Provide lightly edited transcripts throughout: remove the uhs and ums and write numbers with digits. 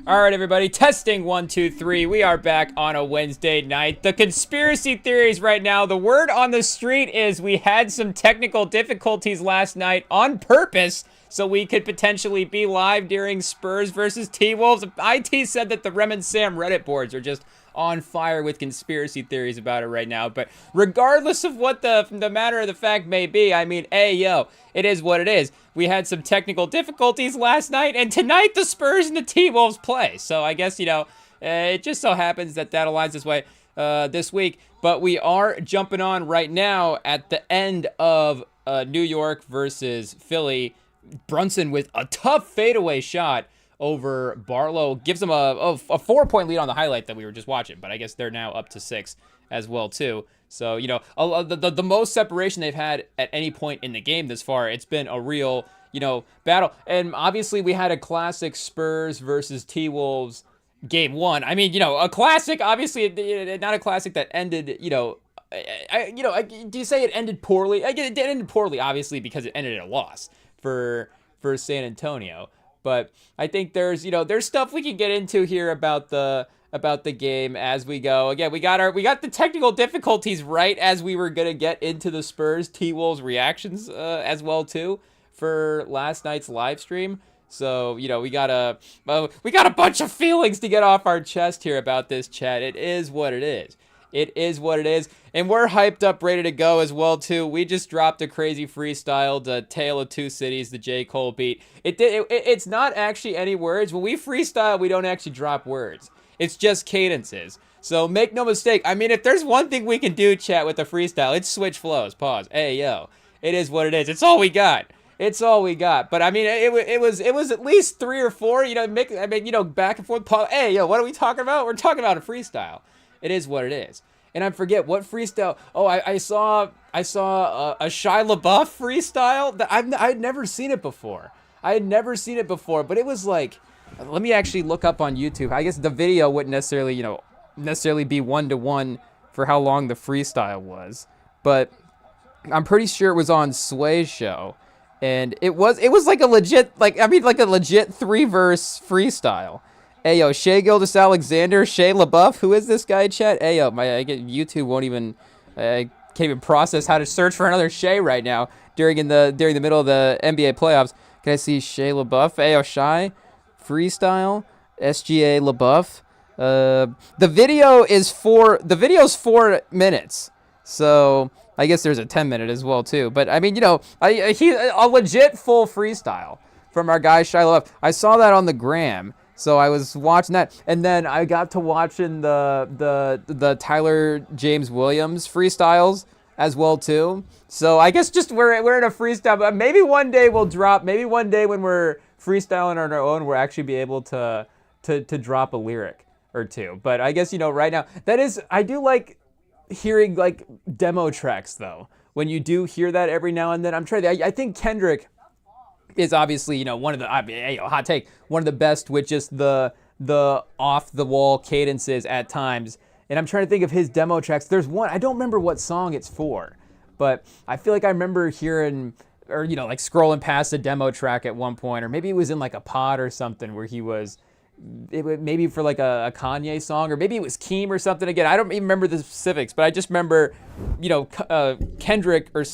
All right, everybody, testing 1, 2, 3. We are back on a Wednesday night. The conspiracy theories right now, the word on the street is we had some technical difficulties last night on purpose so we could potentially be live during Spurs versus T-Wolves. IT said that the REMINGTOM Reddit boards are just on fire with conspiracy theories about it right now. But regardless of what the matter of the fact may be, I mean, hey, yo, it is what it is. We had some technical difficulties last night, and tonight the Spurs and the T-Wolves play. So I guess, it just so happens that aligns this way this week. But we are jumping on right now at the end of New York versus Philly. Brunson with a tough fadeaway shot over Barlow. Gives them a 4-point lead on the highlight that we were just watching. But I guess they're now up to 6 as well, too. So, the most separation they've had at any point in the game this far, it's been a real, battle. And obviously we had a classic Spurs versus T-Wolves game 1. I mean, a classic, obviously not a classic that ended, do you say it ended poorly? I get it ended poorly, obviously, because it ended in a loss for San Antonio. But I think there's stuff we can get into here about the game as we go. Again, we got the technical difficulties right as we were gonna get into the Spurs T-Wolves reactions as well too for last night's live stream. So we got a bunch of feelings to get off our chest here about this, chat. It is what it is. It is what it is. And we're hyped up, ready to go as well, too. We just dropped a crazy freestyle, the Tale of Two Cities, the J. Cole beat. It's not actually any words. When we freestyle, we don't actually drop words. It's just cadences. So make no mistake. I mean, if there's one thing we can do, chat, with the freestyle, it's switch flows. Pause. Hey, yo. It is what it is. It's all we got. It's all we got. But I mean, it was at least 3 or 4. Back and forth. Pause. Hey, yo, what are we talking about? We're talking about a freestyle. It is what it is. And I forget what freestyle. Oh, I saw a Shia LaBeouf freestyle that I'd never seen it before. But it was like, let me actually look up on YouTube. I guess the video wouldn't necessarily be 1-to-1 for how long the freestyle was, but I'm pretty sure it was on Sway's show, and it was like a legit 3-verse freestyle. Ayo, Shea Gilgeous-Alexander, Shea LaBeouf. Who is this guy, chat? Ayo, YouTube won't even, can't even process how to search for another Shea right now during the middle of the NBA playoffs. Can I see Shea LaBeouf? Ayo, Shai, freestyle, SGA LaBeouf. The video is 4 minutes, so I guess there's a 10-minute as well too. But I mean, a legit full freestyle from our guy Shia LaBeouf. I saw that on the gram. So I was watching that, and then I got to watching the Tyler James Williams freestyles as well too. So I guess just we're in a freestyle, but maybe one day we'll drop. Maybe one day when we're freestyling on our own, we'll actually be able to drop a lyric or two. But I guess right now I do like hearing like demo tracks though. When you do hear that every now and then, I think Kendrick is obviously, one of the, hot take, one of the best with just the off the wall cadences at times. And I'm trying to think of his demo tracks. There's one, I don't remember what song it's for, but I feel like I remember hearing, or, like scrolling past a demo track at one point, or maybe it was in like a pod or something where he was, maybe for like a Kanye song, or maybe it was Keem or something. Again, I don't even remember the specifics, but I just remember, Kendrick or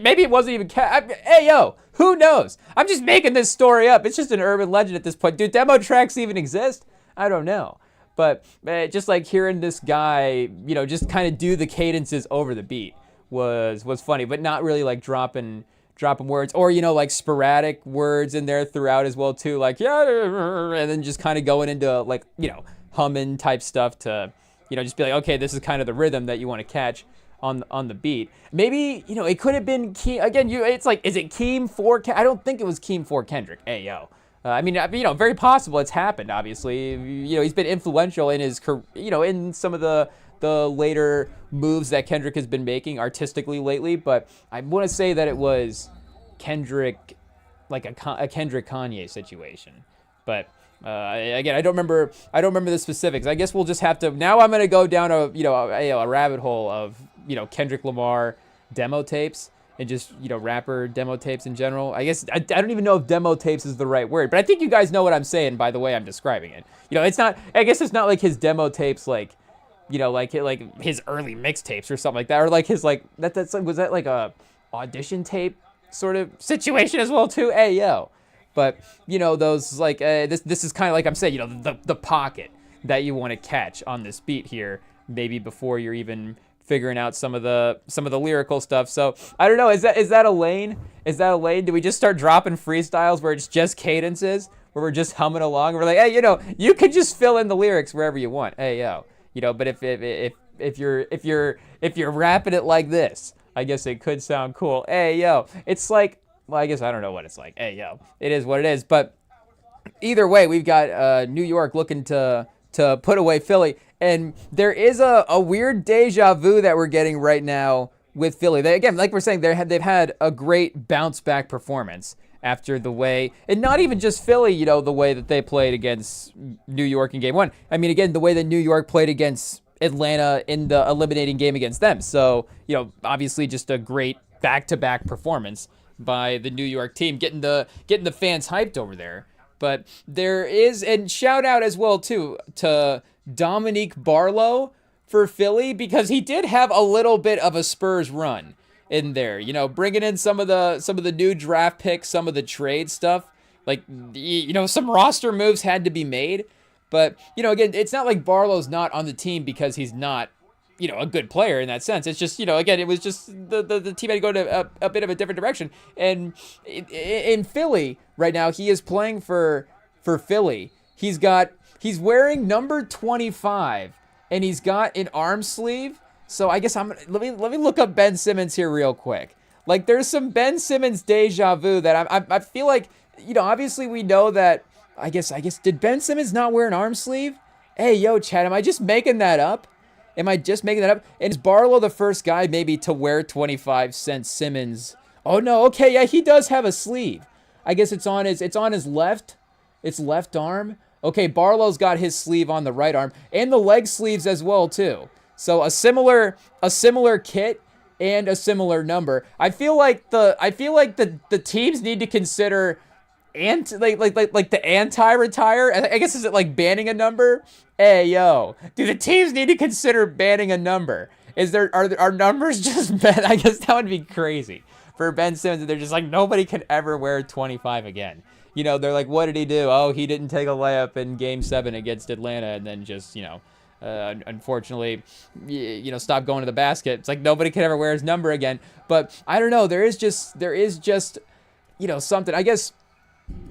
maybe it wasn't even hey, yo, who knows? I'm just making this story up. It's just an urban legend at this point. Do demo tracks even exist? I don't know. But just like hearing this guy, just kind of do the cadences over the beat was funny, but not really like dropping words, or like sporadic words in there throughout as well too, like yeah, and then just kind of going into like humming type stuff to just be like, okay, this is kind of the rhythm that you want to catch on the beat. Maybe it could have been Keem again. It's like, is it Keem for I don't think it was Keem for Kendrick. Hey, yo. I mean, very possible it's happened. Obviously, he's been influential in his career, in some of the later moves that Kendrick has been making artistically lately. But I want to say that it was Kendrick, like a Kendrick Kanye situation. But again, I don't remember the specifics. I guess we'll just have to. Now I'm going to go down a rabbit hole of Kendrick Lamar demo tapes and just, rapper demo tapes in general. I guess I don't even know if demo tapes is the right word, but I think you guys know what I'm saying by the way I'm describing it. It's not, I guess it's not like his demo tapes, like, like his early mixtapes or something like that, or like his, like, that's like, was that like a audition tape sort of situation as well too? Hey, yo. But, those, like, this is kind of like I'm saying, the pocket that you want to catch on this beat here, maybe before you're even figuring out some of the lyrical stuff. So I don't know. Is that a lane? Is that a lane? Do we just start dropping freestyles where it's just cadences, where we're just humming along? We're like, hey, you can just fill in the lyrics wherever you want. Hey, yo, but if you're rapping it like this, I guess it could sound cool. Hey, yo, it's like, well, I guess I don't know what it's like. Hey, yo, it is what it is. But either way, we've got New York looking to put away Philly. And there is a weird deja vu that we're getting right now with Philly. They, again, like we're saying, they've had a great bounce back performance after the way, and not even just Philly, the way that they played against New York in game one. I mean, again, the way that New York played against Atlanta in the eliminating game against them. So, obviously just a great back-to-back performance by the New York team, getting the fans hyped over there. But there is, and shout out as well too to Dominique Barlow for Philly, because he did have a little bit of a Spurs run in there, bringing in some of the new draft picks, some of the trade stuff, like, some roster moves had to be made. But, again, it's not like Barlow's not on the team because he's not, a good player in that sense. It's just, again, it was just the team had to go to a bit of a different direction. And in Philly right now, he is playing for Philly. He's wearing number 25, and he's got an arm sleeve. So I guess let me look up Ben Simmons here real quick. Like, there's some Ben Simmons deja vu that I feel like, obviously we know that. I guess did Ben Simmons not wear an arm sleeve? Hey, yo, Chad, am I just making that up? And is Barlow the first guy maybe to wear 25 since Simmons? Oh no, okay, yeah, he does have a sleeve. I guess it's on his left. It's left arm. Okay, Barlow's got his sleeve on the right arm, and the leg sleeves as well too. So a similar kit and a similar number. I feel like the teams need to consider the anti-retire. I guess, is it like banning a number? Hey, yo, do the teams need to consider banning a number? Are numbers just bad? I guess that would be crazy for Ben Simmons. They're just like, nobody can ever wear 25 again. They're like, what did he do? Oh, he didn't take a layup in game 7 against Atlanta, and then just, unfortunately, stop going to the basket. It's like nobody can ever wear his number again. But I don't know. There is just, something. I guess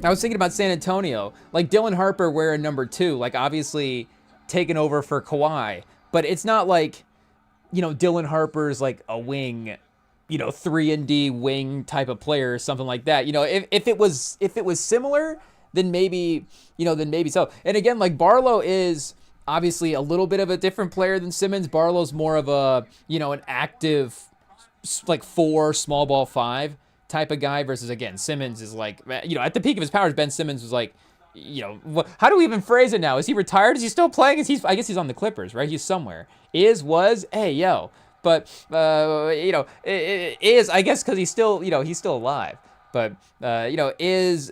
I was thinking about San Antonio, like Dylan Harper wearing number 2, like obviously taking over for Kawhi, but it's not like, Dylan Harper's like a wing, 3-and-D wing type of player or something like that. If it was similar, then maybe so. And again, like Barlow is obviously a little bit of a different player than Simmons. Barlow's more of a, an active, like 4 small ball 5 type of guy versus, again, Simmons is like, at the peak of his powers, Ben Simmons was like, how do we even phrase it now? Is he retired? Is he still playing? I guess he's on the Clippers, right? He's somewhere. Hey, yo. But, is, I guess, because he's still alive. But, is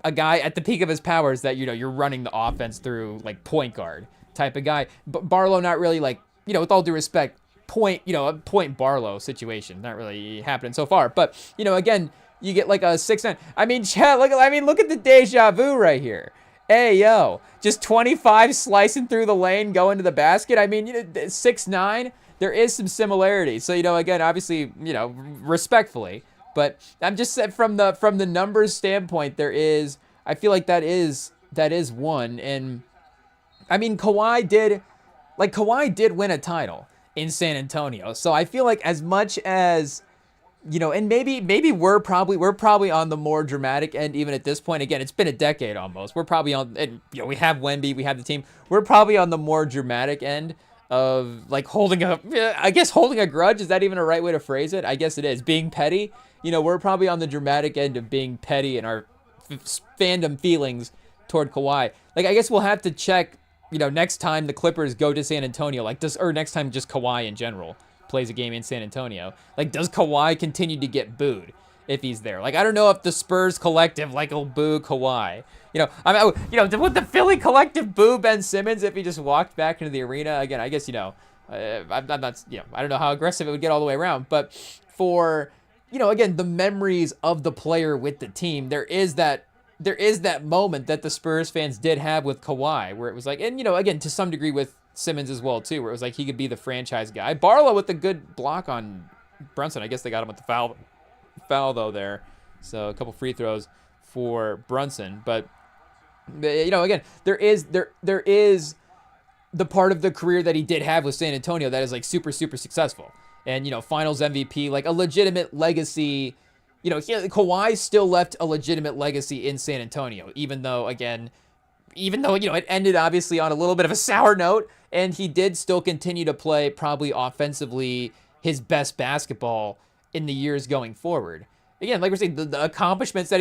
a guy at the peak of his powers that, you're running the offense through, like, point guard type of guy. But Barlow not really, like, with all due respect, a point Barlow situation. Not really happening so far. But, again, you get like a 6'9". I mean, Chad, look at the deja vu right here. Hey, yo, just 25 slicing through the lane, going to the basket. I mean, 6'9", there is some similarity. So, again, obviously, respectfully. But I'm just saying from the numbers standpoint, I feel like that is one. And, I mean, Kawhi did win a title in San Antonio. So I feel like as much as, and maybe we're probably on the more dramatic end even at this point. Again, it's been a decade almost. We're probably on, and, we have Wemby, we have the team. We're probably on the more dramatic end of like holding a grudge. Is that even a right way to phrase it? I guess it is. Being petty. We're probably on the dramatic end of being petty in our fandom feelings toward Kawhi. Like, I guess we'll have to check, next time the Clippers go to San Antonio, or next time just Kawhi in general plays a game in San Antonio. Like, does Kawhi continue to get booed if he's there? Like, I don't know if the Spurs collective, like, will boo Kawhi. Would the Philly collective boo Ben Simmons if he just walked back into the arena? Again, I guess, I'm not, I don't know how aggressive it would get all the way around. But for, again, the memories of the player with the team, there is that moment that the Spurs fans did have with Kawhi, where it was like, and, again, to some degree with Simmons as well, too, where it was like he could be the franchise guy. Barlow with a good block on Brunson. I guess they got him with the foul though there. So a couple free throws for Brunson. But, again, there is the part of the career that he did have with San Antonio that is like super, super successful. And, finals MVP, like a legitimate legacy. Kawhi still left a legitimate legacy in San Antonio, even though it ended obviously on a little bit of a sour note, and he did still continue to play probably offensively his best basketball in the years going forward. Again, like we're saying, the accomplishments that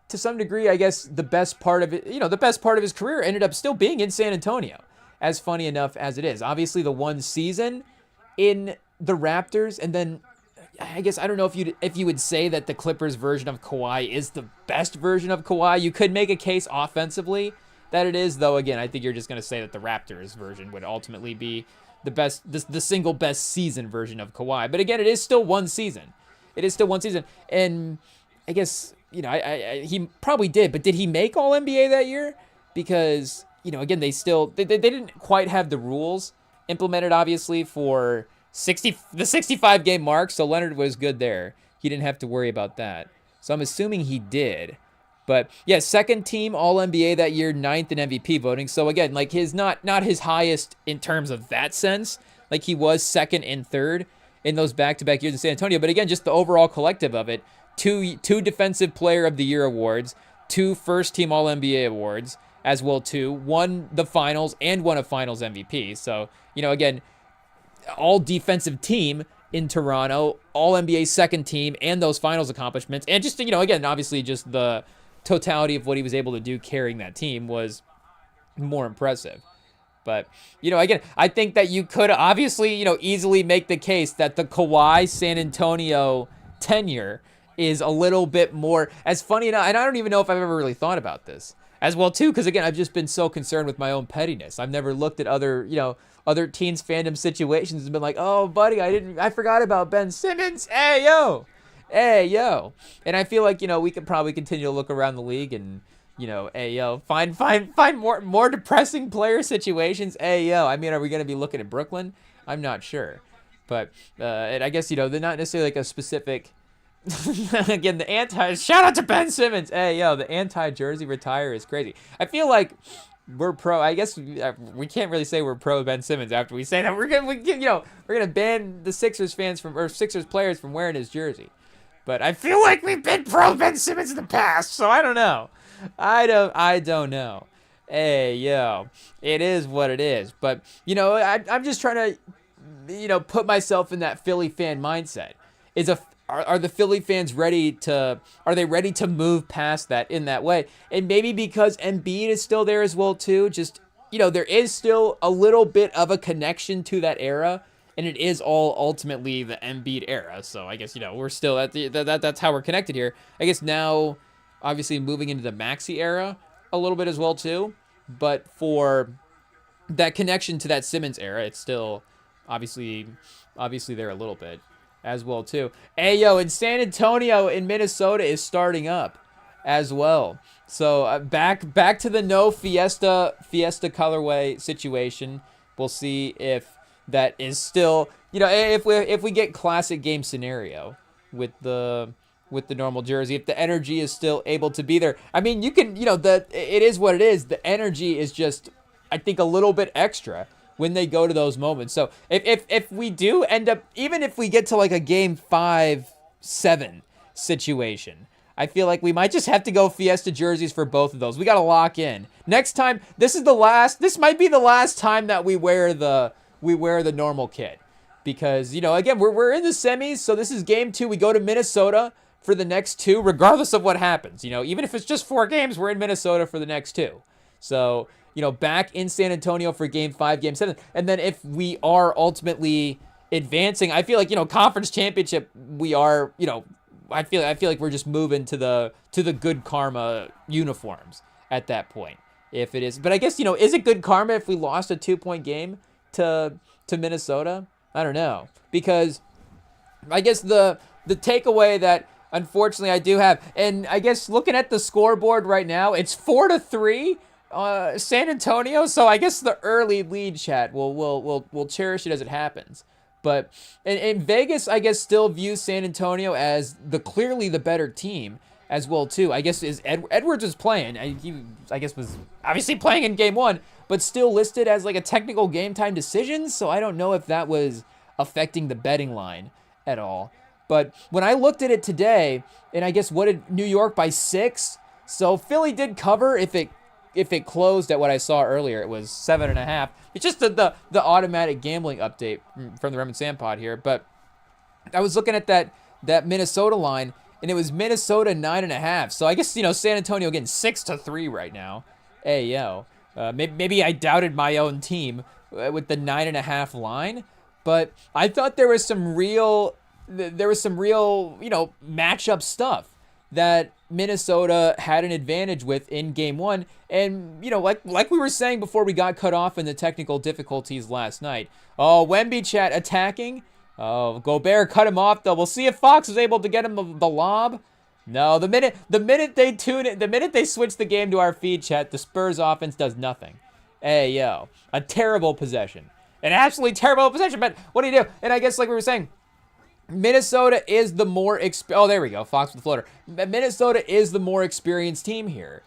to some degree, I guess the best part of it, the best part of his career ended up still being in San Antonio, as funny enough as it is. Obviously, the one season in the Raptors, and then I guess I don't know if you would say that the Clippers version of Kawhi is the best version of Kawhi. You could make a case offensively that it is, though. Again, I think you're just going to say that the Raptors version would ultimately be the best, the single best season version of Kawhi. But again, it is still one season. And I guess he probably did, but did he make All NBA that year? Because again, they didn't quite have the rules implemented, obviously, for the 65 game mark, so Leonard was good there. He didn't have to worry about that. So I'm assuming he did. But yeah, second team All-NBA that year, 9th in MVP voting. So again, like his not his highest in terms of that sense. Like he was second and third in those back-to-back years in San Antonio. But again, just the overall collective of it, two Defensive Player of the Year awards, 2 first team All-NBA awards as well too. Won the finals and won a finals MVP. So, again, all defensive team in Toronto, all NBA second team, and those finals accomplishments. And just, again, obviously just the totality of what he was able to do carrying that team was more impressive. But, again, I think that you could obviously, easily make the case that the Kawhi San Antonio tenure is a little bit more, as funny enough, and I don't even know if I've ever really thought about this as well too, because again, I've just been so concerned with my own pettiness. I've never looked at other teens fandom situations and been like, oh buddy, I forgot about Ben Simmons. Hey yo. And I feel like, we could probably continue to look around the league and, hey yo, find more depressing player situations. Hey yo. I mean, are we going to be looking at Brooklyn? I'm not sure. But and I guess, they're not necessarily like a specific again, shout out to Ben Simmons. Hey, yo, the anti-jersey retire is crazy. I feel like we're pro. I guess we can't really say we're pro Ben Simmons after we say that we're gonna ban the Sixers players from wearing his jersey. But I feel like we've been pro Ben Simmons in the past, so I don't know. I don't know. Hey, yo, it is what it is. But I'm just trying to put myself in that Philly fan mindset. Are the Philly fans ready to move past that in that way? And maybe because Embiid is still there as well too, just, there is still a little bit of a connection to that era, and it is all ultimately the Embiid era. So I guess, we're still at that's how we're connected here. I guess now, obviously moving into the Maxey era a little bit as well too, but for that connection to that Simmons era, it's still obviously there a little bit as well too. Hey yo, in San Antonio in Minnesota is starting up as well. So back to the no Fiesta colorway situation. We'll see if that is still, if we get classic game scenario with the normal jersey, if the energy is still able to be there. I mean, you can, it is what it is. The energy is just, I think, a little bit extra when they go to those moments. So if we do end up, even if we get to like a game 5-7 situation, I feel like we might just have to go Fiesta jerseys for both of those. We got to lock in. Next time, this might be the last time that we wear the normal kit. Because, again, we're in the semis, so this is game 2. We go to Minnesota for the next 2, regardless of what happens. Even if it's just 4 games, we're in Minnesota for the next 2. So, back in San Antonio for game 5, game 7. And then if we are ultimately, advancing. I feel like, conference championship, we are, I feel like we're just moving to the good karma uniforms at that point. If it is, but I guess, is it good karma if we lost a 2-point game to Minnesota? I don't know, because I guess the takeaway that unfortunately I do have, and I guess looking at the scoreboard right now, it's 4-3 San Antonio. So I guess the early lead, chat, we'll cherish it as it happens. But in Vegas, I guess still views San Antonio as clearly the better team as well too. I guess Edwards was playing. He I guess was obviously playing in game 1, but still listed as like a technical game time decision. So I don't know if that was affecting the betting line at all. But when I looked at it today, and I guess what did New York by 6? So Philly did cover if it closed at what I saw earlier. It was 7.5. It's just the automatic gambling update from the REMINGTOM pod here. But I was looking at that Minnesota line, and it was Minnesota 9.5. So I guess, San Antonio getting 6-3 right now. Hey, yo. Maybe I doubted my own team with the 9.5 line, but I thought there was some real, matchup stuff that Minnesota had an advantage with in game 1. And, like we were saying before we got cut off in the technical difficulties last night. Oh, Wemby, chat, attacking. Oh, Gobert cut him off, though. We'll see if Fox is able to get him the lob. No, the minute they tune it, the minute they switch the game to our feed, chat, the Spurs offense does nothing. Hey, yo, a terrible possession. An absolutely terrible possession, but what do you do? And I guess like we were saying, Minnesota is the more oh, there we go, Fox with the floater. Minnesota is the more experienced team here.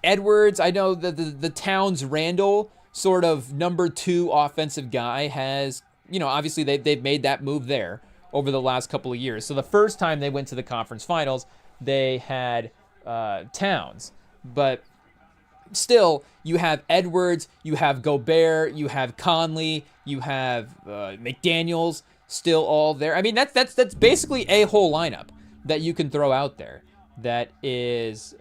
Edwards, I know the Towns Randall sort of number 2 offensive guy has, obviously they've made that move there over the last couple of years. So the first time they went to the conference finals, they had Towns. But still, you have Edwards, you have Gobert, you have Conley, you have McDaniels still all there. I mean, that's basically a whole lineup that you can throw out there that is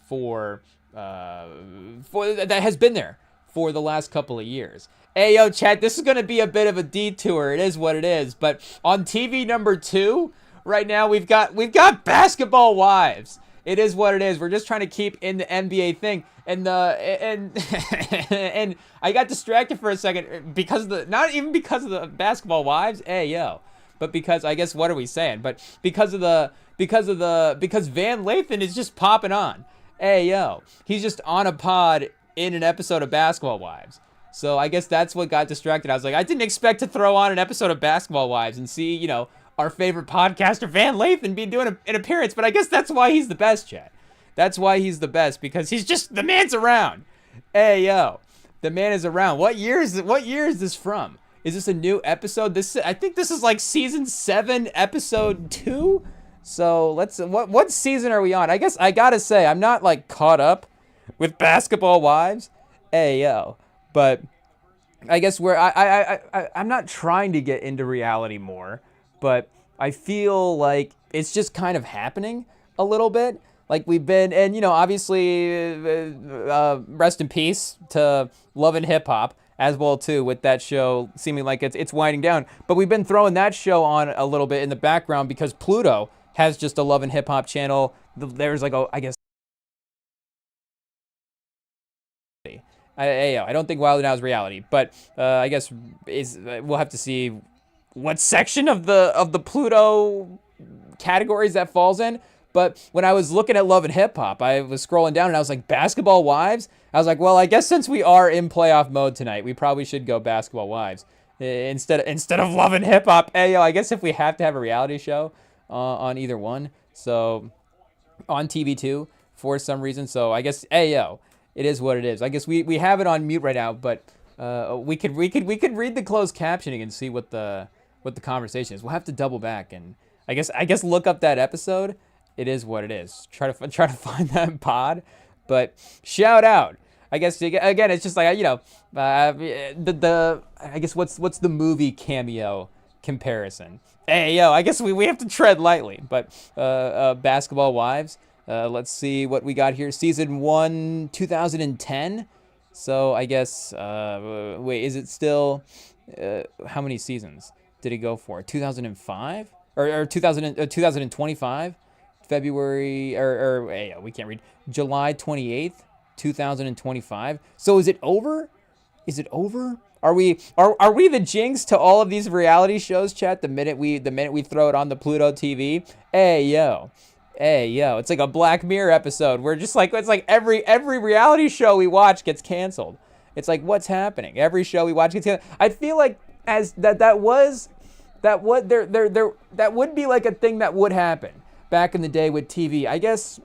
for that has been there for the last couple of years. Hey, yo, chat, this is going to be a bit of a detour. It is what it is. But on TV number 2 right now, we've got Basketball Wives. It is what it is. We're just trying to keep in the NBA thing. And and I got distracted for a second because not even because of the Basketball Wives. Hey, yo. But because, I guess, what are we saying? But because Van Lathan is just popping on. Hey, yo. He's just on a pod in an episode of Basketball Wives. So I guess that's what got distracted. I was like, I didn't expect to throw on an episode of Basketball Wives and see, our favorite podcaster, Van Lathan, be doing an appearance. But I guess that's why he's the best, chat. That's why he's the best, because the man's around. Hey, yo. The man is around. What year is this from? Is this a new episode? I think this is like season 7, episode 2. So what season are we on? I guess I gotta say, I'm not like caught up with Basketball Wives. Hey, yo. But I guess I'm not trying to get into reality more, but I feel like it's just kind of happening a little bit. Like we've been, and obviously, rest in peace to Love and Hip Hop as well too, with that show seeming like it's winding down. But we've been throwing that show on a little bit in the background because Pluto has just a Love and Hip Hop channel. There's like I guess. I don't think Wild 'N Out is reality, but I guess we'll have to see what section of the Pluto categories that falls in. But when I was looking at Love and Hip Hop, I was scrolling down and I was like, Basketball Wives? I was like, well, I guess since we are in playoff mode tonight, we probably should go Basketball Wives instead of Love and Hip Hop. Hey, yo, I guess if we have to have a reality show on either one, so on TV2 for some reason. So I guess, hey, yo. It is what it is. I guess we have it on mute right now, but we could read the closed captioning and see what the conversation is. We'll have to double back and I guess look up that episode. It is what it is. Try to find that pod, but shout out. I guess again, it's just like I guess what's the movie cameo comparison? Hey, yo, I guess we have to tread lightly, but Basketball Wives. Let's see what we got here. Season 1, 2010. So I guess, wait, is it still how many seasons did it go for? 2005 or 2025 February or hey, we can't read. July 28th, 2025. So is it over? Is it over? Are we the jinx to all of these reality shows, chat? The minute we throw it on the Pluto TV, hey yo, it's like a Black Mirror episode. We're just like, it's like every reality show we watch gets canceled. It's like, what's happening? Every show we watch gets canceled. I feel like as that would be like a thing that would happen back in the day with TV. I guess,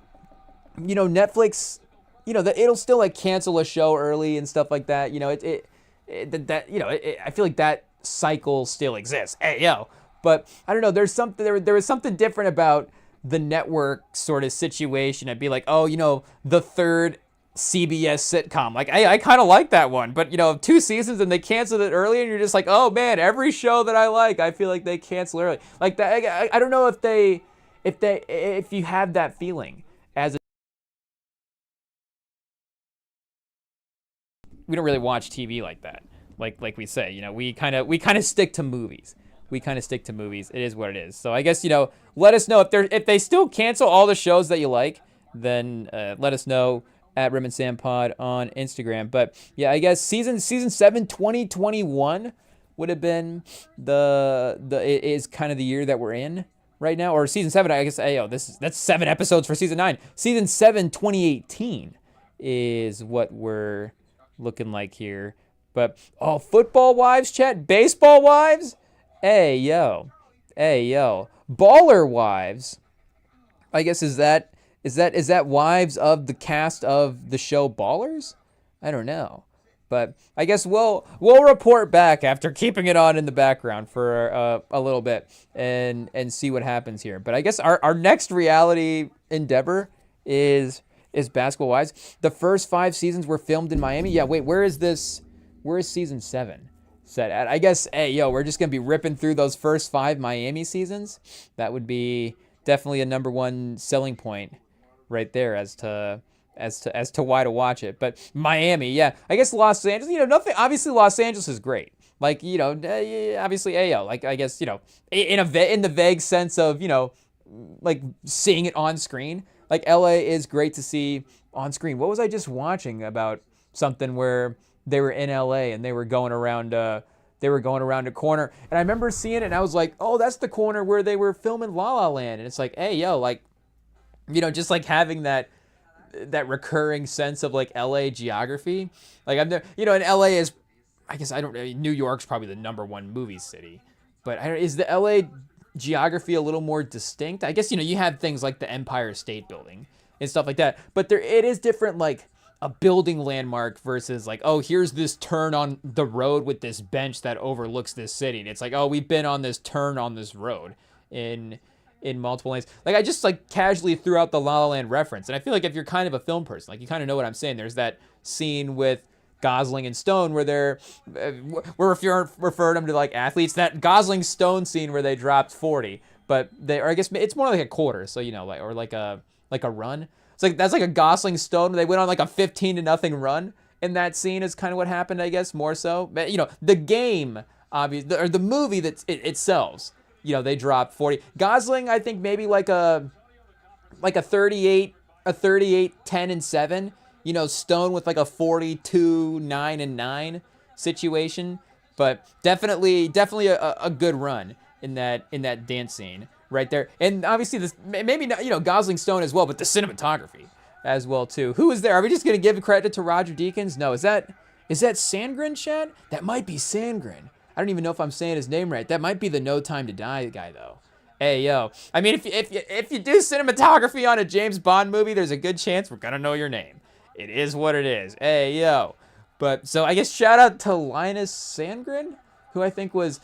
you know, Netflix, you know, it'll still like cancel a show early and stuff like that. You know, I feel like that cycle still exists. Hey yo, but I don't know. There's something there was something different about the network sort of situation. I'd be like, oh, you know, the third CBS sitcom. Like, I kind of like that one, but you know, 2 seasons and they canceled it early, and you're just like, oh man, every show that I like, I feel like they cancel early. Like that. I don't know if you have that feeling as a. We don't really watch TV like that. Like we say, you know, we kind of stick to movies. We kind of stick to movies. It is what it is. So I guess, you know, let us know if they still cancel all the shows that you like, then let us know at REMINGTOM Pod on Instagram. But yeah, I guess season 7 2021 would have been it is kind of the year that we're in right now, or season 7. I guess that's 7 episodes for season 9. Season 7 2018 is what we're looking like here. But football wives, chat, baseball wives, hey yo, baller wives. I guess is that wives of the cast of the show Ballers? I don't know, but I guess we'll report back after keeping it on in the background for a little bit and see what happens here. But I guess our next reality endeavor is Basketball Wives. The first 5 seasons were filmed in Miami. Yeah, wait, where is this? Where is season 7 set at? I guess, hey, yo, we're just going to be ripping through those first 5 Miami seasons. That would be definitely a number 1 selling point right there as to why to watch it. But Miami, yeah, I guess Los Angeles, you know, nothing, obviously Los Angeles is great. Like, you know, obviously, hey, yo, like, I guess, you know, in the vague sense of, you know, like seeing it on screen. Like, LA is great to see on screen. What was I just watching about something where they were in LA and they were going around a corner, and I remember seeing it and I was like, oh, that's the corner where they were filming La La Land. And it's like, hey, yo, like, you know, just like having that recurring sense of like LA geography. Like, I'm there, you know, and LA is, I guess, New York's probably the number 1 movie city, but is the LA geography a little more distinct? I guess, you know, you have things like the Empire State Building and stuff like that, but it is different, like a building landmark versus like, oh, here's this turn on the road with this bench that overlooks this city, and it's like, oh, we've been on this turn on this road in multiple lanes. Like, I just like casually threw out the La La Land reference, and I feel like if you're kind of a film person, like, you kind of know what I'm saying. There's that scene with Gosling and Stone where they're if you're referring them to like athletes, that Gosling Stone scene where they dropped 40, but or I guess it's more like a quarter, so, you know, like, or like a run. It's like, that's like a Gosling Stone. They went on like a 15-0 run, and that scene is kind of what happened, I guess, more so. But, you know, the game, obviously, or the movie that it sells, you know, they dropped 40. Gosling, I think maybe like a 38, 10-7. You know, Stone with like a 42, 9-9 situation, but definitely a good run in that dance scene right there. And obviously this, maybe not, you know, Gosling Stone as well, but the cinematography as well too. Who is there? Are we just gonna give credit to Roger Deakins? No, is that Sandgren, Chad? That might be Sandgren. I don't even know if I'm saying his name right. That might be the No Time to Die guy though. Hey yo, I mean, if you do cinematography on a James Bond movie, there's a good chance we're gonna know your name. It is what it is. Hey yo, but so I guess shout out to Linus Sandgren, who I think was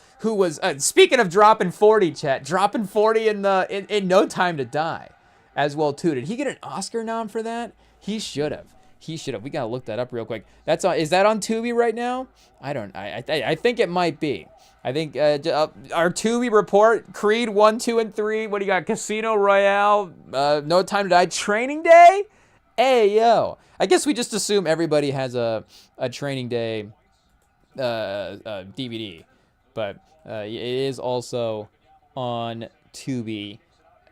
speaking of dropping 40, chat, dropping 40 in No Time to Die as well too. Did he get an Oscar nom for that? He should have. We gotta look that up real quick. Is that on Tubi right now? I think it might be. I think our Tubi report, Creed 1, 2, and 3. What do you got? Casino Royale, No Time to Die, Training Day. Hey yo, I guess we just assume everybody has a Training Day DVD. but it is also on Tubi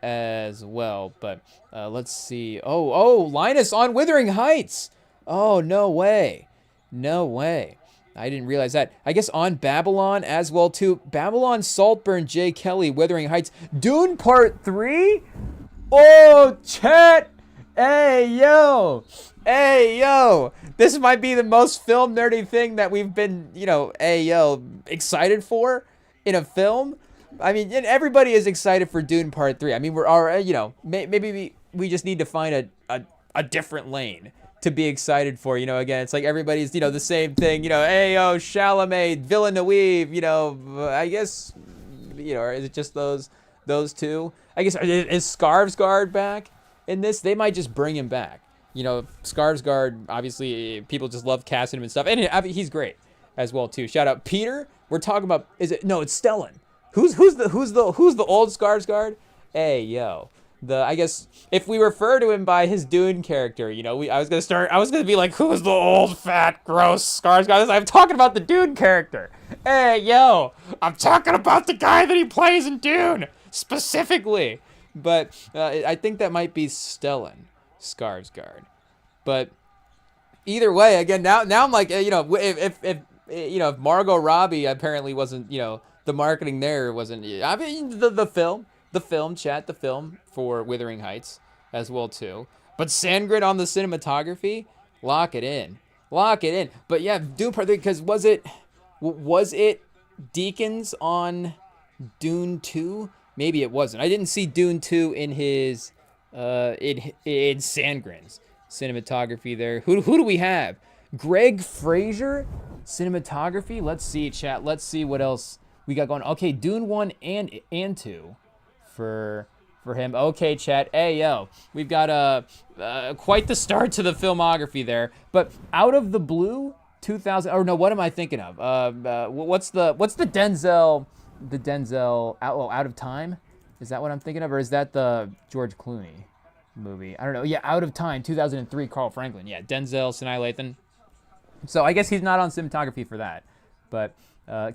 as well. But let's see. Oh, Linus on Wuthering Heights. Oh, no way. No way. I didn't realize that. I guess on Babylon as well, too. Babylon, Saltburn, J. Kelly, Wuthering Heights. Dune Part 3? Oh, chat. Hey, yo. Hey, yo. This might be the most film nerdy thing that we've been, excited for in a film. I mean, and everybody is excited for Dune Part 3. I mean, we're already, maybe we just need to find a different lane to be excited for, again, it's like everybody's, the same thing, hey, yo, Chalamet, Villeneuve, I guess, is it just those two? I guess, is Skarsgård back in this? They might just bring him back. Skarsgård, obviously, people just love casting him and stuff, and he's great as well, too. Shout out Peter. We're talking about, it's Stellan. Who's the old Skarsgård? Hey, yo. I guess if we refer to him by his Dune character, I was gonna be like, who's the old, fat, gross Skarsgård? I'm talking about the Dune character. Hey, yo, I'm talking about the guy that he plays in Dune, specifically. But I think that might be Stellan Skarsgård. But either way, again, now I'm like, if Margot Robbie apparently wasn't, the marketing there wasn't, I mean, the film for Wuthering Heights as well too. But Sandgren on the cinematography, lock it in. But yeah, Dune Part 3, because was it Deakins on Dune 2? Maybe it wasn't. I didn't see Dune 2 in his in Sandgren's cinematography there. Who do we have? Greg Fraser cinematography. Let's see, chat. Let's see what else we got going. Okay, Dune 1 and 2 for him. Okay, chat. Hey, yo, we've got quite the start to the filmography there. But Out of the Blue 2000, or no, what am I thinking of? What's the Denzel Out of Time? Is that what I'm thinking of, or is that the George Clooney movie? I don't know. Yeah, Out of Time 2003, Carl Franklin. Yeah, Denzel, Sinai Lathan. So I guess he's not on cinematography for that. But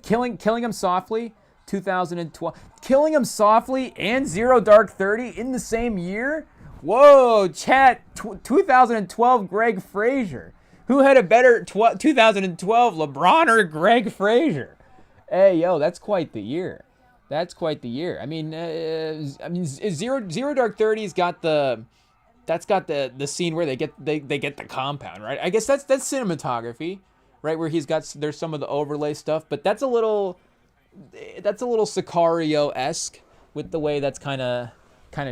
Killing Him Softly 2012. Killing Him Softly and Zero Dark 30 in the same year? Whoa, chat. 2012 Greg Fraser. Who had a better 2012, LeBron or Greg Fraser? Hey, yo, that's quite the year. I mean, Zero Dark 30's got the scene where they get the compound, right? I guess that's cinematography, right? Where there's some of the overlay stuff, but that's a little Sicario-esque with the way that's kind of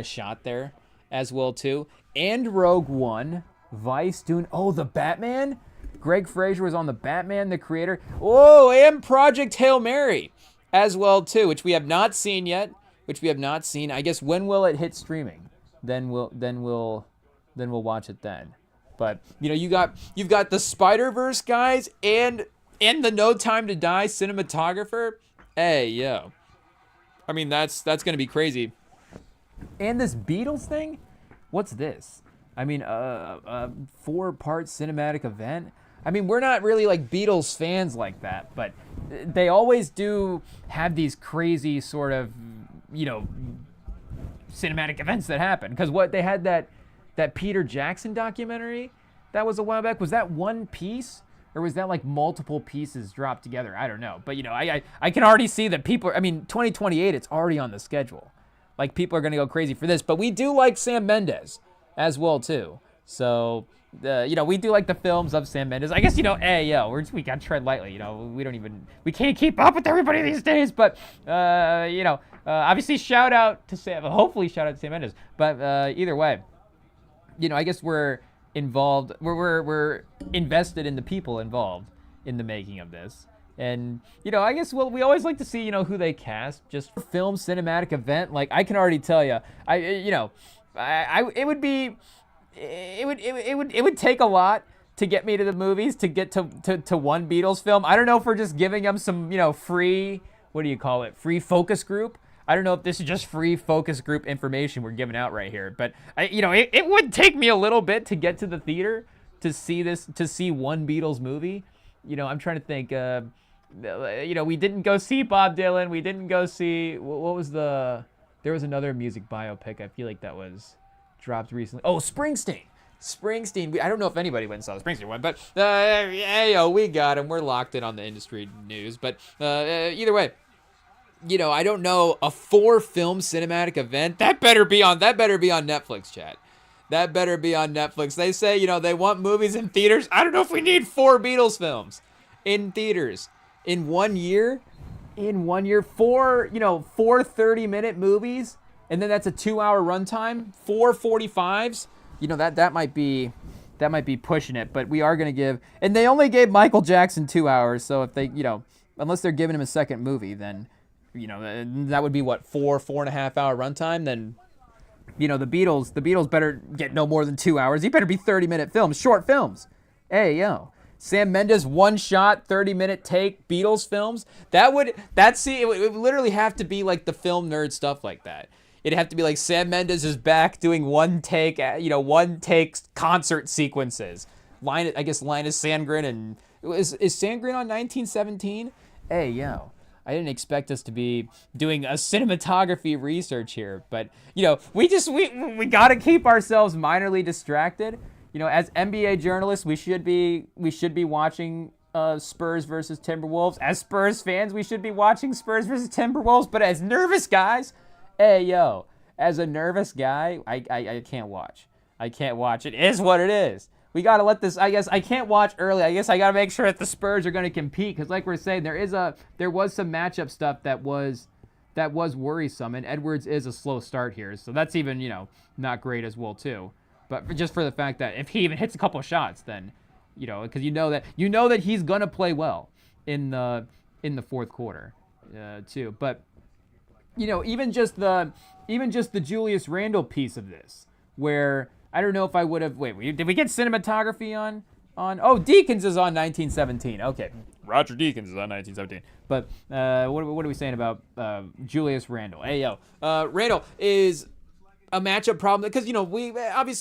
shot there as well too. And Rogue One, Vice, Dune. Oh, the Batman. Greg Fraser was on the Batman, the creator. Oh, and Project Hail Mary as well too, which we have not seen yet. I guess when will it hit streaming? Then we'll watch it then. But you've got the Spider-Verse guys and the No Time to Die cinematographer. Hey, yo. I mean, that's going to be crazy. And this Beatles thing? What's this? I mean, a 4-part cinematic event. I mean, we're not really like Beatles fans like that, but they always do have these crazy sort of, cinematic events that happen. Because they had that Peter Jackson documentary that was a while back. Was that one piece? Or was that like multiple pieces dropped together? I don't know. But, I can already see that 2028, it's already on the schedule. Like, people are going to go crazy for this. But we do like Sam Mendes as well, too. So, we do like the films of Sam Mendes. I guess, we got to tread lightly. We can't keep up with everybody these days. But, obviously, hopefully shout out to Sam Mendes. But either way, I guess we're involved. We're invested in the people involved in the making of this. And, I guess we always like to see, who they cast. Just for film cinematic event. Like, I can already tell you, it would take a lot to get me to the movies, to get to one Beatles film. I don't know if we're just giving them some, free, free focus group. I don't know if this is just free focus group information we're giving out right here. But, it would take me a little bit to get to the theater to see one Beatles movie. I'm trying to think, we didn't go see Bob Dylan. We didn't go see, what was there was another music biopic. I feel like that was dropped recently. Oh, Springsteen. I don't know if anybody went and saw the Springsteen one, but we got him. We're locked in on the industry news. But either way, I don't know, a 4-film cinematic event, that better be on Netflix, chat. That better be on Netflix. They say, they want movies in theaters. I don't know if we need 4 Beatles films in theaters in 1 year. In 1 year, 4 30-minute movies, and then that's a 2-hour runtime. 4 45s. That might be pushing it, but we are going to give, and they only gave Michael Jackson 2 hours, so if they, unless they're giving him a second movie, then, that would be what, 4.5 hour runtime. Then, the Beatles better get no more than 2 hours. He better be 30-minute films, short films. Hey, yo. Sam Mendes, 1-shot, 30-minute take, Beatles films. It would literally have to be like the film nerd stuff like that. It'd have to be like Sam Mendes is back doing one take concert sequences. Linus Sandgren, and is Sandgren on 1917? Hey, yo. I didn't expect us to be doing a cinematography research here, but we got to keep ourselves minorly distracted. As NBA journalists, we should be watching Spurs versus Timberwolves. As Spurs fans, we should be watching Spurs versus Timberwolves. But as nervous guys, as a nervous guy, I can't watch. I can't watch. It is what it is. We got to let this, I guess, I can't watch early. I guess I got to make sure that the Spurs are going to compete. Because like we're saying, there was some matchup stuff that was worrisome. And Edwards is a slow start here. So that's even, not great as well, too. But just for the fact that if he even hits a couple of shots, then, because you know that he's gonna play well in the fourth quarter, too. But even just the Julius Randle piece of this, where I don't know if I would have. Wait, did we get cinematography on? Oh, Deakins is on 1917. Okay, Roger Deakins is on 1917. But what are we saying about Julius Randle? Hey yo, Randle is a matchup problem because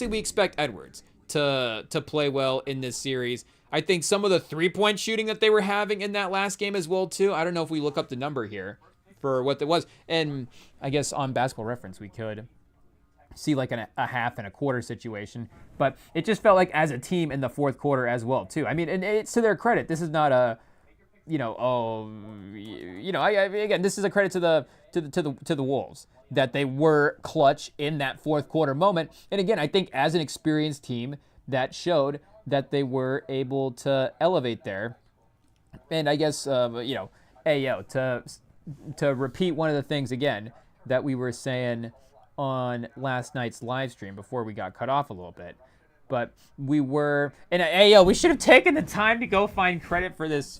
we expect Edwards to play well in this series. I think some of the 3-point shooting that they were having in that last game as well too. I don't know if we look up the number here for what that was, and I guess on Basketball Reference we could see like a half and a quarter situation, but it just felt like as a team in the fourth quarter as well too. I mean, and it's to their credit. This is not a again, this is a credit to the Wolves that they were clutch in that fourth quarter moment. And again, I think as an experienced team, that showed that they were able to elevate there. And I guess to repeat one of the things again that we were saying on last night's live stream before we got cut off a little bit. But we were, and we should have taken the time to go find credit for this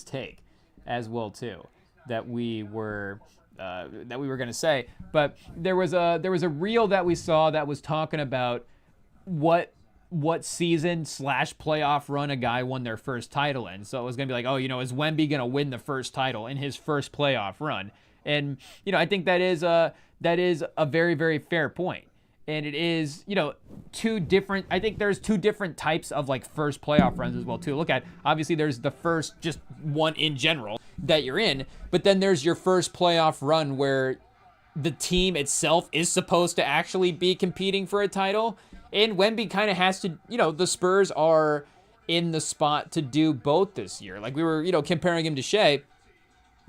take as well too, that we were going to say. But there was a reel that we saw that was talking about what season / playoff run a guy won their first title in. So it was going to be like, is Wemby going to win the first title in his first playoff run? And I think that is a very, very fair point. And it is, I think there's two different types of like first playoff runs as well too. Look at, obviously there's the first just one in general that you're in, but then there's your first playoff run where the team itself is supposed to actually be competing for a title. And Wemby kind of has to, the Spurs are in the spot to do both this year. Like we were, comparing him to Shea.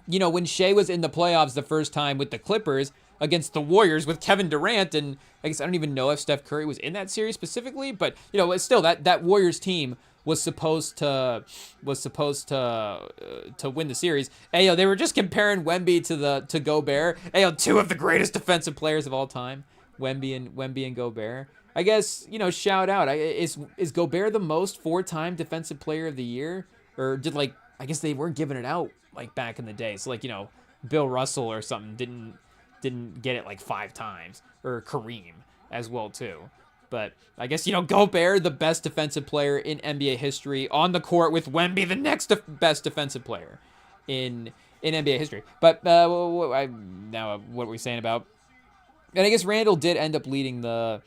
When Shea was in the playoffs the first time with the Clippers against the Warriors with Kevin Durant, and I guess I don't even know if Steph Curry was in that series specifically, but it's still that Warriors team was supposed to win the series. Hey, they were just comparing Wemby to Gobert. Hey, two of the greatest defensive players of all time, Wemby and Gobert. I guess shout out. Is Gobert the most 4-time defensive player of the year, or did I guess they weren't giving it out like back in the day. So Bill Russell or something didn't get it like 5 times, or Kareem as well too. But I guess, Gobert, the best defensive player in NBA history, on the court with Wemby, the next best defensive player in NBA history. But what were we saying about? And I guess Randall did end up leading the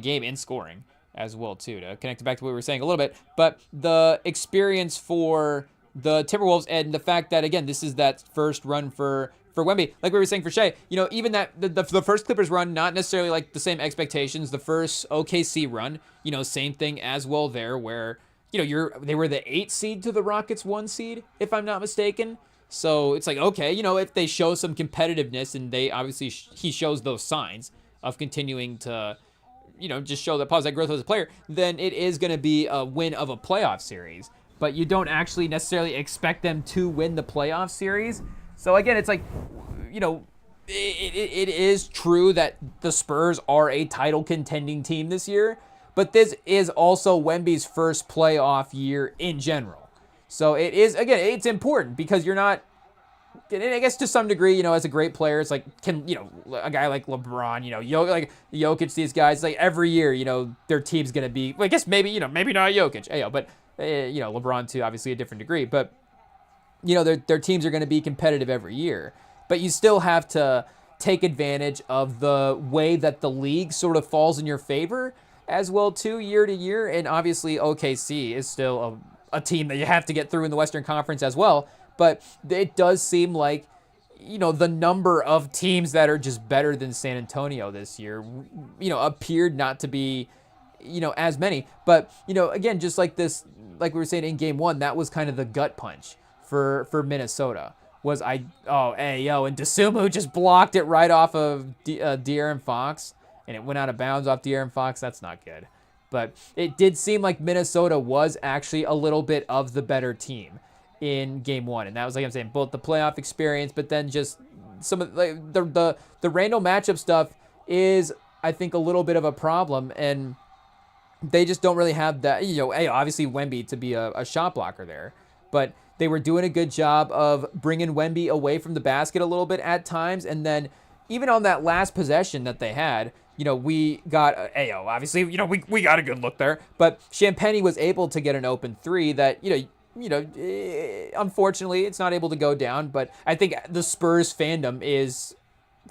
game in scoring as well too, to connect it back to what we were saying a little bit. But the experience for the Timberwolves, and the fact that, again, this is that first run for Wemby. Like we were saying for Shea, even that the first Clippers run, not necessarily like the same expectations. The first OKC run, same thing as well there, where they were the 8 seed to the Rockets 1 seed, if I'm not mistaken. So it's like, okay, if they show some competitiveness, and they obviously he shows those signs of continuing to just show that positive growth as a player, then it is going to be a win of a playoff series. But you don't actually necessarily expect them to win the playoff series. So again, it's like, it is true that the Spurs are a title contending team this year, but this is also Wemby's first playoff year in general. So it is, again, it's important because you're not, and I guess to some degree, as a great player, it's like, a guy like LeBron, like Jokic, these guys, like every year, their team's going to be, I guess maybe not Jokic, but, LeBron too, obviously a different degree, but, their teams are going to be competitive every year. But you still have to take advantage of the way that the league sort of falls in your favor as well too, year to year. And obviously OKC is still a team that you have to get through in the Western Conference as well. But it does seem like, the number of teams that are just better than San Antonio this year, appeared not to be, as many. But, again, just like this, like we were saying in game 1, that was kind of the gut punch for Minnesota. And Dosunmu just blocked it right off of De'Aaron Fox, and it went out of bounds off De'Aaron Fox. That's not good. But it did seem like Minnesota was actually a little bit of the better team in game 1. And that was, like I'm saying, both the playoff experience, but then just some of the Randle matchup stuff is, I think, a little bit of a problem. And they just don't really have that, obviously Wemby to be a shot blocker there. But they were doing a good job of bringing Wemby away from the basket a little bit at times. And then even on that last possession that they had, we got, obviously, we got a good look there. But Champagnie was able to get an open 3 that, unfortunately, it's not able to go down. But I think the Spurs fandom is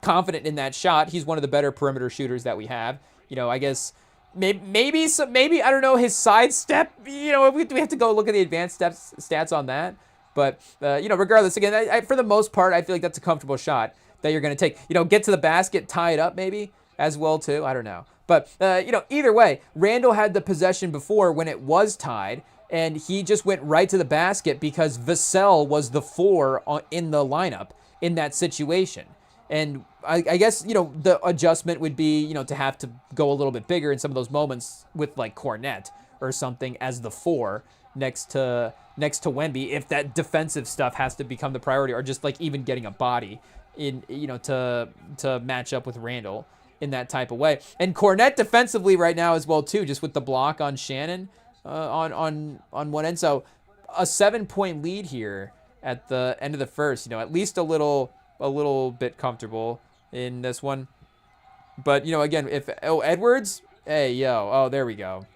confident in that shot. He's one of the better perimeter shooters that we have. I guess maybe I don't know, his sidestep. We have to go look at the advanced stats on that. But regardless, again, for the most part, I feel like that's a comfortable shot that you're going to take. Get to the basket, tie it up maybe as well too. I don't know. But either way, Randle had the possession before when it was tied, and he just went right to the basket because Vassell was the 4 in the lineup in that situation. And I guess, the adjustment would be, to have to go a little bit bigger in some of those moments with like Cornette or something as the 4 next to Wemby, if that defensive stuff has to become the priority, or just like even getting a body in, to match up with Randle in that type of way. And Cornette defensively right now as well too, just with the block on Shannon on one end. So a 7-point lead here at the end of the first, at least a little bit comfortable in this one. But, again, Edwards, there we go.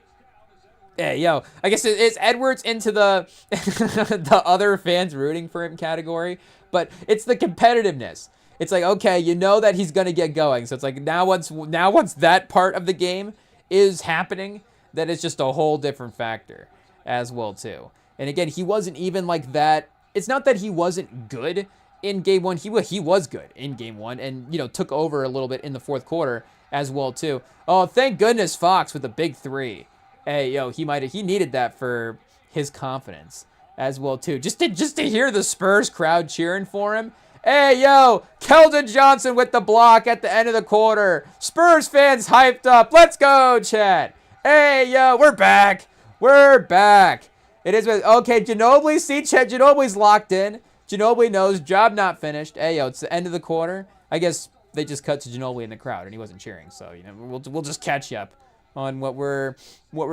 I guess it's Edwards into the the other fans rooting for him category, but it's the competitiveness. It's like, okay, that he's going to get going. So it's like now once that part of the game is happening, that it's just a whole different factor as well too. And again, he wasn't even like that. It's not that he wasn't good in game 1. He was good in game 1 and, took over a little bit in the fourth quarter as well too. Oh, thank goodness Fox with a big 3. He needed that for his confidence as well too. Just to hear the Spurs crowd cheering for him. Keldon Johnson with the block at the end of the quarter. Spurs fans hyped up. Let's go, Chad. We're back. We're back. It is okay. Ginobili, see, Chad Ginobili's locked in. Ginobili knows, job not finished. It's the end of the quarter. I guess they just cut to Ginobili in the crowd and he wasn't cheering. So we'll just catch you up on what we're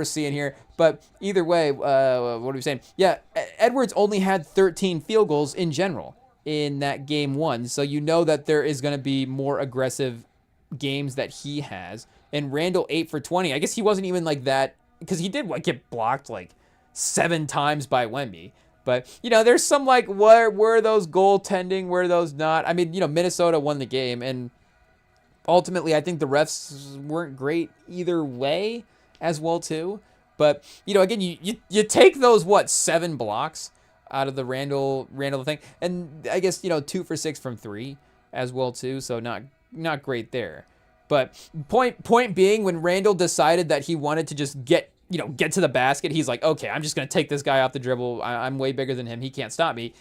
seeing here. But either way, what are we saying? Yeah, Edwards only had 13 field goals in general in that game 1. So that there is going to be more aggressive games that he has. And Randle 8 for 20. I guess he wasn't even like that because he did get blocked like 7 times by Wemby. But, there's some like, were those goaltending? Were those not? I mean, Minnesota won the game. And ultimately, I think the refs weren't great either way as well, too. But, again, you take those, 7 blocks out of the Randall thing. And I guess, 2 for 6 from 3 as well too. So not great there. But point being, when Randall decided that he wanted to just get to the basket, he's like, okay, I'm just going to take this guy off the dribble. I'm way bigger than him. He can't stop me.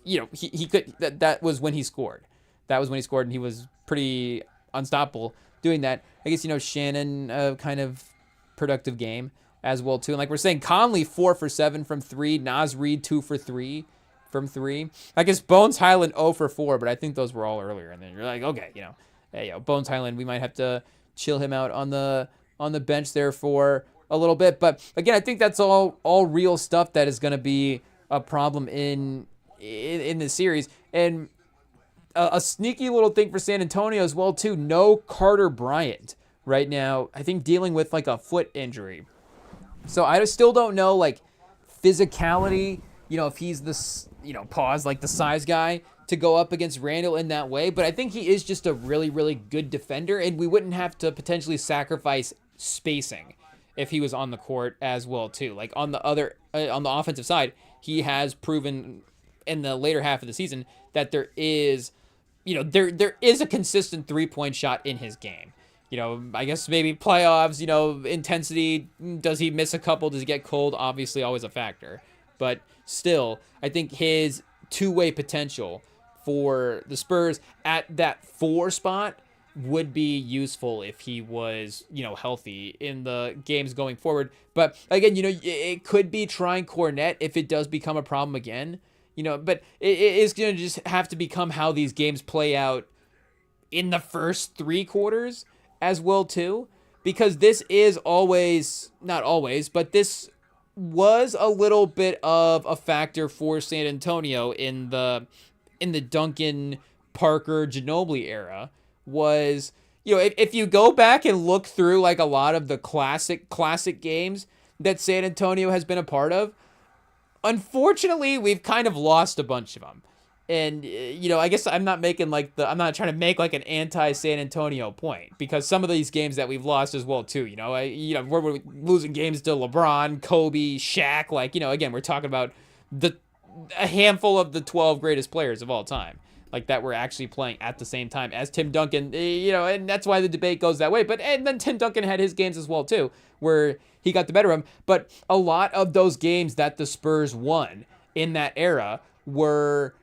He could, that was when he scored. That was when he scored, and he was pretty unstoppable doing that. I guess, Shannon, kind of productive game as well too. And like we're saying, Conley 4 for 7 from 3, Naz Reid 2 for 3 from 3. I guess Bones Highland 0 for 4, but I think those were all earlier. And then you're like, okay, hey, Bones Highland, we might have to chill him out on the bench there for a little bit. But again, I think that's all real stuff that is going to be a problem in this series. And a sneaky little thing for San Antonio as well too. No Carter Bryant right now. I think dealing with like a foot injury. So I still don't know like physicality. If he's this like the size guy to go up against Randall in that way. But I think he is just a really, really good defender, and we wouldn't have to potentially sacrifice spacing if he was on the court as well too. Like on the offensive side, he has proven in the later half of the season that there is a consistent 3-point shot in his game. I guess maybe playoffs, intensity, does he miss a couple? Does he get cold? Obviously always a factor. But still, I think his two-way potential for the Spurs at that 4 spot would be useful if he was, healthy in the games going forward. But again, it could be trying Cornet if it does become a problem again. But it is going to just have to become how these games play out in the first 3 quarters as well too, because this is not always, but this was a little bit of a factor for San Antonio in the Duncan, Parker, Ginobili era. Was, if you go back and look through like a lot of the classic games that San Antonio has been a part of, unfortunately, we've kind of lost a bunch of them. And, I guess I'm not trying to make like an anti-San Antonio point, because some of these games that we've lost as well too, we're losing games to LeBron, Kobe, Shaq. Like, again, we're talking about a handful of the 12 greatest players of all time, like that we're actually playing at the same time as Tim Duncan, and that's why the debate goes that way. And then Tim Duncan had his games as well too, where he got the better of him. But a lot of those games that the Spurs won in that era were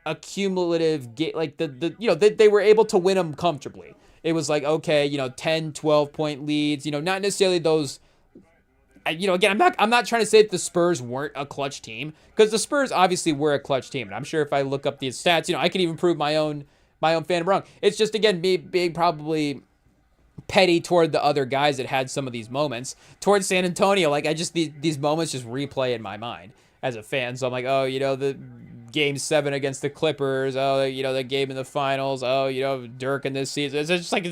a cumulative like they were able to win them comfortably. It was like, okay, 10, 12 point leads, not necessarily those. Again, I'm not trying to say that the Spurs weren't a clutch team, because the Spurs obviously were a clutch team, and I'm sure if I look up these stats, I could even prove my own fan wrong. It's just, again, me being probably petty toward the other guys that had some of these moments. Towards San Antonio, like these moments just replay in my mind as a fan. So I'm like, oh, the Game 7 against the Clippers. Oh, the game in the finals. Oh, Dirk in this season. It's just like,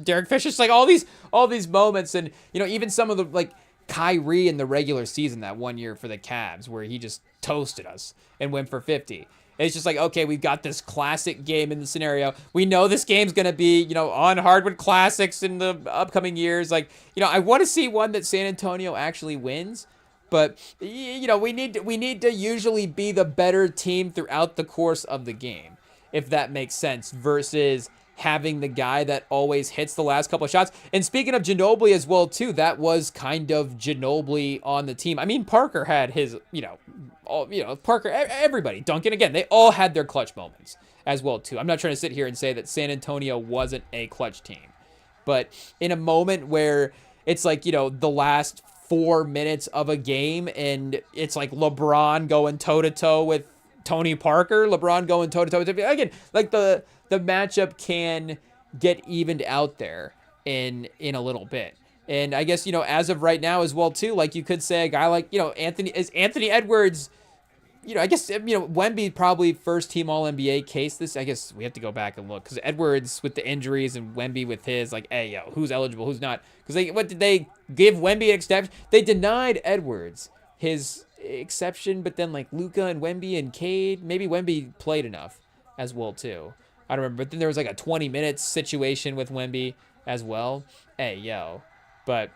Derek Fisher. It's like all these moments, and even some of the like Kyrie in the regular season that one year for the Cavs, where he just toasted us and went for 50. It's just like, okay, we've got this classic game in the scenario. We know this game's going to be, on hardwood classics in the upcoming years. Like, I want to see one that San Antonio actually wins. But, we need to usually be the better team throughout the course of the game, if that makes sense, versus having the guy that always hits the last couple of shots. And speaking of Ginobili as well, too, that was kind of Ginobili on the team. I mean, Parker had his, Parker, everybody, Duncan, again, they all had their clutch moments as well, too. I'm not trying to sit here and say that San Antonio wasn't a clutch team. But in a moment where it's like, the last 4 minutes of a game, and it's like LeBron going toe-to-toe with Tony Parker, LeBron going toe-to-toe. Again, like the matchup can get evened out there in a little bit. And I guess, as of right now as well, too, like you could say a guy like, Anthony Edwards, I guess, Wemby probably first team All-NBA case. This, I guess we have to go back and look, because Edwards with the injuries and Wemby with his, like, hey, who's eligible, who's not? Because what did they give Wemby an exception? They denied Edwards his exception, but then like Luka and Wemby and Cade, maybe Wemby played enough as well too. I don't remember. But then there was like a 20 minutes situation with Wemby as well. But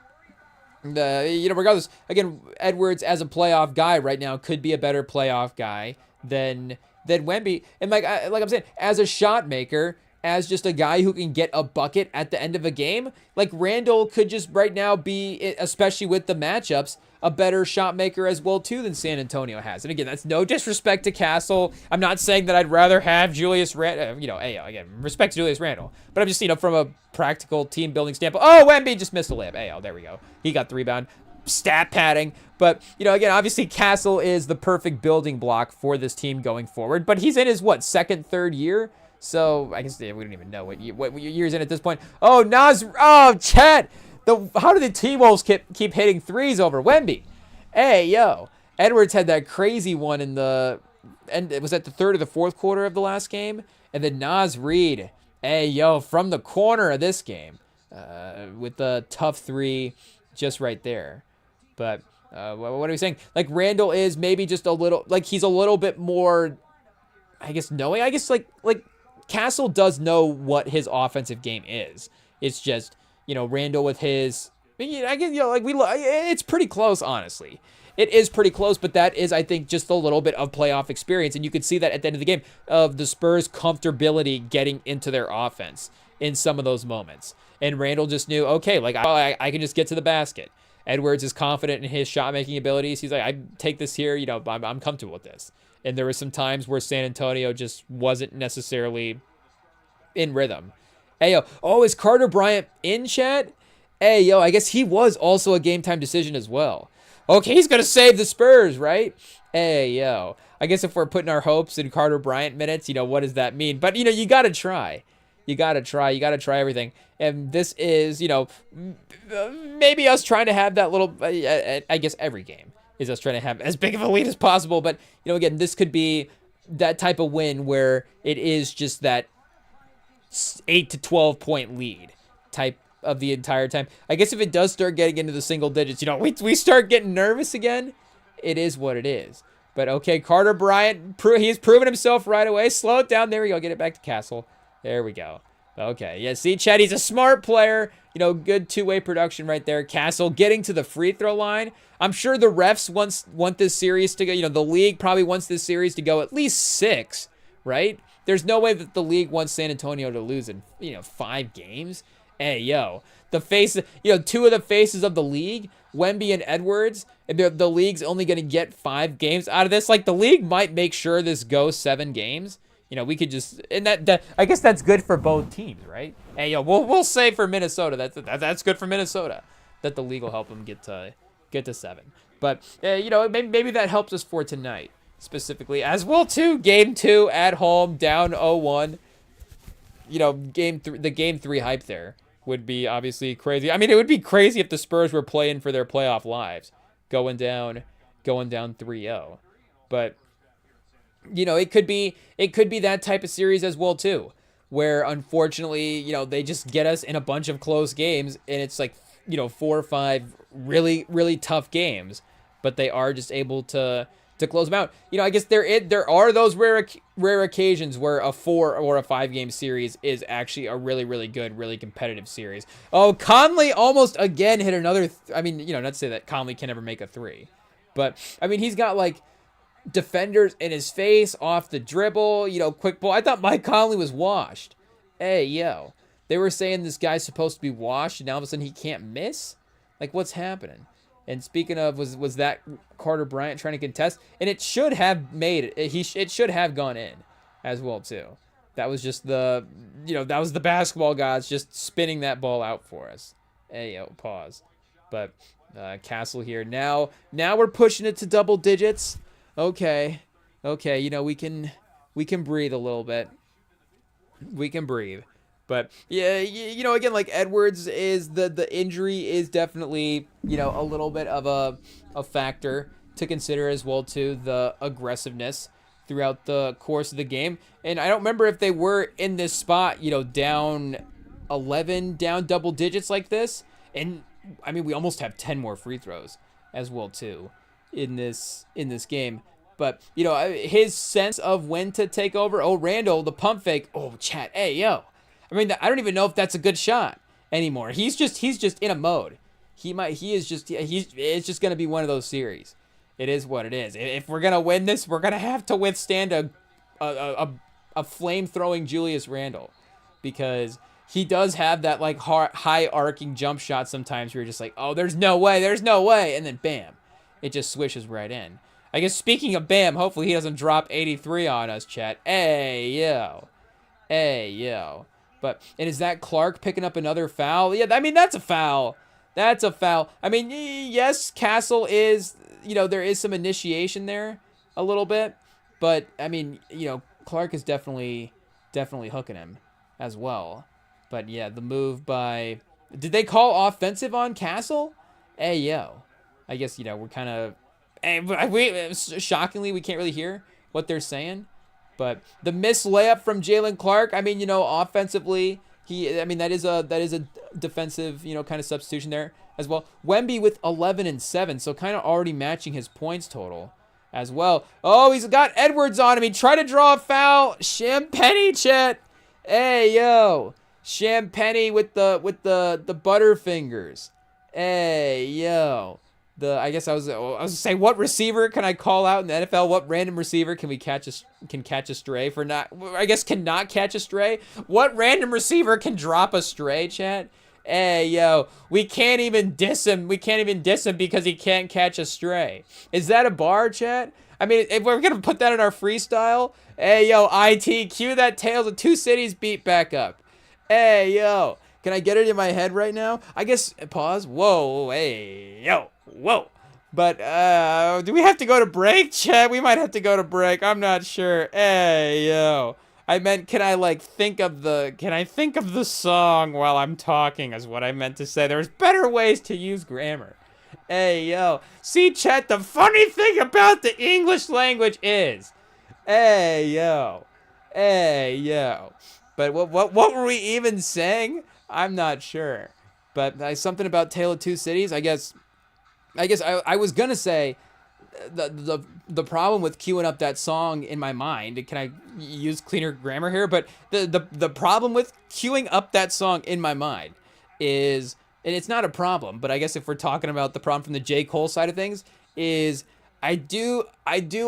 Regardless, again, Edwards as a playoff guy right now could be a better playoff guy than Wemby. And like I'm saying, as a shot maker, as just a guy who can get a bucket at the end of a game, like Randall could just right now be, especially with the matchups, a better shot maker as well too than San Antonio has. And again, that's no disrespect to Castle. I'm not saying that I'd rather have Julius Randle, again, respect to Julius Randle, but I'm just, from a practical team building standpoint. Oh, Wemby just missed a layup. There we go. He got the rebound. Stat padding. But, again, obviously Castle is the perfect building block for this team going forward, but he's in his, second, third year? So I guess we don't even know what year's in at this point. Oh, Chet. How do the T-Wolves keep hitting threes over Wemby? Hey, yo. Edwards had that crazy one in the end. It was at the third or the fourth quarter of the last game. And then Naz Reid, hey, yo, from the corner of this game with the tough three just right there. But what are we saying? Like, Randall is maybe just a little, he's a little bit more, I guess, knowing. I guess, like Castle does know what his offensive game is. It's just, Randall with his, I guess, it's pretty close, honestly. It is pretty close, but that is, I think, just a little bit of playoff experience. And you could see that at the end of the game of the Spurs' comfortability getting into their offense in some of those moments. And Randall just knew, okay, I can just get to the basket. Edwards is confident in his shot-making abilities. He's like, I take this here, I'm comfortable with this. And there were some times where San Antonio just wasn't necessarily in rhythm. Hey, yo. Oh, is Carter Bryant in, chat? Hey, yo, I guess he was also a game-time decision as well. Okay, he's going to save the Spurs, right? Hey, yo. I guess if we're putting our hopes in Carter Bryant minutes, what does that mean? But, you got to try. You got to try. You got to try everything. And this is, maybe us trying to have that little, I guess every game is us trying to have as big of a lead as possible. But, again, this could be that type of win where it is just that 8 to 12 point lead type of the entire time. I guess if it does start getting into the single digits, we start getting nervous again. It is what it is. But, okay, Carter Bryant, he's proven himself right away. Slow it down. There we go. Get it back to Castle. There we go. Okay, yeah, see, Chet, he's a smart player. Good two-way production right there. Castle getting to the free throw line. I'm sure the refs want this series to go, the league probably wants this series to go at least 6, right? There's no way that the league wants San Antonio to lose in, 5 games. Hey, yo, two of the faces of the league, Wemby and Edwards, and the league's only going to get 5 games out of this. Like, the league might make sure this goes 7 games. We could just, and that I guess that's good for both teams, right? Hey, yo, we'll say for Minnesota, that's good for Minnesota, that the league will help them get to 7. But maybe that helps us for tonight specifically as well too. Game 2 at home, down 0-1. The game 3 hype there would be obviously crazy. I mean, it would be crazy if the Spurs were playing for their playoff lives, going down 3-0, but. It could be that type of series as well too, where unfortunately, they just get us in a bunch of close games and it's 4 or 5 really, really tough games, but they are just able to close them out. I guess there are those rare occasions where a 4 or a 5 game series is actually a really, really good, really competitive series. Oh, Conley almost again hit another, not to say that Conley can never make a 3, but he's got defenders in his face off the dribble, quick ball. I thought Mike Conley was washed. Hey, yo. They were saying this guy's supposed to be washed, and now all of a sudden he can't miss? What's happening? And speaking of, was that Carter Bryant trying to contest? And it should have made it. It should have gone in as well, too. That was just that was the basketball gods just spinning that ball out for us. Hey, yo, pause. But Castle here. Now we're pushing it to double digits. Okay, we can breathe a little bit. We can breathe. But, yeah, again, Edwards is, the injury is definitely, a little bit of a factor to consider as well, too, the aggressiveness throughout the course of the game. And I don't remember if they were in this spot, down 11, down double digits like this. And, we almost have 10 more free throws as well, too. In this game, but his sense of when to take over. Oh, Randall, the pump fake. Oh, chat. Hey, yo. I don't even know if that's a good shot anymore. He's just in a mode. it's just going to be one of those series. It is what it is. If we're going to win this, we're going to have to withstand a flame-throwing Julius Randle, because he does have that like high arcing jump shot sometimes where you're just like, oh, there's no way, and then bam, it just swishes right in. I guess speaking of bam, hopefully he doesn't drop 83 on us, chat. Hey yo. And is that Clark picking up another foul? Yeah, I mean, that's a foul. I mean, yes, Castle is, there is some initiation there a little bit, but I mean, Clark is definitely hooking him as well. But yeah, the move by, did they call offensive on Castle? Hey yo. I guess, we're kind of, shockingly, we can't really hear what they're saying. But the missed layup from Jaylen Clark, I mean, offensively, that is a defensive, kind of substitution there as well. Wemby with 11 and 7, so kind of already matching his points total as well. Oh, he's got Edwards on him. He tried to draw a foul. Champagne, chat. Hey, yo. Champagne with the butterfingers. Hey, yo. I guess I was saying, what receiver can I call out in the NFL? What random receiver can catch a stray for not? I guess cannot catch a stray. What random receiver can drop a stray, chat? Hey yo, we can't even diss him. Because he can't catch a stray. Is that a bar, chat? I mean, if we're gonna put that in our freestyle, hey yo, cue that Tales of Two Cities beat back up. Hey yo, can I get it in my head right now? I guess pause. Whoa, hey yo. Whoa. But do we have to go to break, chat? We might have to go to break. I'm not sure. Hey, yo. I meant, can I think of the song while I'm talking is what I meant to say. There's better ways to use grammar. Hey, yo. See, chat, the funny thing about the English language is, hey, yo. But what were we even saying? I'm not sure. But something about Tale of Two Cities, I guess I was gonna say the problem with queuing up that song in my mind. Can I use cleaner grammar here? But the problem with queuing up that song in my mind is, and it's not a problem, but I guess if we're talking about the problem from the J. Cole side of things, is I do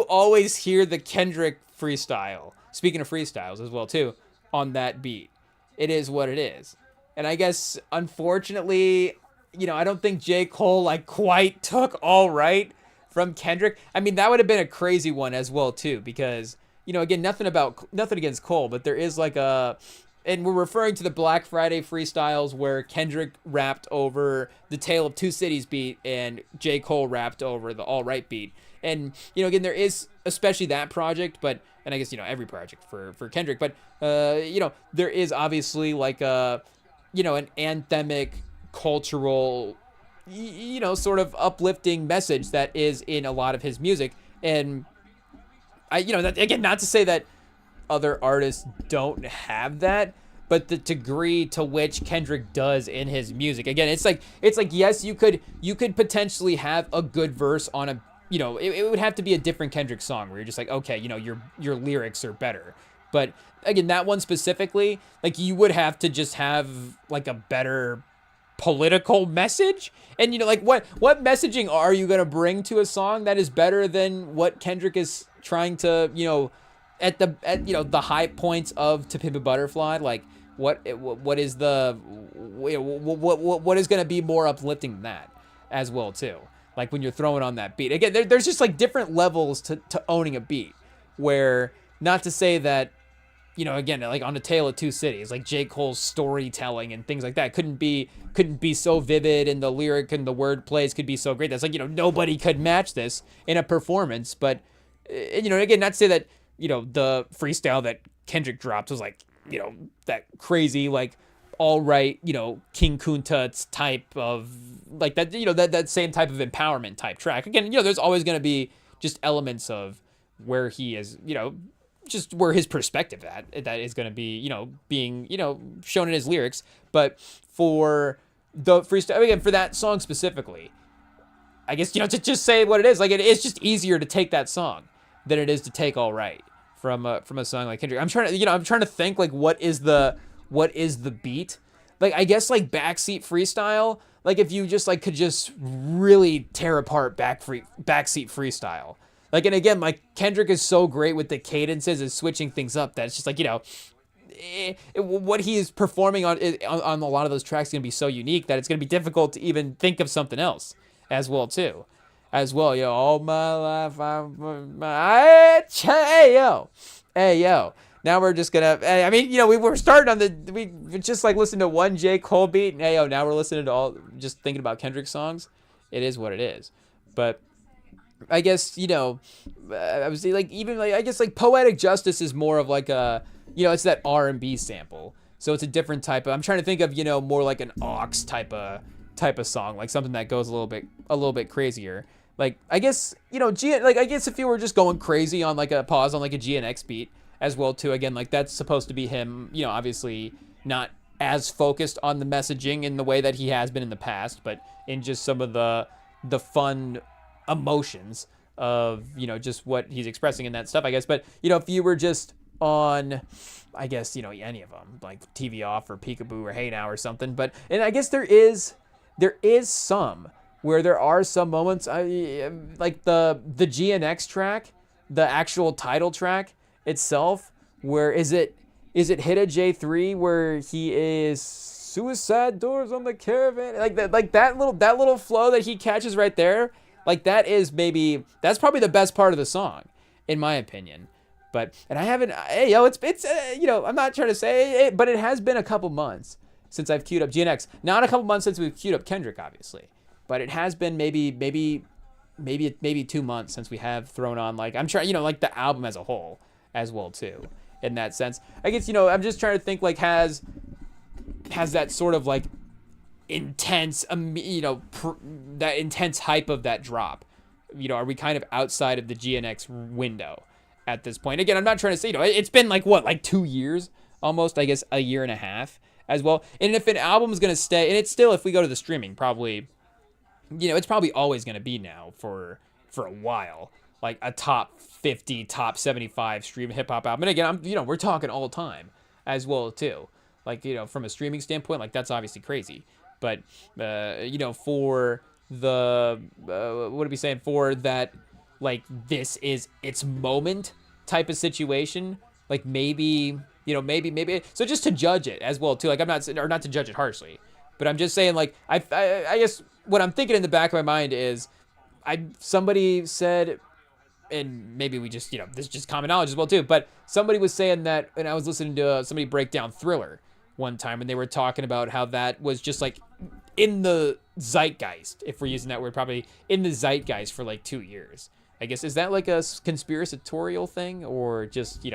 always hear the Kendrick freestyle. Speaking of freestyles as well too, on that beat. It is what it is, and I guess unfortunately, I don't think J. Cole quite took all right from Kendrick. I mean, that would have been a crazy one as well too, because again, nothing against Cole, but there is and we're referring to the Black Friday freestyles where Kendrick rapped over the Tale of Two Cities beat and J. Cole rapped over the All Right beat. And again, there is especially that project, and I guess every project for Kendrick, but there is obviously an anthemic cultural, sort of uplifting message that is in a lot of his music. And that, again, not to say that other artists don't have that, but the degree to which Kendrick does in his music, again, it's like yes, you could potentially have a good verse on a, it would have to be a different Kendrick song where you're just like, okay, your lyrics are better. But again, that one specifically, you would have to just have a better political message. And what messaging are you going to bring to a song that is better than what Kendrick is trying to, at the high points of To Pimp a Butterfly? What is what is going to be more uplifting than that as well too? When you're throwing on that beat. Again, there's just different levels to owning a beat, where, not to say that, again, on A Tale of Two Cities, J. Cole's storytelling and things like that couldn't be so vivid, and the lyric and the word plays could be so great. That's nobody could match this in a performance. But, again, not to say that, the freestyle that Kendrick dropped was that crazy, All Right, King Kunta type of, that, that same type of empowerment type track. Again, there's always going to be just elements of where he is, just where his perspective that is going to be, being, shown in his lyrics. But for the freestyle, again, for that song specifically, I guess, to just say what it is, it is just easier to take that song than it is to take All Right from a song like Kendrick. I'm trying to think what is the beat? I guess Backseat Freestyle, like if you just like could just really tear apart backseat freestyle. Like, and again, like Kendrick is so great with the cadences and switching things up that it's just like, what he is performing on a lot of those tracks is going to be so unique that it's going to be difficult to even think of something else as well too. As well, all my life, hey yo. Now we're just gonna, I mean, we were starting on we just like listened to one J. Cole beat, and hey yo, now we're listening to just thinking about Kendrick songs. It is what it is. But I guess, I was like, even like, I guess like Poetic Justice is more of like a, it's that R&B sample. So it's a different type of, I'm trying to think of, more like an aux type of song, like something that goes a little bit crazier. Like, I guess, I guess if you were just going crazy on like a pause on like a GNX beat as well too, again, like that's supposed to be him, obviously not as focused on the messaging in the way that he has been in the past, but in just some of the fun emotions of, just what he's expressing in that stuff, I guess. But, if you were just on, I guess, any of them, like TV Off or Peekaboo or Hey Now or something, and I guess there is some where there are some moments, like the GNX track, the actual title track itself, where is it Hit a J3 where he is suicide doors on the caravan, like that little flow that he catches right there, like that's probably the best part of the song, in my opinion. But, and I haven't, it's I'm not trying to say it, but it has been a couple months since I've queued up GNX. Not a couple months since we've queued up Kendrick, obviously, but it has been maybe 2 months since we have thrown on, like, I'm trying, like the album as a whole as well too, in that sense. I guess, I'm just trying to think, like, has that sort of like intense, that intense hype of that drop, are we kind of outside of the GNX window at this point? Again, I'm not trying to say, it's been like 2 years almost, I guess a year and a half as well. And if an album's going to stay, and it's still, if we go to the streaming, probably, it's probably always going to be now for a while, like a top 50, top 75 stream hip hop album. And again, we're talking all time as well too. Like, from a streaming standpoint, like that's obviously crazy. But, for the, what are we saying, for that, like, this is its moment type of situation, like maybe, so just to judge it as well too, like I'm not to judge it harshly, but I'm just saying, like, I guess what I'm thinking in the back of my mind is, somebody said, and maybe we just, this is just common knowledge as well too, but somebody was saying that, and I was listening to somebody break down Thriller one time, and they were talking about how that was just like in the zeitgeist, if we're using that word, probably in the zeitgeist for like 2 years. I guess, is that like a conspiratorial thing, or just,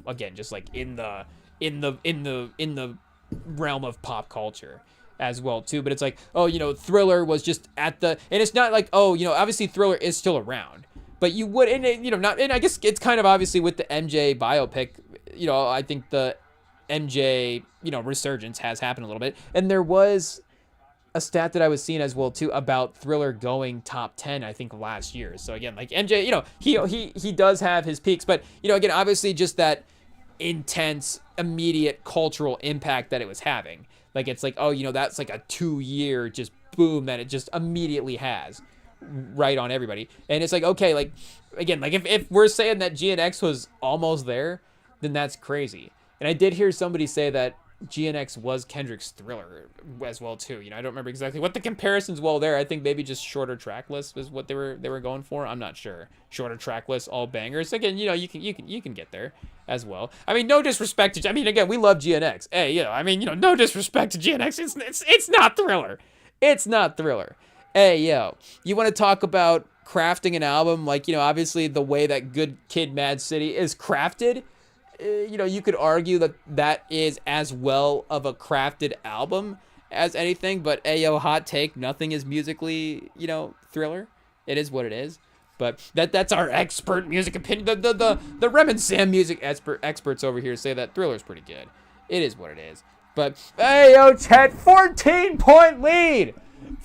again, just like in the realm of pop culture as well too? But it's like, Thriller was just at the, and it's not like, obviously Thriller is still around, but you would, and not, and I guess it's kind of obviously with the MJ biopic, I think the MJ, resurgence has happened a little bit, and there was a stat that I was seeing as well too about Thriller going top 10, I think, last year. So again, like MJ, he does have his peaks, but again, obviously just that intense, immediate cultural impact that it was having. Like, it's like, that's like a 2-year just boom that it just immediately has right on everybody. And it's like, okay, like, again, like if we're saying that GNX was almost there, then that's crazy. And I did hear somebody say that GNX was Kendrick's Thriller as well too. I don't remember exactly what the comparisons were there. I think maybe just shorter track list was what they were going for. I'm not sure. Shorter track list, all bangers. Again, you can get there as well. I mean, no disrespect to, again, we love GNX. Hey, no disrespect to GNX. It's not Thriller. It's not Thriller. Hey, you want to talk about crafting an album, like, obviously the way that Good Kid, Mad City is crafted, you could argue that is as well of a crafted album as anything, but hot take, nothing is musically, Thriller. It is what it is. But that's our expert music opinion. The Rem and Sam music experts over here say that Thriller's pretty good. It is what it is. But Chet, 14-point lead.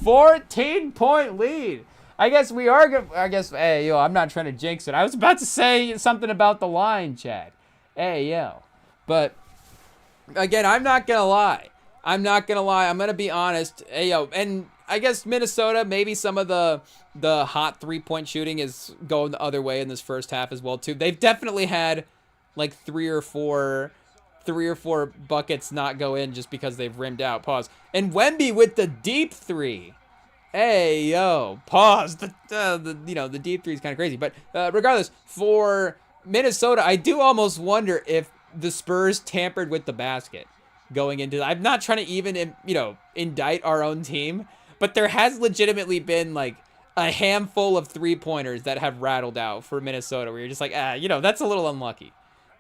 14-point lead. I guess we are good. I guess, I'm not trying to jinx it. I was about to say something about the line, Chad. But again, I'm not gonna lie. I'm going to be honest. And I guess Minnesota, maybe some of the hot 3-point shooting is going the other way in this first half as well too. They've definitely had like three or four buckets not go in just because they've rimmed out. Pause. And Wemby with the deep three. Hey, yo, pause. The deep three is kind of crazy. But regardless, for Minnesota, I do almost wonder if the Spurs tampered with the basket going into. I'm not trying to even, indict our own team, but there has legitimately been like a handful of 3-pointers that have rattled out for Minnesota where you're just like, that's a little unlucky.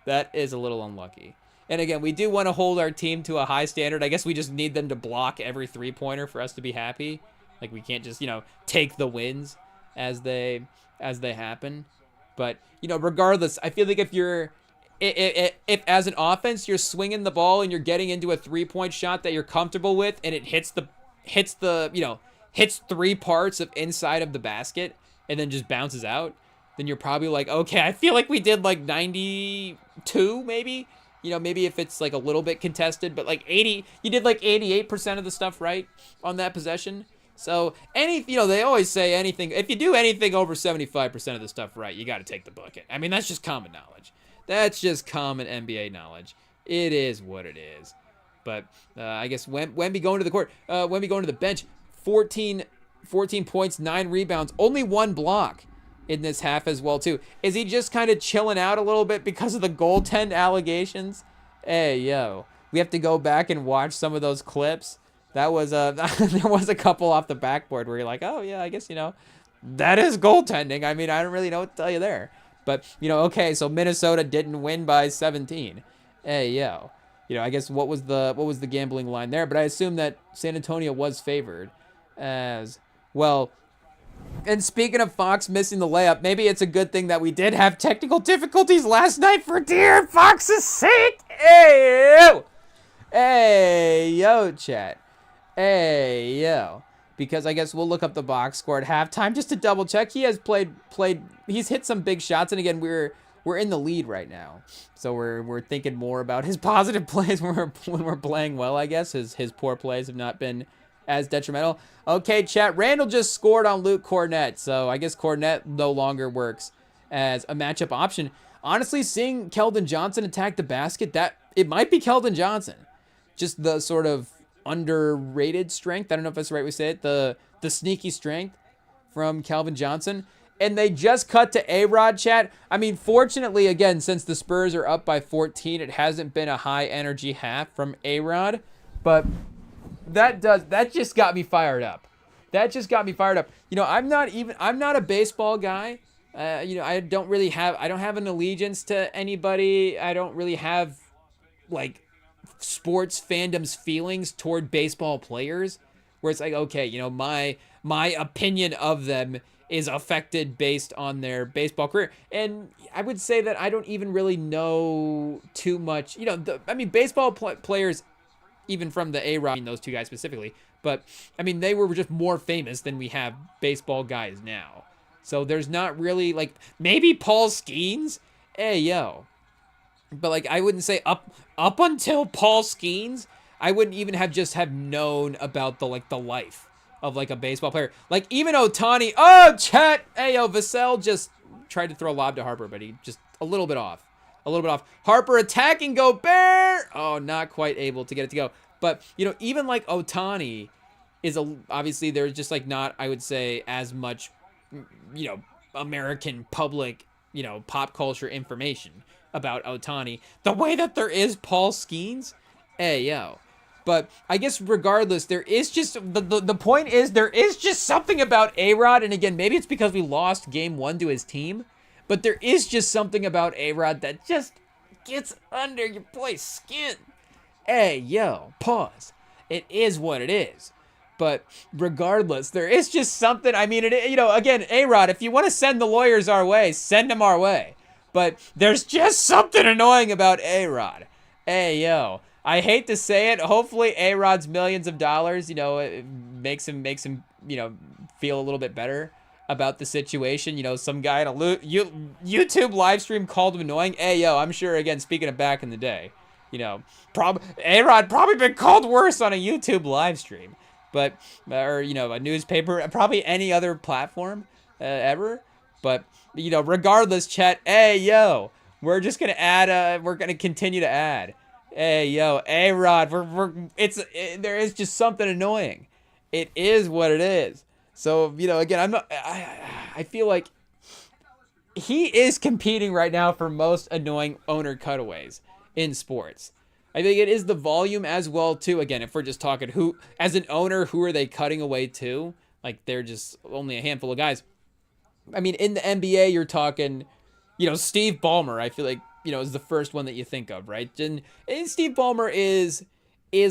That is a little unlucky. And again, we do want to hold our team to a high standard. I guess we just need them to block every 3-pointer for us to be happy. Like, we can't just, take the wins as they happen. But, regardless, I feel like if as an offense you're swinging the ball and you're getting into a 3-point shot that you're comfortable with and it hits 3 parts of inside of the basket and then just bounces out, then you're probably like, okay, I feel like we did like 92 maybe. Maybe if it's like a little bit contested, but like 80, you did like 88% of the stuff right on that possession. So they always say anything, if you do anything over 75% of the stuff right, you got to take the bucket. I mean, that's just common knowledge. That's just common NBA knowledge. It is what it is. But I guess Wemby going to the court, Wemby going to the bench, 14 points, 9 rebounds, only 1 block in this half as well too. Is he just kind of chilling out a little bit because of the goaltend allegations? Hey, yo, we have to go back and watch some of those clips. That was there was a couple off the backboard where you're like, oh yeah, I guess that is goaltending. I mean, I don't really know what to tell you there. But okay, so Minnesota didn't win by 17. Hey, yo, I guess what was the gambling line there? But I assume that San Antonio was favored as well. And speaking of Fox missing the layup, maybe it's a good thing that we did have technical difficulties last night for dear Fox's sake. Hey, yo. Hey, yo, chat. Hey, yo. Because I guess we'll look up the box score at halftime just to double check. He has played. He's hit some big shots, and again, we're in the lead right now, so we're thinking more about his positive plays when we're playing well. I guess his poor plays have not been as detrimental. Okay, chat. Randall just scored on Luke Cornett, so I guess Cornett no longer works as a matchup option. Honestly, seeing Keldon Johnson attack the basket, that it might be Keldon Johnson. Just the sort of underrated strength. I don't know if that's the right way to say it. The sneaky strength from Calvin Johnson. And they just cut to A-Rod, chat. I mean, fortunately, again, since the Spurs are up by 14, it hasn't been a high energy half from A-Rod. But that just got me fired up. That just got me fired up. I'm not a baseball guy. I don't have an allegiance to anybody. I don't really have like sports fandom's feelings toward baseball players where it's like, okay, my opinion of them is affected based on their baseball career. And I would say that I don't even really know too much, baseball players, even from the A-Rod, those two guys specifically, but I mean, they were just more famous than we have baseball guys now. So there's not really like, maybe Paul Skeens. Hey, yo. But like, I wouldn't say up until Paul Skeens, I wouldn't even have known about the life of like a baseball player. Like even Ohtani. Oh, chat. Hey, yo, Vassell just tried to throw a lob to Harper, but he just a little bit off. Harper attacking Gobert. Oh, not quite able to get it to go. But even like Ohtani is obviously there's just like not, I would say, as much American public pop culture information about Ohtani the way that there is Paul Skeens. Hey, yo. But I guess regardless, there is just the point is there is just something about A-Rod, and again, maybe it's because we lost game 1 to his team, but there is just something about A-Rod that just gets under your boy's skin. Hey, yo, pause. It is what it is. But regardless, there is just something. I mean, again, A-Rod, if you want to send the lawyers our way, send them our way. But there's just something annoying about A-Rod. Hey, yo. I hate to say it. Hopefully A-Rod's millions of dollars, it makes him, feel a little bit better about the situation. Some guy in a YouTube live stream called him annoying. Hey, yo, I'm sure, again, speaking of back in the day, A-Rod probably been called worse on a YouTube live stream. but, or, you know, a newspaper, probably any other platform ever. But, you know, regardless, chat, hey, yo, we're just going to add, we're going to continue to add. Hey, yo, A-Rod, there is just something annoying. It is what it is. So, you know, again, I feel like he is competing right now for most annoying owner cutaways in sports. I think it is the volume as well, too. Again, if we're just talking as an owner, who are they cutting away to? Like, they're just only a handful of guys. I mean, in the NBA, you're talking, you know, Steve Ballmer, I feel like, you know, is the first one that you think of, right? And Steve Ballmer is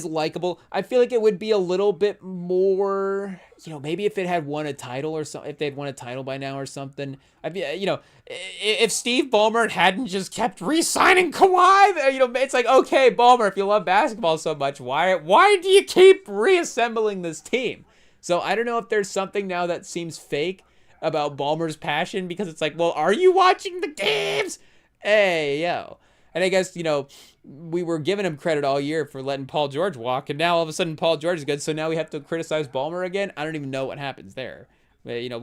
likable. I feel like it would be a little bit more, you know, maybe if it had won a title or something, if they'd won a title by now or something. I'd be, you know, if Steve Ballmer hadn't just kept re-signing Kawhi, you know, it's like, okay, Ballmer, if you love basketball so much, why do you keep reassembling this team? So I don't know if there's something now that seems fake about Ballmer's passion, because it's like, well, are you watching the games? Hey, yo. And I guess, you know, we were giving him credit all year for letting Paul George walk, and now all of a sudden Paul George is good, so now we have to criticize Ballmer again? I don't even know what happens there. But, you know,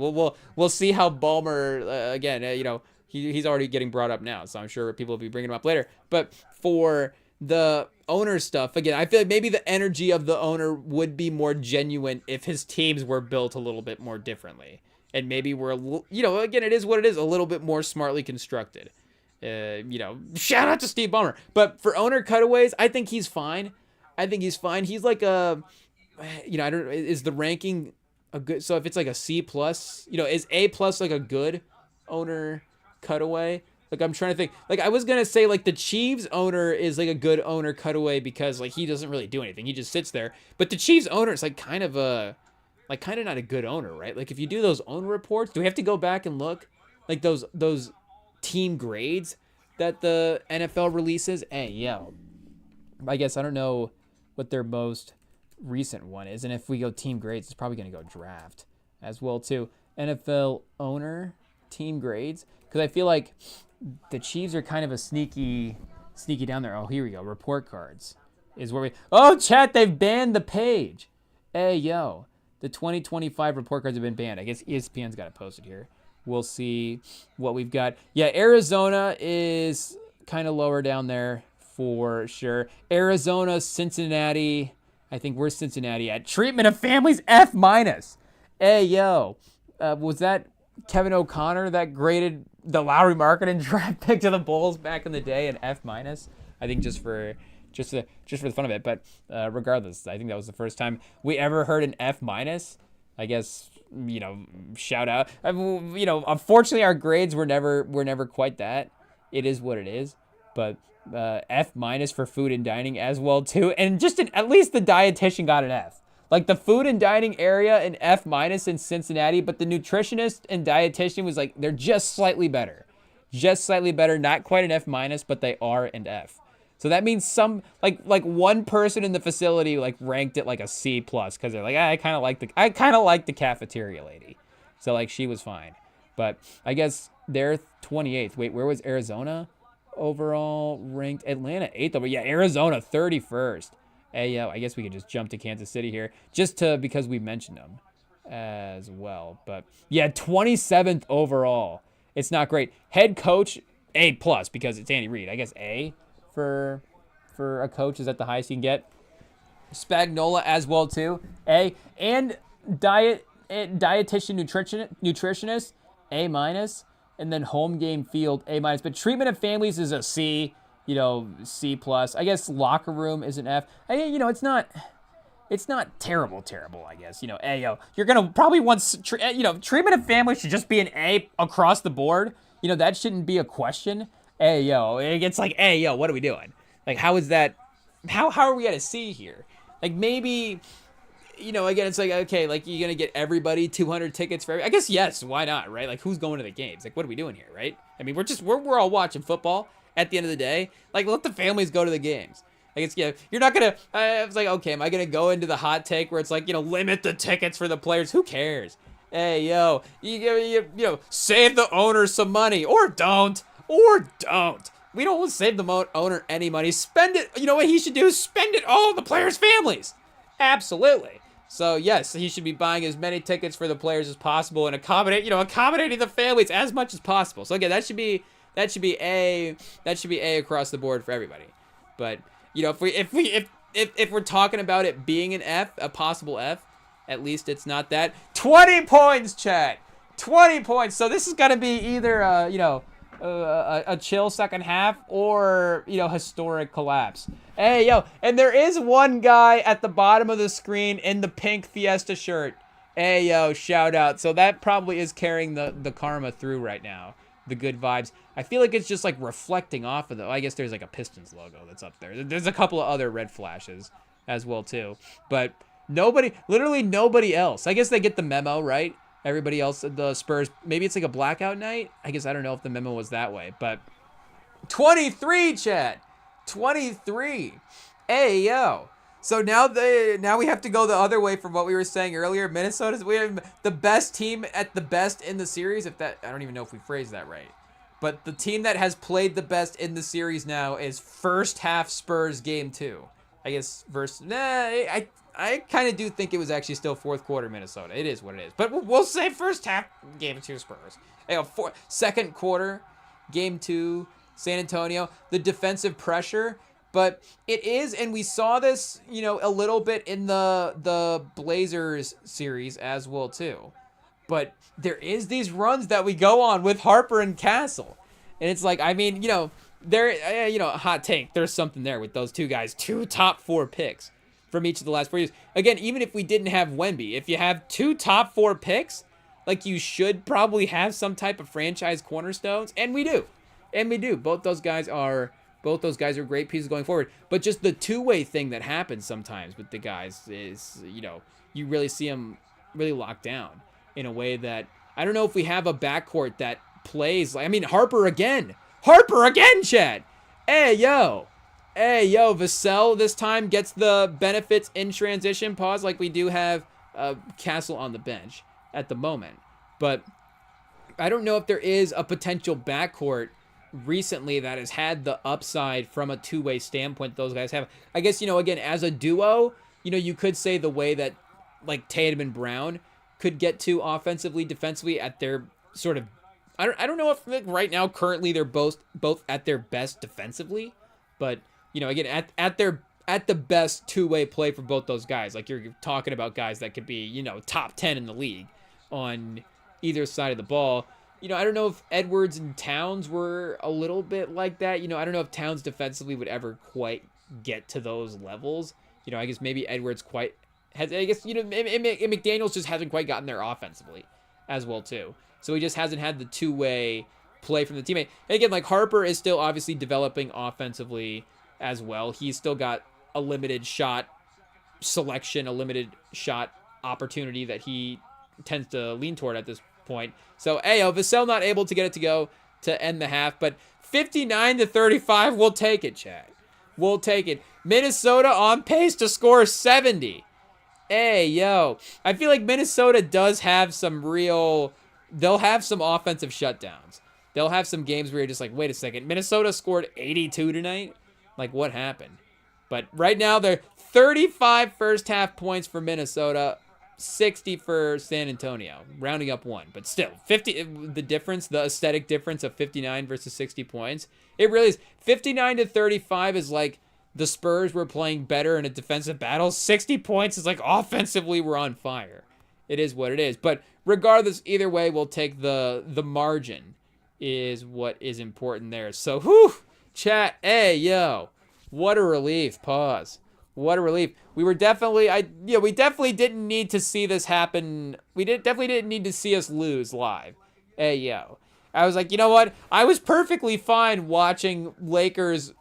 we'll see how Ballmer, again, you know, he's already getting brought up now, so I'm sure people will be bringing him up later. But for the owner stuff, again, I feel like maybe the energy of the owner would be more genuine if his teams were built a little bit more differently. And maybe we're, you know, again, it is what it is, a little bit more smartly constructed. You know, shout out to Steve Ballmer. But for owner cutaways, I think he's fine. He's like a, you know, I don't, is the ranking a good, so if it's like a C plus, you know, is A plus like a good owner cutaway? Like, I'm trying to think, like, I was going to say, like, the Chiefs owner is like a good owner cutaway because, like, he doesn't really do anything. He just sits there. But the Chiefs owner is like kind of not a good owner, right? Like, if you do those owner reports, do we have to go back and look? Like, those team grades that the NFL releases? Hey, yo. I guess I don't know what their most recent one is. And if we go team grades, it's probably going to go draft as well, too. NFL owner team grades. Because I feel like the Chiefs are kind of a sneaky down there. Oh, here we go. Report cards is where we... Oh, chat, they've banned the page. Hey, yo. The 2025 report cards have been banned. I guess ESPN's got it posted here. We'll see what we've got. Yeah, Arizona is kind of lower down there for sure. Arizona, Cincinnati. I think we're Cincinnati at. Treatment of families, F-. Hey, yo. Was that Kevin O'Connor that graded the Lowry Markkanen draft pick to the Bulls back in the day an F-? I think just for the fun of it. But regardless, I think that was the first time we ever heard an F-. I guess, you know, shout out. You know, unfortunately, our grades were never quite that. It is what it is. But F- for food and dining as well too. And just at least the dietitian got an F. Like, the food and dining area, an F- in Cincinnati, but the nutritionist and dietitian was like, they're just slightly better. Just slightly better, not quite an F-, but they are an F. So that means some, like one person in the facility, like, ranked it like a C+, because they're like, I kind of like the cafeteria lady. So, like, she was fine. But I guess they're 28th. Wait, where was Arizona overall ranked? Atlanta 8th. But yeah, Arizona 31st. Hey, yo, I guess we could just jump to Kansas City here, because we mentioned them as well. But yeah, 27th overall. It's not great. Head coach, A+, because it's Andy Reid. I guess A for a coach is that the highest you can get. Spagnola as well too, A. And dietitian nutritionist, A-. And then home game field, A-. But treatment of families is a C. You know, C+. I guess locker room is an F. You know, it's not terrible, I guess. You know, hey, yo, you're going to probably want, you know, treatment of family should just be an A across the board. You know, that shouldn't be a question. Hey, yo, it's like, hey, yo, what are we doing? Like, how is that, how are we at a C here? Like, maybe, you know, again, it's like, okay, like, you're going to get everybody 200 tickets for I guess, yes, why not, right? Like, who's going to the games? Like, what are we doing here, right? I mean, we're all watching football. At the end of the day, like, let the families go to the games. Like, it's, yeah, you're not gonna. I was like, okay, am I gonna go into the hot take where it's like, you know, limit the tickets for the players? Who cares? Hey, yo, you know, save the owner some money, or don't. We don't save the owner any money. Spend it. You know what he should do? Spend it all on the players' families. Absolutely. So yes, he should be buying as many tickets for the players as possible and accommodating the families as much as possible. So again, that should be A across the board for everybody. But if we're talking about it being an F, a possible F, at least it's not that. 20 points, chat. 20 points. So this is gonna be either a chill second half or historic collapse. Hey yo, and there is one guy at the bottom of the screen in the pink Fiesta shirt. Hey yo, shout out. So that probably is carrying the karma through right now. The good vibes. I feel like it's just like reflecting off of I guess there's like a Pistons logo that's up there. There's a couple of other red flashes as well too. But literally nobody else. I guess they get the memo, right? Everybody else, the Spurs, maybe it's like a blackout night. I guess I don't know if the memo was that way, but 23, chat. 23. Hey, yo. So now we have to go the other way from what we were saying earlier. We have the best team at the best in the series. I don't even know if we phrased that right. But the team that has played the best in the series now is first half Spurs game 2. I guess I kind of do think it was actually still fourth quarter Minnesota. It is what it is. But we'll say first half game 2 Spurs. Second quarter game 2 San Antonio. The defensive pressure. But it is, and we saw this, a little bit in the Blazers series as well too. But there is these runs that we go on with Harper and Castle. And it's like, hot take. There's something there with those two guys. 2 top 4 picks from each of the last 4 years. Again, even if we didn't have Wemby, if you have 2 top 4 picks, like you should probably have some type of franchise cornerstones. And we do. Both those guys are great pieces going forward. But just the two-way thing that happens sometimes with the guys is, you really see them really locked down in a way that I don't know if we have a backcourt that plays like, Harper again, Chad. Hey, yo, Vassell this time gets the benefits in transition. Pause, like we do have Castle on the bench at the moment. But I don't know if there is a potential backcourt recently that has had the upside from a two-way standpoint those guys have. I guess, again, as a duo, you could say the way that like Tatum and Brown could get to offensively, defensively at their sort of, I don't know if like, right now currently they're both at their best defensively, but again at the best two-way play for both those guys. Like you're talking about guys that could be, top 10 in the league on either side of the ball. I don't know if Edwards and Towns were a little bit like that. I don't know if Towns defensively would ever quite get to those levels. I guess maybe Edwards McDaniels just hasn't quite gotten there offensively as well too. So he just hasn't had the two-way play from the teammate. And again, like Harper is still obviously developing offensively as well. He's still got a limited shot selection, a limited shot opportunity that he tends to lean toward at this point. So, Vassell not able to get it to go to end the half, but 59-35, we'll take it, Chad. We'll take it. Minnesota on pace to score 70. I feel like Minnesota does have they'll have some offensive shutdowns. They'll have some games where you're just like, wait a second, Minnesota scored 82 tonight? Like, what happened? But right now, they're 35 first half points for Minnesota, 60 for San Antonio, rounding up 1. But still, 50, the aesthetic difference of 59 versus 60 points, it really is. 59-35 is like the Spurs were playing better in a defensive battle. 60 points is like offensively we're on fire. It is what it is. But regardless, either way, we'll take the margin is what is important there. So, chat, what a relief. Pause. What a relief. We definitely didn't need to see this happen. Definitely didn't need to see us lose live. I was like, you know what? I was perfectly fine watching Lakers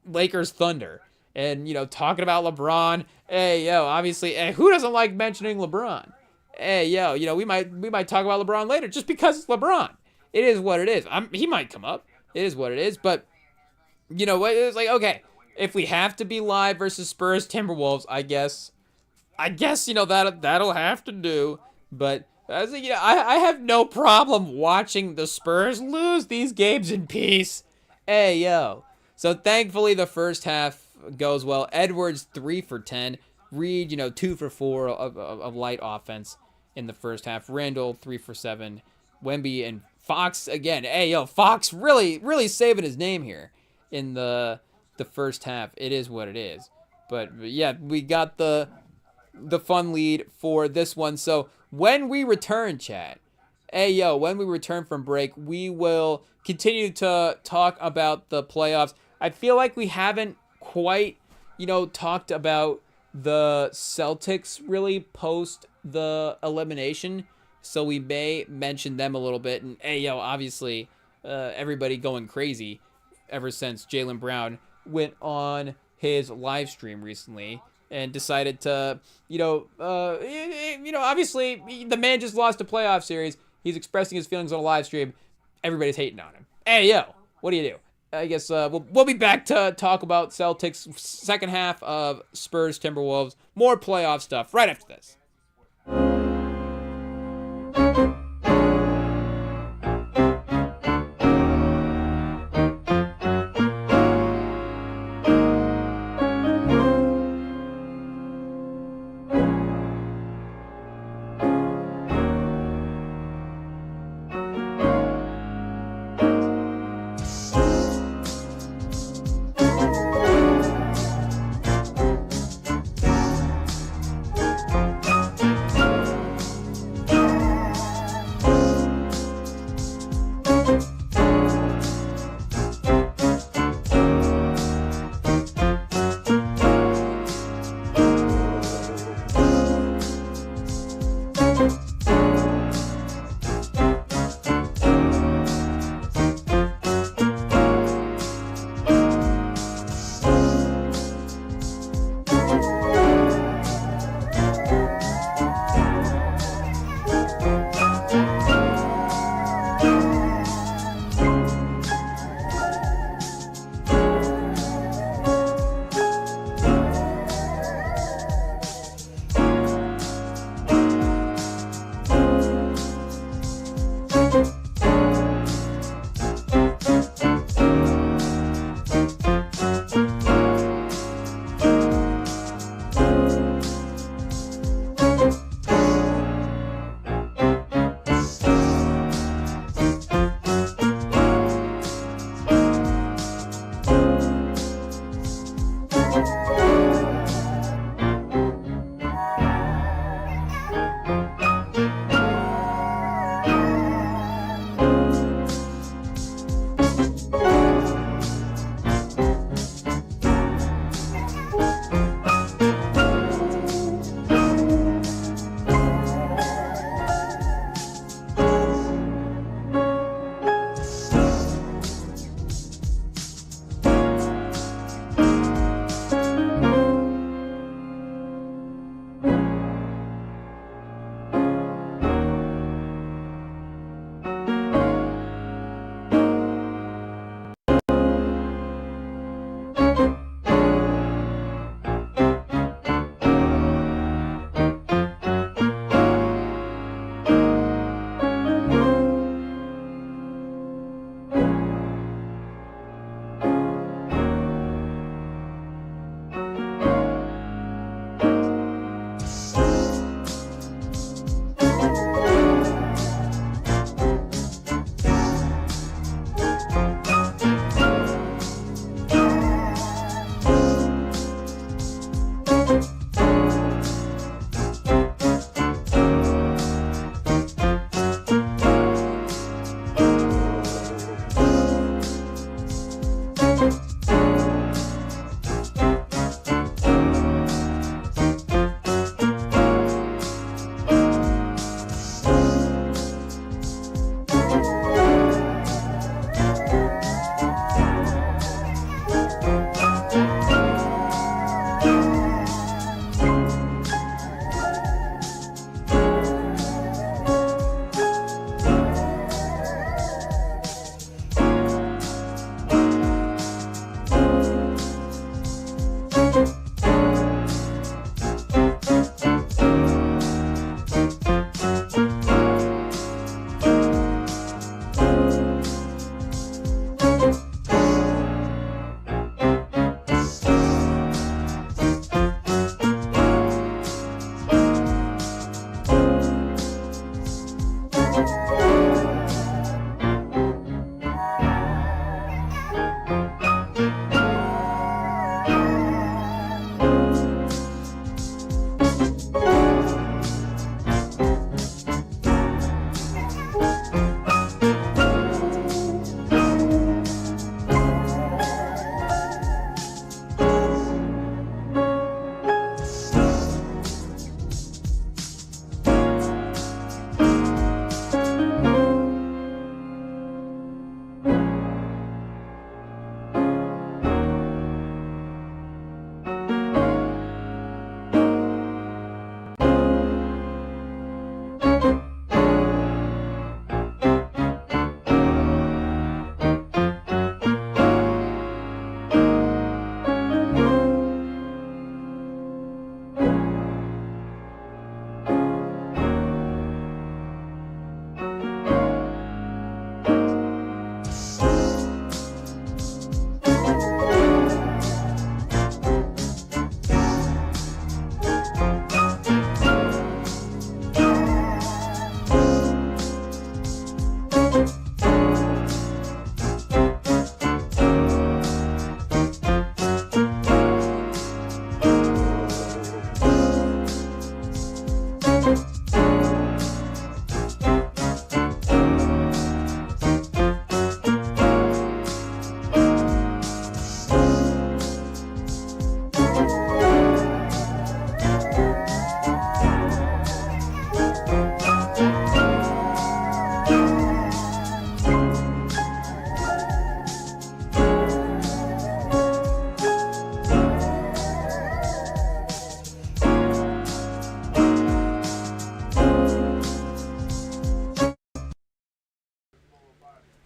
Thunder and, talking about LeBron. Obviously, who doesn't like mentioning LeBron? We might talk about LeBron later just because it's LeBron. It is what it is. He might come up. It is what it is. But, it was like, okay, if we have to be live versus Spurs Timberwolves, I guess that'll have to do. But I was like, I have no problem watching the Spurs lose these games in peace. So thankfully the first half goes well. Edwards 3 for 10, Reed, 2 for 4 of light offense in the first half. Randall, 3 for 7. Wemby and Fox again. Hey, Fox really saving his name here in the first half. It is what it is. But yeah, we got the fun lead for this one. So when we return, chat, when we return from break, we will continue to talk about the playoffs. I feel like we haven't quite, talked about the Celtics really post the elimination. So we may mention them a little bit. And obviously, everybody going crazy ever since Jaylen Brown went on his live stream recently and decided to, obviously the man just lost a playoff series. He's expressing his feelings on a live stream. Everybody's hating on him. What do you do? I guess we'll be back to talk about Celtics second half of Spurs Timberwolves. More playoff stuff right after this.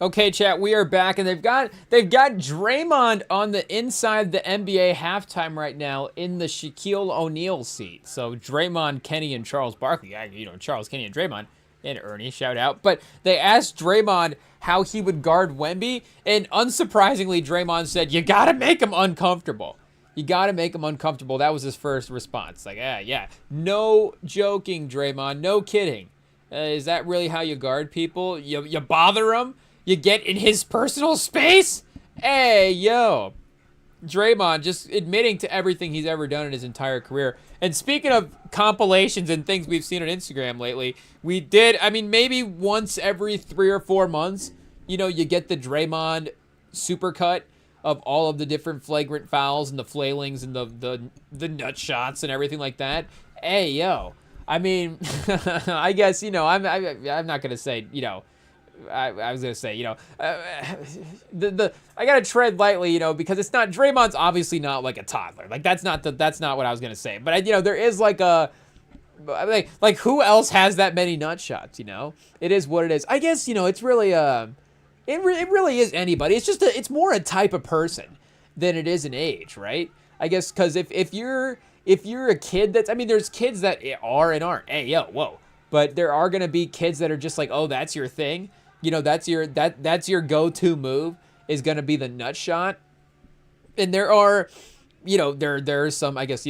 Okay, chat, we are back, and they've got Draymond on the inside the NBA halftime right now in the Shaquille O'Neal seat. So Draymond, Kenny, and Charles Barkley, Charles, Kenny, and Draymond, and Ernie, shout out. But they asked Draymond how he would guard Wemby, and unsurprisingly, Draymond said, "You gotta make him uncomfortable. You gotta make him uncomfortable." That was his first response. Like, yeah, no joking, Draymond, no kidding. Is that really how you guard people? You bother them? You get in his personal space? Hey, yo. Draymond just admitting to everything he's ever done in his entire career. And speaking of compilations and things we've seen on Instagram lately, we did, maybe once every 3 or 4 months, you get the Draymond supercut of all of the different flagrant fouls and the flailings and the nut shots and everything like that. Hey, yo. I guess, I'm not going to say, I was gonna say, I gotta tread lightly, because it's not, Draymond's obviously not like a toddler. Like that's not what I was gonna say. But there is like like who else has that many nut shots? It is what it is. I guess it's really it really is anybody. It's just it's more a type of person than it is an age, right? I guess because if you're a kid that's, there's kids that are and aren't. Hey, yo, whoa. But there are gonna be kids that are just like, oh, that's your thing. That's your go-to move is going to be the nut shot. And there are, there are some, I guess,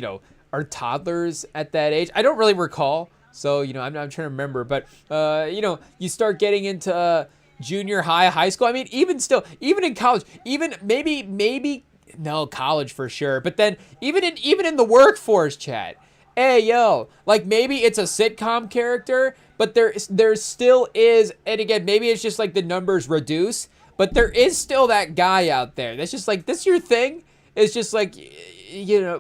are toddlers at that age. I don't really recall. So, I'm trying to remember. But, you start getting into junior high school. Even in college, even maybe, no, college for sure. But then even in the workforce, chat. Hey, yo, like maybe it's a sitcom character, but there still is, and again, maybe it's just like the numbers reduce, but there is still that guy out there that's just like, this your thing? It's just like,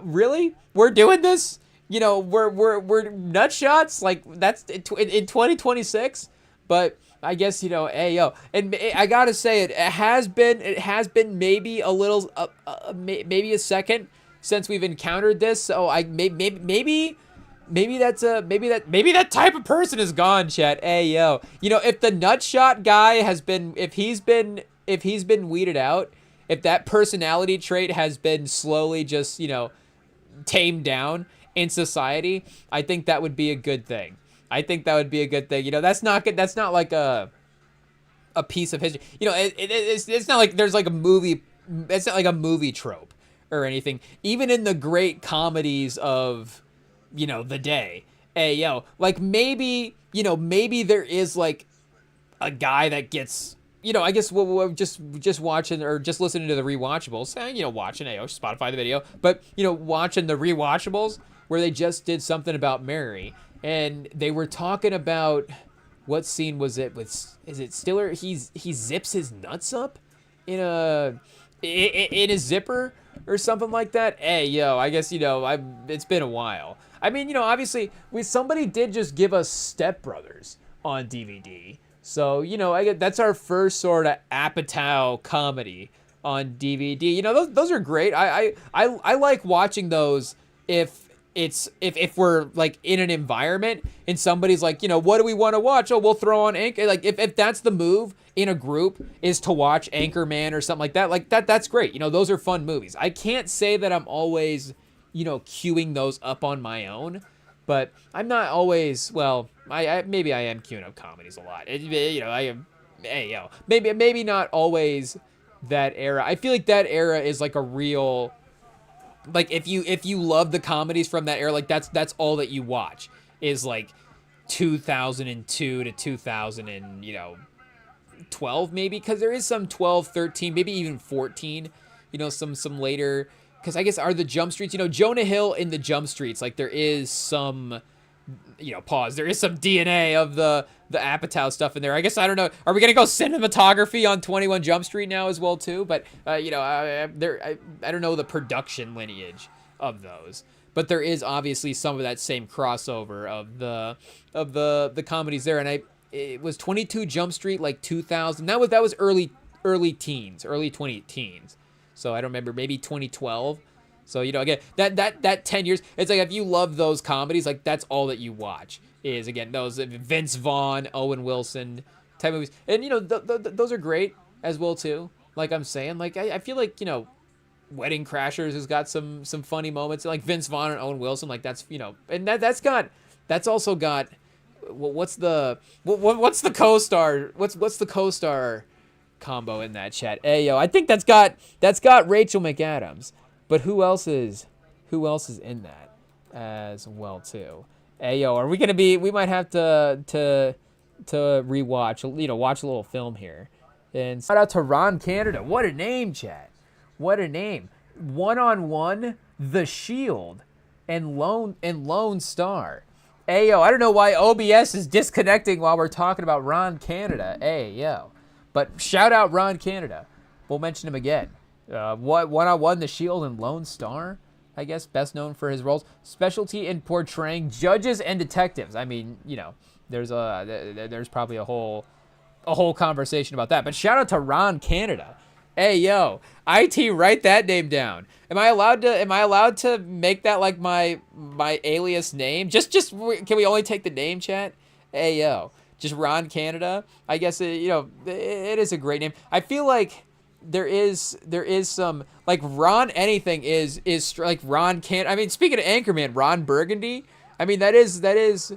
really? We're doing this? We're nut shots? Like that's in 2026? But I guess, hey, yo, and I gotta say it has been maybe a little, maybe a second since we've encountered this, so maybe that type of person is gone, chat. Hey, yo, if the nut shot guy if he's been weeded out, if that personality trait has been slowly just tamed down in society, I think that would be a good thing. That's not good. That's not like a piece of history. It's not like there's like a movie. It's not like a movie trope or anything. Even in the great comedies of, the day. Hey, yo, like maybe there is like a guy that gets, I guess we're just watching or just listening to the rewatchables, watching, Spotify the video, but, watching the rewatchables where they just did something about Mary and they were talking about, what scene was it with, is it Stiller? He zips his nuts up in a zipper or something like that. Hey, yo, I guess, it's been a while. Obviously, somebody did just give us Step Brothers on DVD. So, that's our first sort of Apatow comedy on DVD. Those are great. I like watching those if we're like in an environment and somebody's like, what do we want to watch? Oh, we'll throw on Anchor. Like if that's the move in a group is to watch Anchorman or something like that, that's great. Those are fun movies. I can't say that I'm always, queuing those up on my own, but I'm not always, well, maybe I am queuing up comedies a lot. I am, hey, yo, maybe not always that era. I feel like that era is like a real, like if you love the comedies from that era, like that's all that you watch is like 2002 to 2012 maybe, because there is some 12, 13, maybe even 14, some later, because I guess are the Jump Streets, Jonah Hill in the Jump Streets, like there is some, there is some DNA of the Apatow stuff in there. I guess, I don't know, are we gonna go cinematography on 21 Jump Street now as well too? But I don't know the production lineage of those, but there is obviously some of that same crossover of the comedies there. And it was 22 Jump Street, like 2000. That was early teens, early 20 teens. So I don't remember, maybe 2012. So, again, that 10 years, it's like if you love those comedies, like that's all that you watch is, again, those Vince Vaughn, Owen Wilson type movies. And, those are great. as well too. Like I'm saying, like I feel like, Wedding Crashers has got some funny moments, like Vince Vaughn and Owen Wilson. Like that's, and that's also got what's the co-star what's the co-star combo in that chat? Hey yo, I think that's got Rachel McAdams, but who else is in that as well too? Hey yo, are we gonna be? We might have to rewatch, watch a little film here. And shout out to Ron Canada. What a name, chat. What a name. One-on-one, The Shield, and Lone Star. Hey yo, I don't know why OBS is disconnecting while we're talking about Ron Canada. Hey yo, but shout out Ron Canada. We'll mention him again. One-on-one, The Shield, and Lone Star. I guess best known for his roles, specialty in portraying judges and detectives. I mean, there's probably a whole conversation about that. But shout out to Ron Canada. Hey yo, IT, write that name down. Am I allowed to make that like my alias name? Just can we only take the name, chat? Hey yo, just Ron Canada. I guess it is a great name. I feel like there is some like Ron anything is like Ron Can. I mean, speaking of Anchorman, Ron Burgundy. I mean it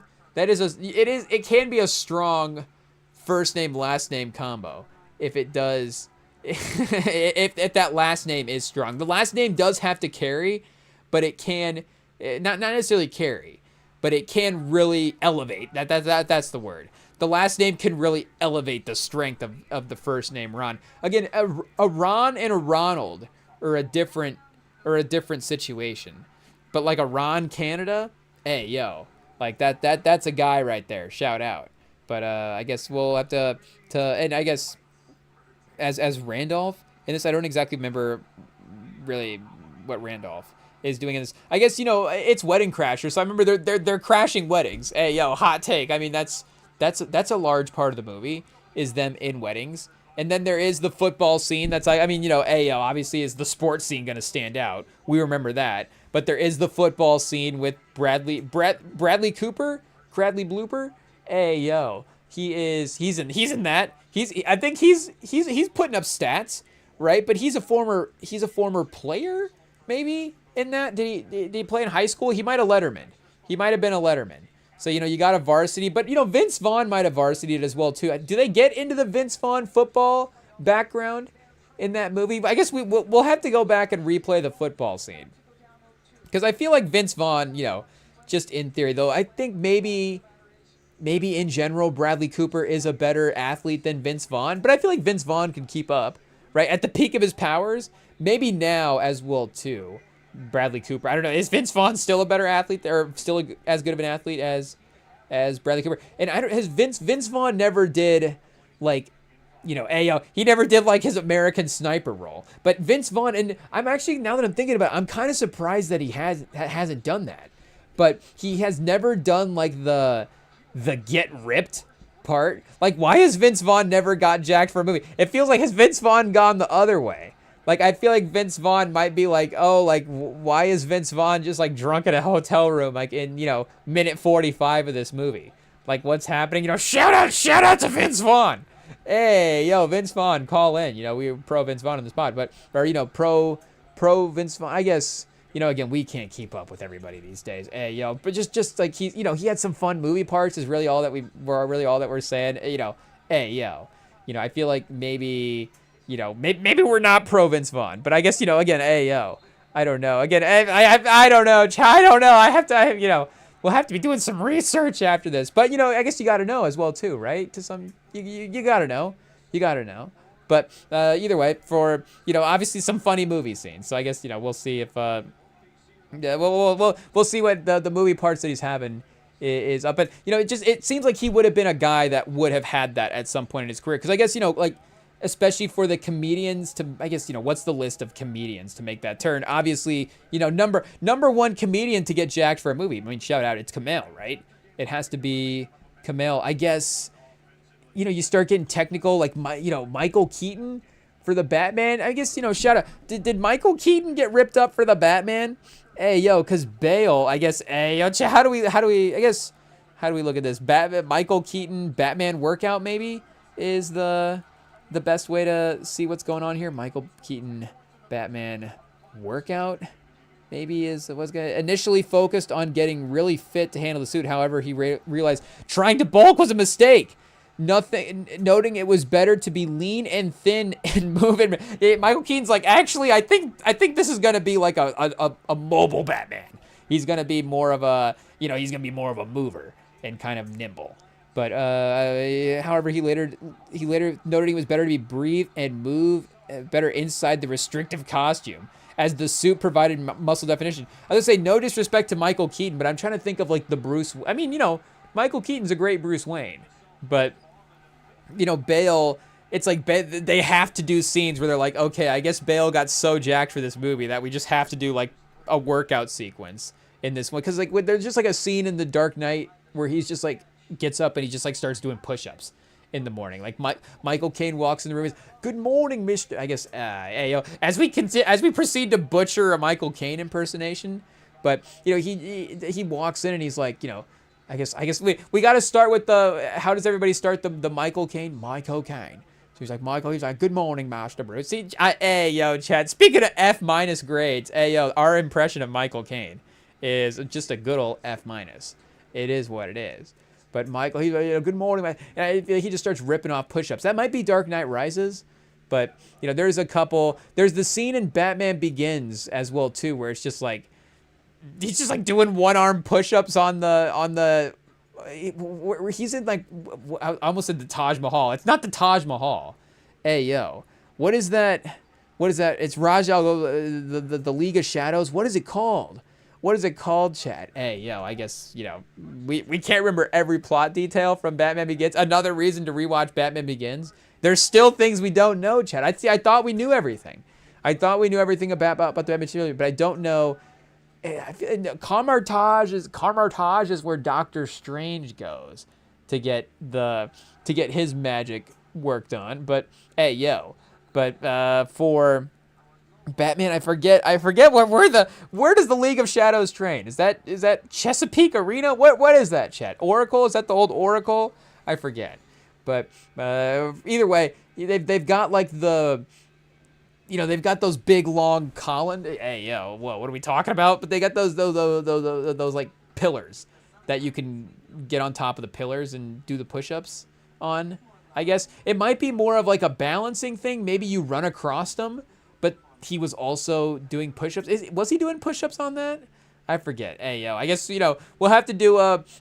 can be a strong first name last name combo if it does. if that last name is strong. The last name does have to carry, but it can not necessarily carry, but it can really elevate. That's the word. The last name can really elevate the strength of the first name Ron. Again, a Ron and a Ronald are a different situation. But like a Ron Canada, hey yo, like that's a guy right there. Shout out. But I guess we'll have to and I guess as Randolph in this, I don't exactly remember really what Randolph is doing in this. I guess it's Wedding Crashers, so I remember they're crashing weddings. Hey yo, hot take. I mean that's a large part of the movie is them in weddings. And then there is the football scene. That's like, I mean, hey yo, obviously is the sports scene gonna stand out? We remember that. But there is the football scene with Bradley Cooper, Bradley Blooper. Hey yo, he's in that. I think he's putting up stats, right? But he's a former player, maybe in that. Did he play in high school? He might have Letterman. He might have been a Letterman. So you got a varsity, but Vince Vaughn might have varsityed as well too. Do they get into the Vince Vaughn football background in that movie? I guess we'll have to go back and replay the football scene because I feel like Vince Vaughn, just in theory though, I think maybe in general, Bradley Cooper is a better athlete than Vince Vaughn, but I feel like Vince Vaughn can keep up, right? At the peak of his powers, maybe now as well too, Bradley Cooper. I don't know. Is Vince Vaughn still a better athlete or still as good of an athlete as Bradley Cooper? And has Vince Vaughn never did like, he never did like his American Sniper role, but Vince Vaughn, and I'm actually, now that I'm thinking about it, I'm kind of surprised that he hasn't done that, but he has never done like the get ripped part. Like, why has Vince Vaughn never got jacked for a movie? It feels like, has Vince Vaughn gone the other way? Like, I feel like Vince Vaughn might be like, oh, like, why is Vince Vaughn just like drunk in a hotel room, like in, minute 45 of this movie? Like, what's happening? Shout out to Vince Vaughn. Hey, yo, Vince Vaughn, call in. We were pro Vince Vaughn in this pod, but, or, pro Vince Vaughn, I guess. Again, we can't keep up with everybody these days. Hey, yo, but just like he had some fun movie parts is really all that we're saying. Hey, yo, I feel like maybe we're not pro Vince Vaughn, but I guess again, hey, yo, I don't know. Again, I don't know. I don't know. We'll have to be doing some research after this, but I guess you got to know as well too, right? To some, you got to know. You got to know. But either way, for obviously some funny movie scenes. So I guess we'll see if we'll see what the movie parts that he's having is up. But it seems like he would have been a guy that would have had that at some point in his career. Because I guess like especially for the comedians to, I guess what's the list of comedians to make that turn? Obviously number one comedian to get jacked for a movie. I mean, shout out, it's Kumail, right? It has to be Kumail. I guess. You start getting technical, like Michael Keaton for the Batman. I guess shout out. Did Michael Keaton get ripped up for the Batman? Hey yo, cause Bale. I guess. Hey yo, how do we? I guess. How do we look at this? Michael Keaton Batman workout maybe is the the best way to see what's going on here? Michael Keaton Batman workout maybe was gonna initially focused on getting really fit to handle the suit. However, he realized trying to bulk was a mistake. Noting it was better to be lean and thin and move it. Michael Keaton's like, actually, I think this is gonna be like a mobile Batman. He's gonna be more of a, he's gonna be more of a mover and kind of nimble. But however, he later noted it was better to be breathe and move better inside the restrictive costume, as the suit provided muscle definition. I was gonna say, no disrespect to Michael Keaton, but I'm trying to think of like the Bruce. I mean, Michael Keaton's a great Bruce Wayne, but Bale, it's like they have to do scenes where they're like, okay, I guess Bale got so jacked for this movie that we just have to do like a workout sequence in this one. Because like there's just like a scene in The Dark Knight where he's just like gets up and he just like starts doing push-ups in the morning. Like Michael Caine walks in the room and says, "Good morning, Mr." I guess as we proceed to butcher a Michael Caine impersonation, but he walks in and he's like, I guess we got to start with how does everybody start the Michael Caine? Michael Caine. So he's like, "Good morning, Master Bruce." See, Chad, speaking of F- grades, our impression of Michael Caine is just a good old F-. It is what it is. But Michael, he's like, "Good morning, man." And he just starts ripping off push-ups. That might be Dark Knight Rises, but there's the scene in Batman Begins as well too, where it's just like, he's just like doing one-arm push-ups on the he's in like, I almost said the Taj Mahal. It's not the Taj Mahal. What is that? It's Raj Al, the League of Shadows. What is it called? Chat? I guess we can't remember every plot detail from Batman Begins. Another reason to rewatch Batman Begins. There's still things we don't know, Chad. I thought we knew everything. I thought we knew everything about the Batman material, but I don't know. Carmartage is where Doctor Strange goes to get his magic worked on. But for Batman, I forget where does the League of Shadows train? Is that Chesapeake Arena? What is that, Chet? Oracle? Is that the old Oracle? I forget. But either way, they've got like they've got those big long columns. What are we talking about? But they got those like pillars that you can get on top of the pillars and do the push-ups on. I guess it might be more of like a balancing thing. Maybe you run across them, but he was also doing push-ups. Was he doing push-ups on that? I forget. I guess we'll have to do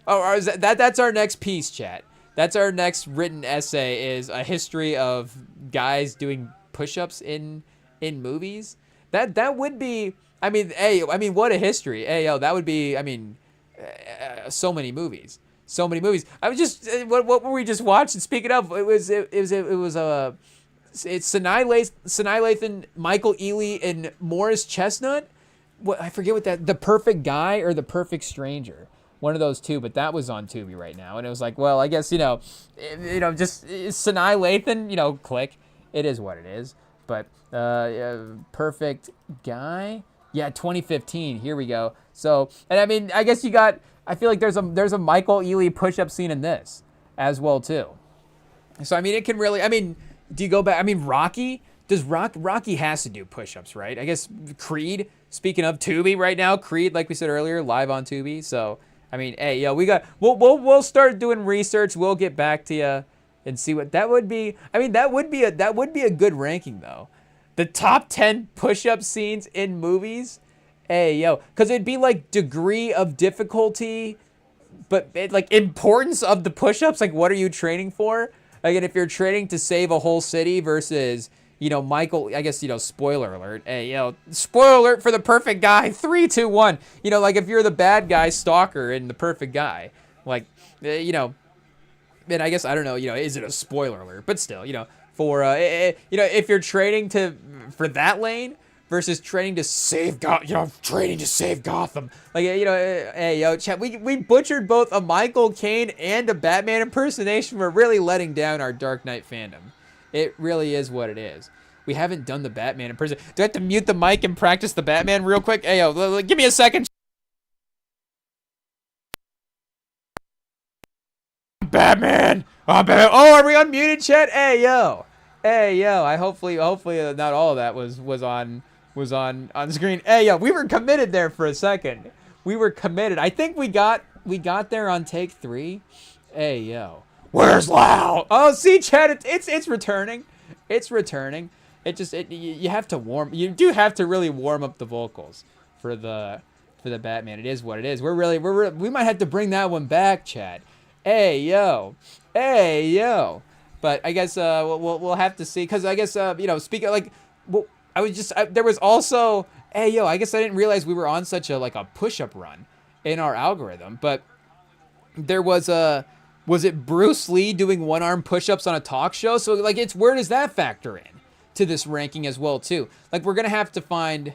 that's our next piece, chat. That's our next written essay, is a history of guys doing push-ups in movies. That would be, what a history. That would be, so many movies. I was just, what were we just watching? Speaking of, it's Sanaa Lathan, Michael Ealy, and Morris Chestnut. I forget what The Perfect Guy or The Perfect Stranger. One of those two, but that was on Tubi right now. And it was like, well, I guess, just Sanaa Lathan, click. It is what it is. But Perfect Guy, 2015. Here we go. So, and I guess I feel like there's a Michael Ealy push-up scene in this as well too. So it can really. Do you go back? Rocky. Rocky has to do push-ups, right? I guess Creed. Speaking of Tubi right now, Creed, like we said earlier, live on Tubi. So we'll start doing research. We'll get back to you and see what that would be. That would be a good ranking though. The top 10 push-up scenes in movies. Because it'd be like degree of difficulty, but like importance of the push-ups. Like, what are you training for? Again, if you're training to save a whole city versus, Michael, I guess, spoiler alert. Spoiler alert for The Perfect Guy. 3, 2, 1. Like if you're the bad guy stalker in The Perfect Guy, like, and I guess, I don't know, is it a spoiler alert? But still, for, if you're training for that lane versus training to save Gotham. Like, chat, we butchered both a Michael Caine and a Batman impersonation. We're really letting down our Dark Knight fandom. It really is what it is. We haven't done the Batman impersonation. Do I have to mute the mic and practice the Batman real quick? Give me a second. Batman. Oh, are we unmuted, chat? Hey yo, I hopefully not all of that was on screen. Hey yo, we were committed there for a second. We were committed. I think we got there on take 3. Hey yo, where's Lau? Oh, see, Chad, it's returning. It's returning. You have to you do have to really warm up the vocals for the Batman. It is what it is. We might have to bring that one back, Chad. Hey yo, hey yo. But I guess we'll have to see, because I guess speaking like, well, there was also, hey yo, I guess I didn't realize we were on such a push-up run in our algorithm, but there was it Bruce Lee doing one-arm push-ups on a talk show? So like, where does that factor in to this ranking as well too? Like, we're gonna have to find,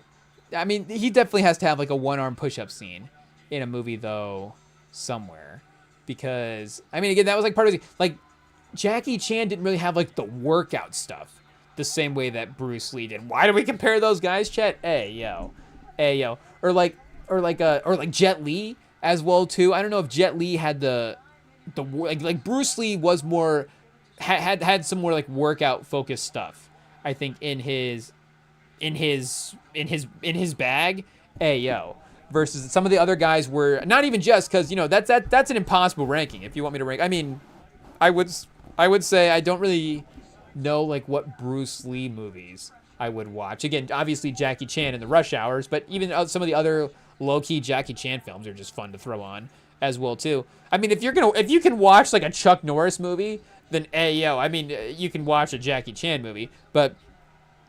I mean, he definitely has to have like a one-arm push-up scene in a movie though somewhere, because I mean, again, that was like part of the, like, Jackie Chan didn't really have like the workout stuff the same way that Bruce Lee did. Why do we compare those guys, Chet? Hey yo, or like Jet Li as well too. I don't know if Jet Li had the like Bruce Lee was more had some more like workout focused stuff, I think, in his bag. Hey yo, versus some of the other guys were not even, just because that's an impossible ranking if you want me to rank. I mean, I would say I don't really know like what Bruce Lee movies I would watch. Again, obviously Jackie Chan and the Rush Hours, but even some of the other low-key Jackie Chan films are just fun to throw on as well too. I mean, if you can watch like a Chuck Norris movie, then yo, I mean, you can watch a Jackie Chan movie. But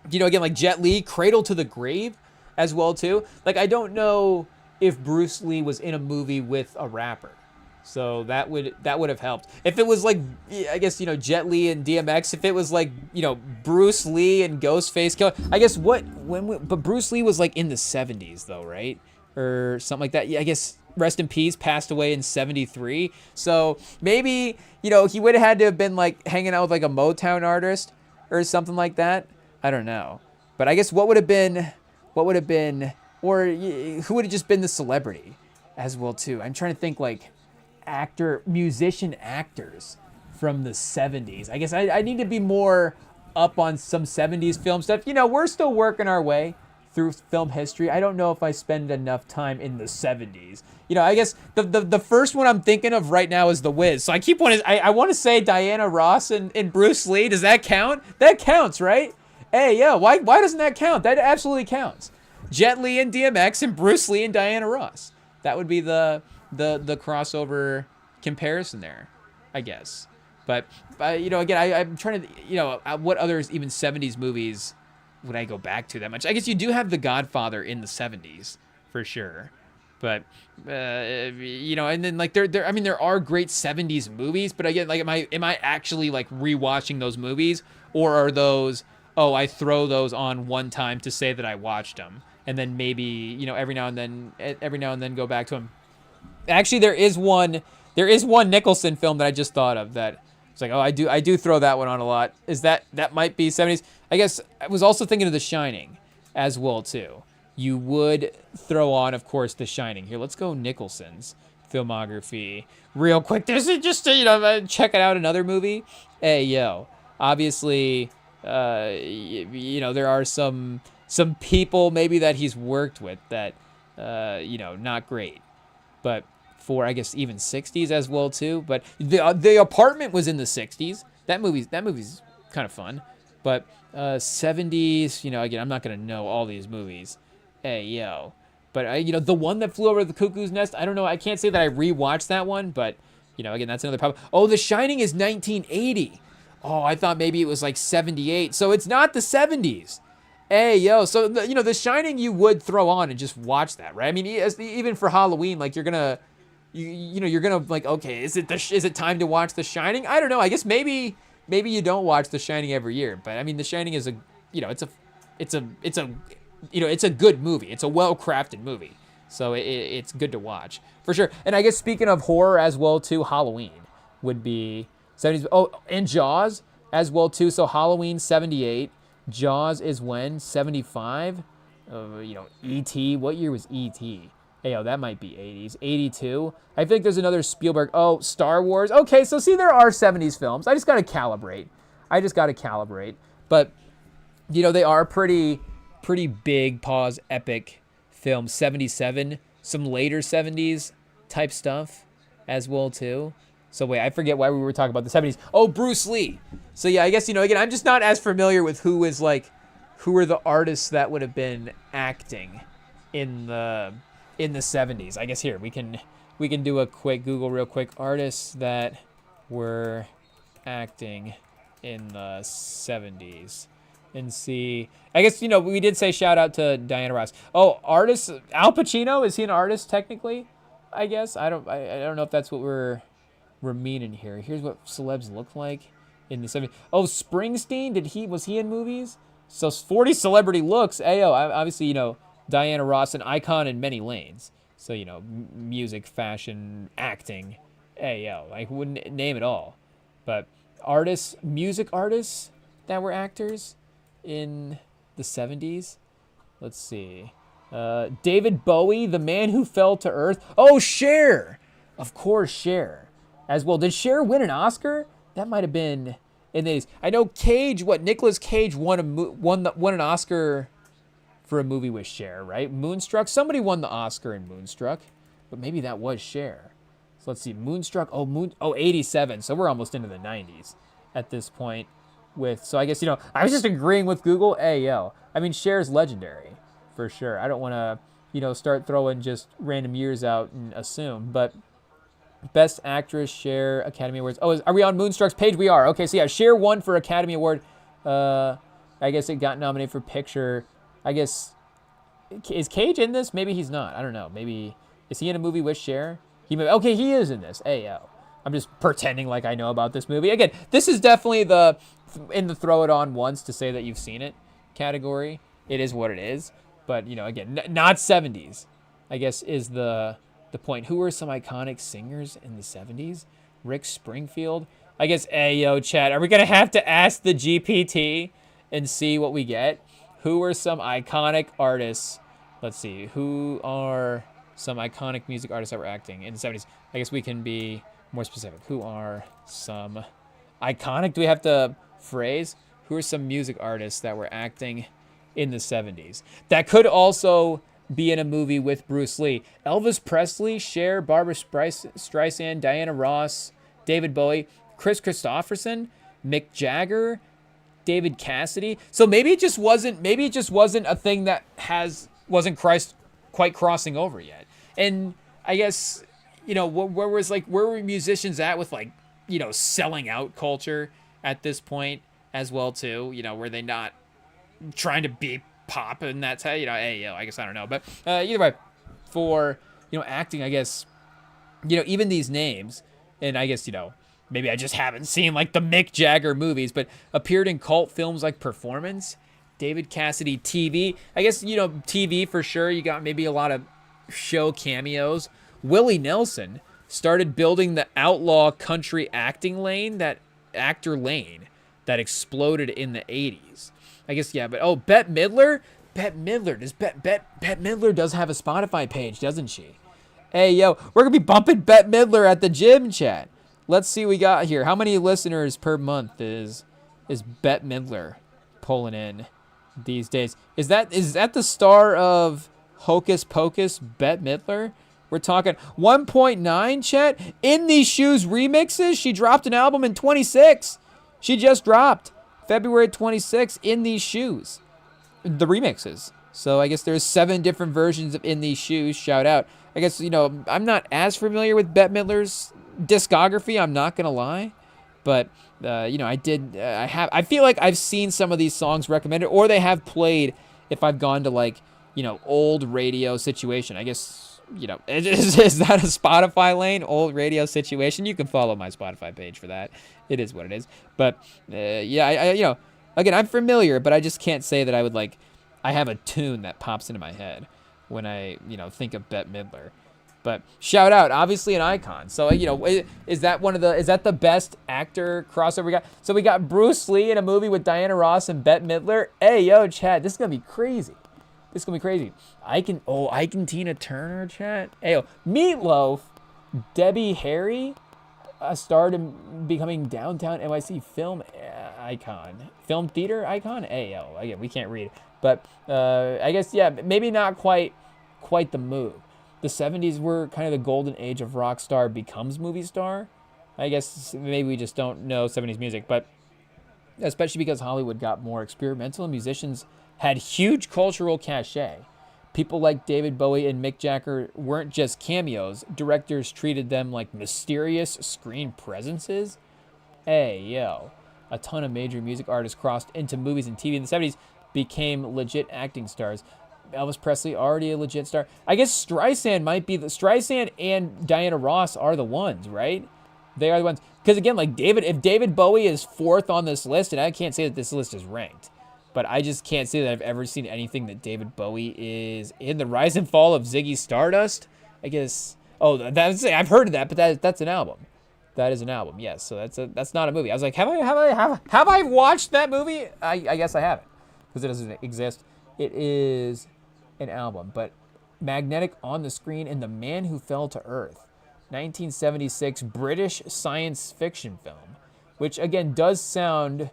again, like Jet Li, Cradle to the Grave as well too. Like, I don't know if Bruce Lee was in a movie with a rapper. So that would have helped. If it was like, I guess, Jet Li and DMX, if it was like, Bruce Lee and Ghostface Killer, I guess but Bruce Lee was like in the 70s though, right? Or something like that. Yeah, I guess, rest in peace, passed away in 73. So maybe, he would have had to have been like hanging out with like a Motown artist or something like that. I don't know. But I guess what would have been, or who would have just been the celebrity as well too? I'm trying to think, like, musician actors from the 70s. I guess I need to be more up on some 70s film stuff. We're still working our way through film history. I don't know if I spend enough time in the 70s. I guess the first one I'm thinking of right now is The Wiz. So I want to say Diana Ross and Bruce Lee. Does that count? That counts, right? Hey, yeah, why doesn't that count? That absolutely counts. Jet Li and DMX and Bruce Lee and Diana Ross. That would be the crossover comparison there, I guess. But again, I'm trying to, what others, even 70s movies would I go back to that much? I guess you do have The Godfather in the 70s for sure. But and then like I mean, there are great 70s movies, but again, like, am I actually like rewatching those movies, or are those, I throw those on one time to say that I watched them, and then maybe every now and then go back to them. Actually, there is one Nicholson film that I just thought of that it's like, I do throw that one on a lot. Is that might be 70s? I guess I was also thinking of The Shining as well too. You would throw on, of course, The Shining. Here, let's go Nicholson's filmography real quick. This is just checking out another movie. Hey yo, obviously, there are some people maybe that he's worked with that not great. But for, I guess, even 60s as well too. But the Apartment was in the 60s. That movie's kind of fun. But 70s, again, I'm not gonna know all these movies. Hey yo, but The One That Flew Over the Cuckoo's Nest. I don't know. I can't say that I rewatched that one, but again, that's another problem. Oh, The Shining is 1980. Oh, I thought maybe it was like 78. So it's not the 70s. Hey yo, so The Shining you would throw on and just watch that, right? I mean, even for Halloween, like, you're gonna like, okay, is it time to watch The Shining? I don't know. I guess maybe you don't watch The Shining every year, but I mean, The Shining is it's a good movie. It's a well-crafted movie, so it's good to watch for sure. And I guess, speaking of horror as well too, Halloween would be 70s. Oh, and Jaws as well too. So Halloween 78. Jaws is when? 75? E.T. What year was E.T.? Hey, that might be 80s. 82? I think there's another Spielberg. Oh, Star Wars. Okay, so see, there are 70s films. I just got to calibrate. I just got to calibrate. But, you know, they are pretty big, pause, epic films. 77, some later 70s type stuff as well, too. So, wait, I forget why we were talking about the 70s. Oh, Bruce Lee. So, yeah, I guess, you know, again, I'm just not as familiar with who are the artists that would have been acting in the 70s. I guess here, we can do a quick Google real quick. Artists that were acting in the 70s. And see, I guess, you know, we did say shout out to Diana Ross. Oh, artists, Al Pacino, is he an artist technically? I guess I don't know if that's what we're meaning here. Here's what celebs look like in the 70s. Oh, Springsteen, was he in movies? So 40 celebrity looks. Ayo, obviously, you know, Diana Ross, an icon in many lanes. So, you know, music, fashion, acting. Ayo, I wouldn't name it all, but artists, music artists that were actors in the 70s. Let's see. David Bowie, the man who fell to earth. Oh, Cher. Of course, Cher. As well. Did Cher win an Oscar? That might have been in these. I know Nicolas Cage won an Oscar for a movie with Cher, right? Moonstruck. Somebody won the Oscar in Moonstruck, but maybe that was Cher. So let's see. Moonstruck. 87. So we're almost into the 90s at this point. So I guess, you know, I was just agreeing with Google. I mean, Cher's legendary for sure. I don't want to, you know, start throwing just random years out and assume, but Best Actress, Cher, Academy Awards. Oh, are we on Moonstruck's page? We are. Okay, so yeah, Cher won for Academy Award. I guess it got nominated for Picture. I guess, is Cage in this? Maybe he's not. I don't know. Maybe, is he in a movie with Cher? Okay, he is in this. I'm just pretending like I know about this movie. Again, this is definitely in the throw it on once to say that you've seen it category. It is what it is. But, you know, again, not 70s, I guess, is the point. Who are some iconic singers in the 70s? Rick Springfield. I guess, chat, are we going to have to ask the GPT and see what we get? Who are some iconic artists? Let's see. Who are some iconic music artists that were acting in the 70s? I guess we can be more specific. Who are some iconic? Do we have to phrase? Who are some music artists that were acting in the 70s? That could also be in a movie with Bruce Lee. Elvis Presley, Cher, Barbra Streisand, Diana Ross, David Bowie, Chris Christopherson, Mick Jagger, David Cassidy. So maybe it just wasn't a thing that wasn't quite crossing over yet. And I guess, you know, where were musicians at with, like, you know, selling out culture at this point as well too? You know, were they not trying to be pop, and that's how, you know, I guess I don't know. But either way, for, you know, acting, I guess, you know, even these names, and I guess, you know, maybe I just haven't seen like the Mick Jagger movies, but appeared in cult films like Performance, David Cassidy, TV. I guess, you know, TV for sure. You got maybe a lot of show cameos. Willie Nelson started building the outlaw country actor lane that exploded in the 80s. I guess, yeah, but Bette Midler? Bette Midler does have a Spotify page, doesn't she? We're going to be bumping Bette Midler at the gym, chat. Let's see what we got here. How many listeners per month is Bette Midler pulling in these days? Is that the star of Hocus Pocus, Bette Midler? We're talking 1.9, chat. In These Shoes remixes. She dropped an album in 26. She just dropped February 26th, In These Shoes. The remixes. So I guess there's 7 different versions of In These Shoes. Shout out. I guess, you know, I'm not as familiar with Bette Midler's discography, I'm not going to lie. But, you know, I feel like I've seen some of these songs recommended, or they have played if I've gone to, like, you know, old radio situation. I guess, you know, is that a Spotify lane? Old radio situation? You can follow my Spotify page for that. It is what it is. But, yeah, I you know, again, I'm familiar, but I just can't say that I have a tune that pops into my head when I, you know, think of Bette Midler. But shout out, obviously an icon. So, you know, is that the best actor crossover we got? So we got Bruce Lee in a movie with Diana Ross and Bette Midler. Chad, this is going to be crazy. I can Tina Turner, chat. Meatloaf, Debbie Harry, starred in becoming Downtown NYC film. icon. Film theater icon? AO. Again, we can't read. But I guess, yeah, maybe not quite the move. The 70s were kind of the golden age of rock star becomes movie star. I guess maybe we just don't know 70s music, but especially because Hollywood got more experimental and musicians had huge cultural cachet. People like David Bowie and Mick Jagger weren't just cameos. Directors treated them like mysterious screen presences. Hey, yo. A ton of major music artists crossed into movies and TV in the 70s, became legit acting stars. Elvis Presley, already a legit star. I guess Streisand and Diana Ross are the ones, right? They are the ones. Because again, like if David Bowie is 4th on this list, and I can't say that this list is ranked, but I just can't say that I've ever seen anything that David Bowie is in. The Rise and Fall of Ziggy Stardust, I guess. Oh, I've heard of that, but that's an album. That is an album, yes. So that's not a movie. I was like, have I watched that movie? I guess I haven't, because it doesn't exist. It is an album, but Magnetic on the Screen and The Man Who Fell to Earth, 1976 British science fiction film, which again does sound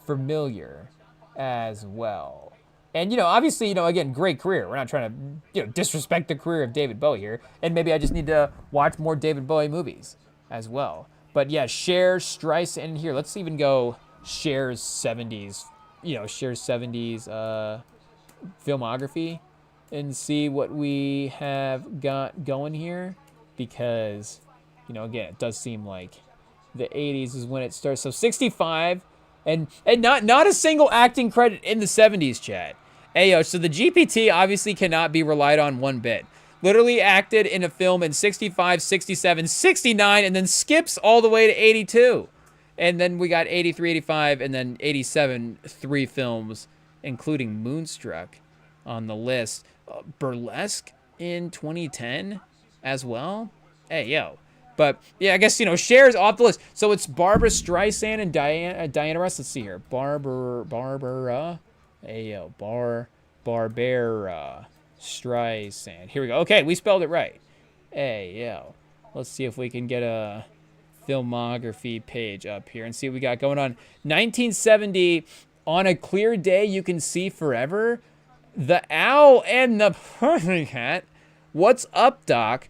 familiar as well. And, obviously, again, great career. We're not trying to, disrespect the career of David Bowie here. And maybe I just need to watch more David Bowie movies as well. But yeah, Cher, Streisand here. Let's even go Cher's 70s, Cher's 70s filmography and see what we have got going here. Because, again, it does seem like the 80s is when it starts. So 65. And not a single acting credit in the 70s, chat. Ayo, so the GPT obviously cannot be relied on one bit. Literally acted in a film in 65, 67, 69, and then skips all the way to 82. And then we got 83, 85, and then 87, 3 films, including Moonstruck on the list. Burlesque in 2010 as well. Hey, yo. But, yeah, I guess, Cher's off the list. So it's Barbara Streisand and Diana Ross. Let's see here. Barbara. Hey, yo. Barbara Streisand. Here we go. Okay, we spelled it right. Hey, yo. Let's see if we can get a filmography page up here and see what we got going on. 1970, On a Clear Day You Can See Forever. The Owl and the Hat. What's Up, Doc?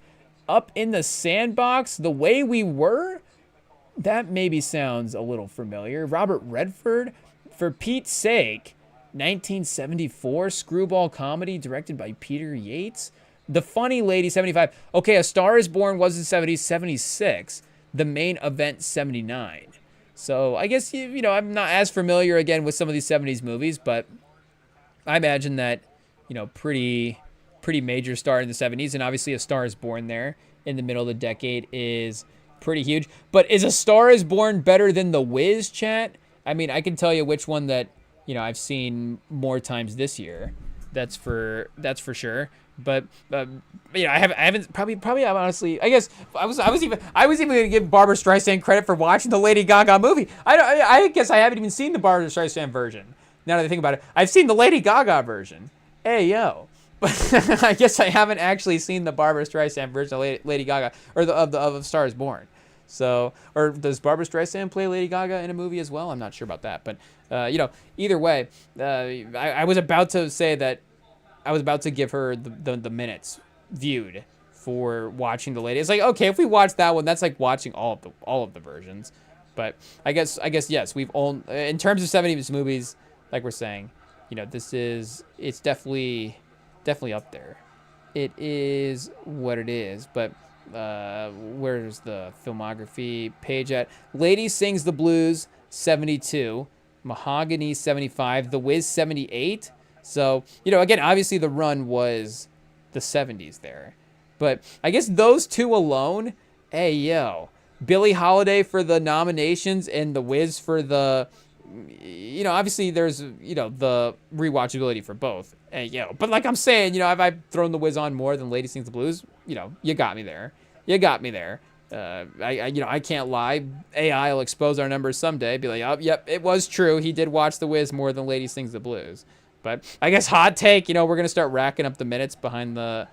Up in the Sandbox, The Way We Were? That maybe sounds a little familiar. Robert Redford, For Pete's Sake, 1974, screwball comedy directed by Peter Yates. The Funny Lady, 75. Okay, A Star Is Born was in 70s, 76. The Main Event, 79. So I guess, I'm not as familiar, again, with some of these 70s movies, but I imagine that, pretty major star in the 70s, and obviously A Star Is Born there in the middle of the decade is pretty huge. But is A Star Is Born better than The Wiz, chat? I mean, I can tell you which one that, I've seen more times this year. That's for sure. But I haven't probably honestly, I guess I was even gonna give Barbara Streisand credit for watching the Lady Gaga movie. I guess I haven't even seen the Barbara Streisand version. Now that I think about it, I've seen the Lady Gaga version. Hey, yo. But I guess I haven't actually seen the Barbara Streisand version of Lady Gaga, or of Star Is Born. So, or does Barbara Streisand play Lady Gaga in a movie as well? I'm not sure about that. But, either way, I was about to say that I was about to give her the minutes viewed for watching the Lady. It's like, okay, if we watch that one, that's like watching all of the versions. But I guess yes, we've all, in terms of 70s movies, like we're saying, it's definitely up there. It is what it is, but where's the filmography page at? Lady Sings the Blues, 72. Mahogany, 75. The Wiz, 78. So, again, obviously the run was the 70s there. But I guess those two alone, hey, yo. Billie Holiday for the nominations and The Wiz for the... obviously there's, the rewatchability for both. And, but like I'm saying, if I've thrown The Wiz on more than Lady Sings the Blues, you got me there. I can't lie. AI will expose our numbers someday. Be like, oh, yep, it was true. He did watch The Wiz more than Lady Sings the Blues. But I guess hot take, we're going to start racking up the minutes behind the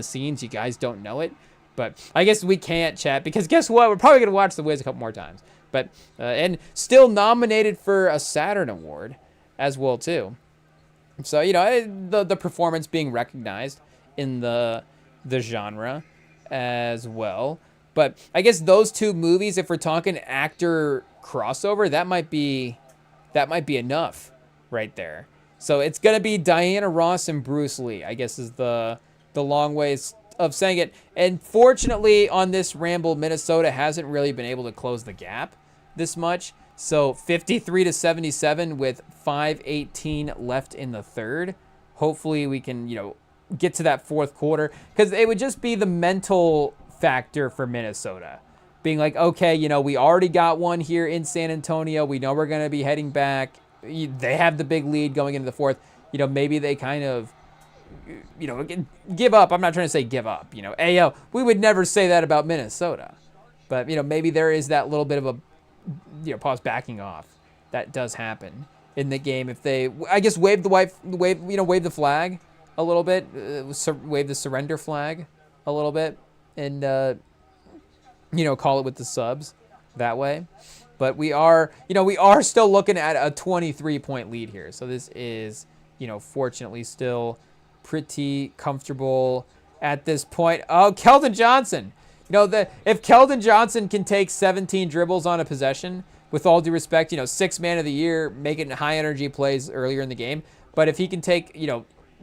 scenes. You guys don't know it. But I guess we can't, chat, because guess what? We're probably going to watch The Wiz a couple more times. But and still nominated for a Saturn Award as well too. So the performance being recognized in the genre as well. But I guess those two movies, if we're talking actor crossover, that might be enough right there. So it's gonna be Diana Ross and Bruce Lee, I guess, is the long ways of saying it. And fortunately, on this ramble, Minnesota hasn't really been able to close the gap this much. So 53-77 with 5:18 left in the third. Hopefully we can, get to that fourth quarter, because it would just be the mental factor for Minnesota. Being like, okay, we already got one here in San Antonio. We know we're going to be heading back. They have the big lead going into the fourth. Maybe they kind of, give up. I'm not trying to say give up. Ayo, we would never say that about Minnesota. But, maybe there is that little bit of a, pause backing off. That does happen in the game. If they, I guess, wave the flag a little bit, wave the surrender flag a little bit, and, call it with the subs that way. But we are still looking at a 23-point lead here. So this is, fortunately still pretty comfortable at this point. Oh, Keldon Johnson. If Keldon Johnson can take 17 dribbles on a possession, with all due respect, 6th man of the year, making high energy plays earlier in the game. But if he can take,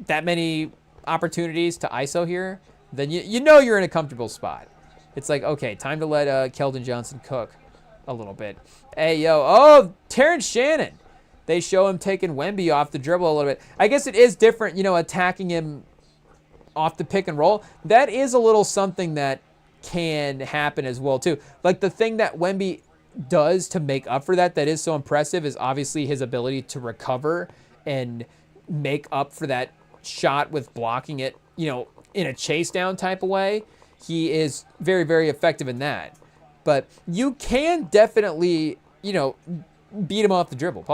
that many opportunities to ISO here, then you're in a comfortable spot. It's like, okay, time to let Keldon Johnson cook a little bit. Terrence Shannon. They show him taking Wemby off the dribble a little bit. I guess it is different, attacking him off the pick and roll. That is a little something that can happen as well too. Like the thing that Wemby does to make up for that is so impressive is obviously his ability to recover and make up for that shot with blocking it, in a chase down type of way. He is very, very effective in that. But you can definitely, beat him off the dribble,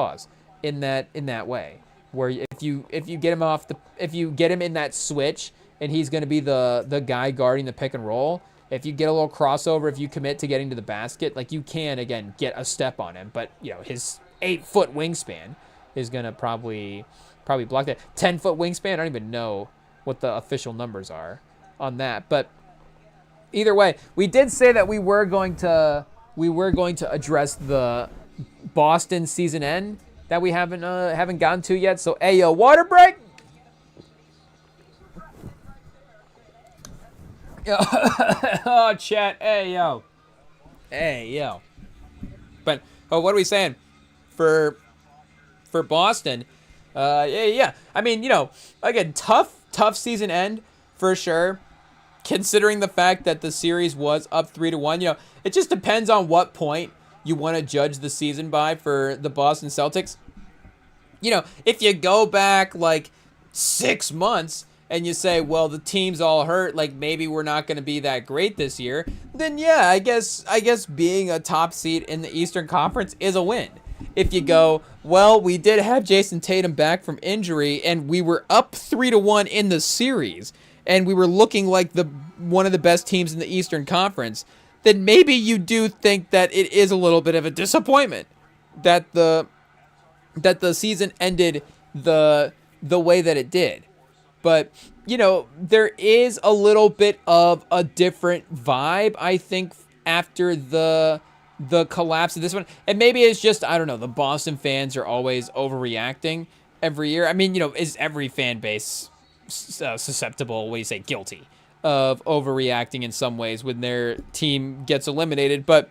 in that way. Where if you get him in that switch and he's going to be the guy guarding the pick and roll, if you get a little crossover, if you commit to getting to the basket, like you can again get a step on him, but his 8-foot wingspan is going to probably block that. 10-foot wingspan, I don't even know what the official numbers are on that, but either way, we did say that we were going to address the Boston season end that we haven't gotten to yet. So, water break. Oh, chat. Hey, yo. But what are we saying for Boston? Yeah. I mean, again, tough season end for sure. Considering the fact that the series was up 3-1, it just depends on what point you want to judge the season by for the Boston Celtics. If you go back like 6 months and you say, well, the team's all hurt, like maybe we're not going to be that great this year, then yeah, I guess being a top seed in the Eastern Conference is a win. If you go, well, we did have Jason Tatum back from injury and we were up 3-1 in the series and we were looking like one of the best teams in the Eastern Conference, then maybe you do think that it is a little bit of a disappointment that the season ended the way that it did. But, there is a little bit of a different vibe, I think, after the collapse of this one. And maybe it's just, I don't know, the Boston fans are always overreacting every year. I mean, is every fan base susceptible, guilty of overreacting in some ways when their team gets eliminated? But,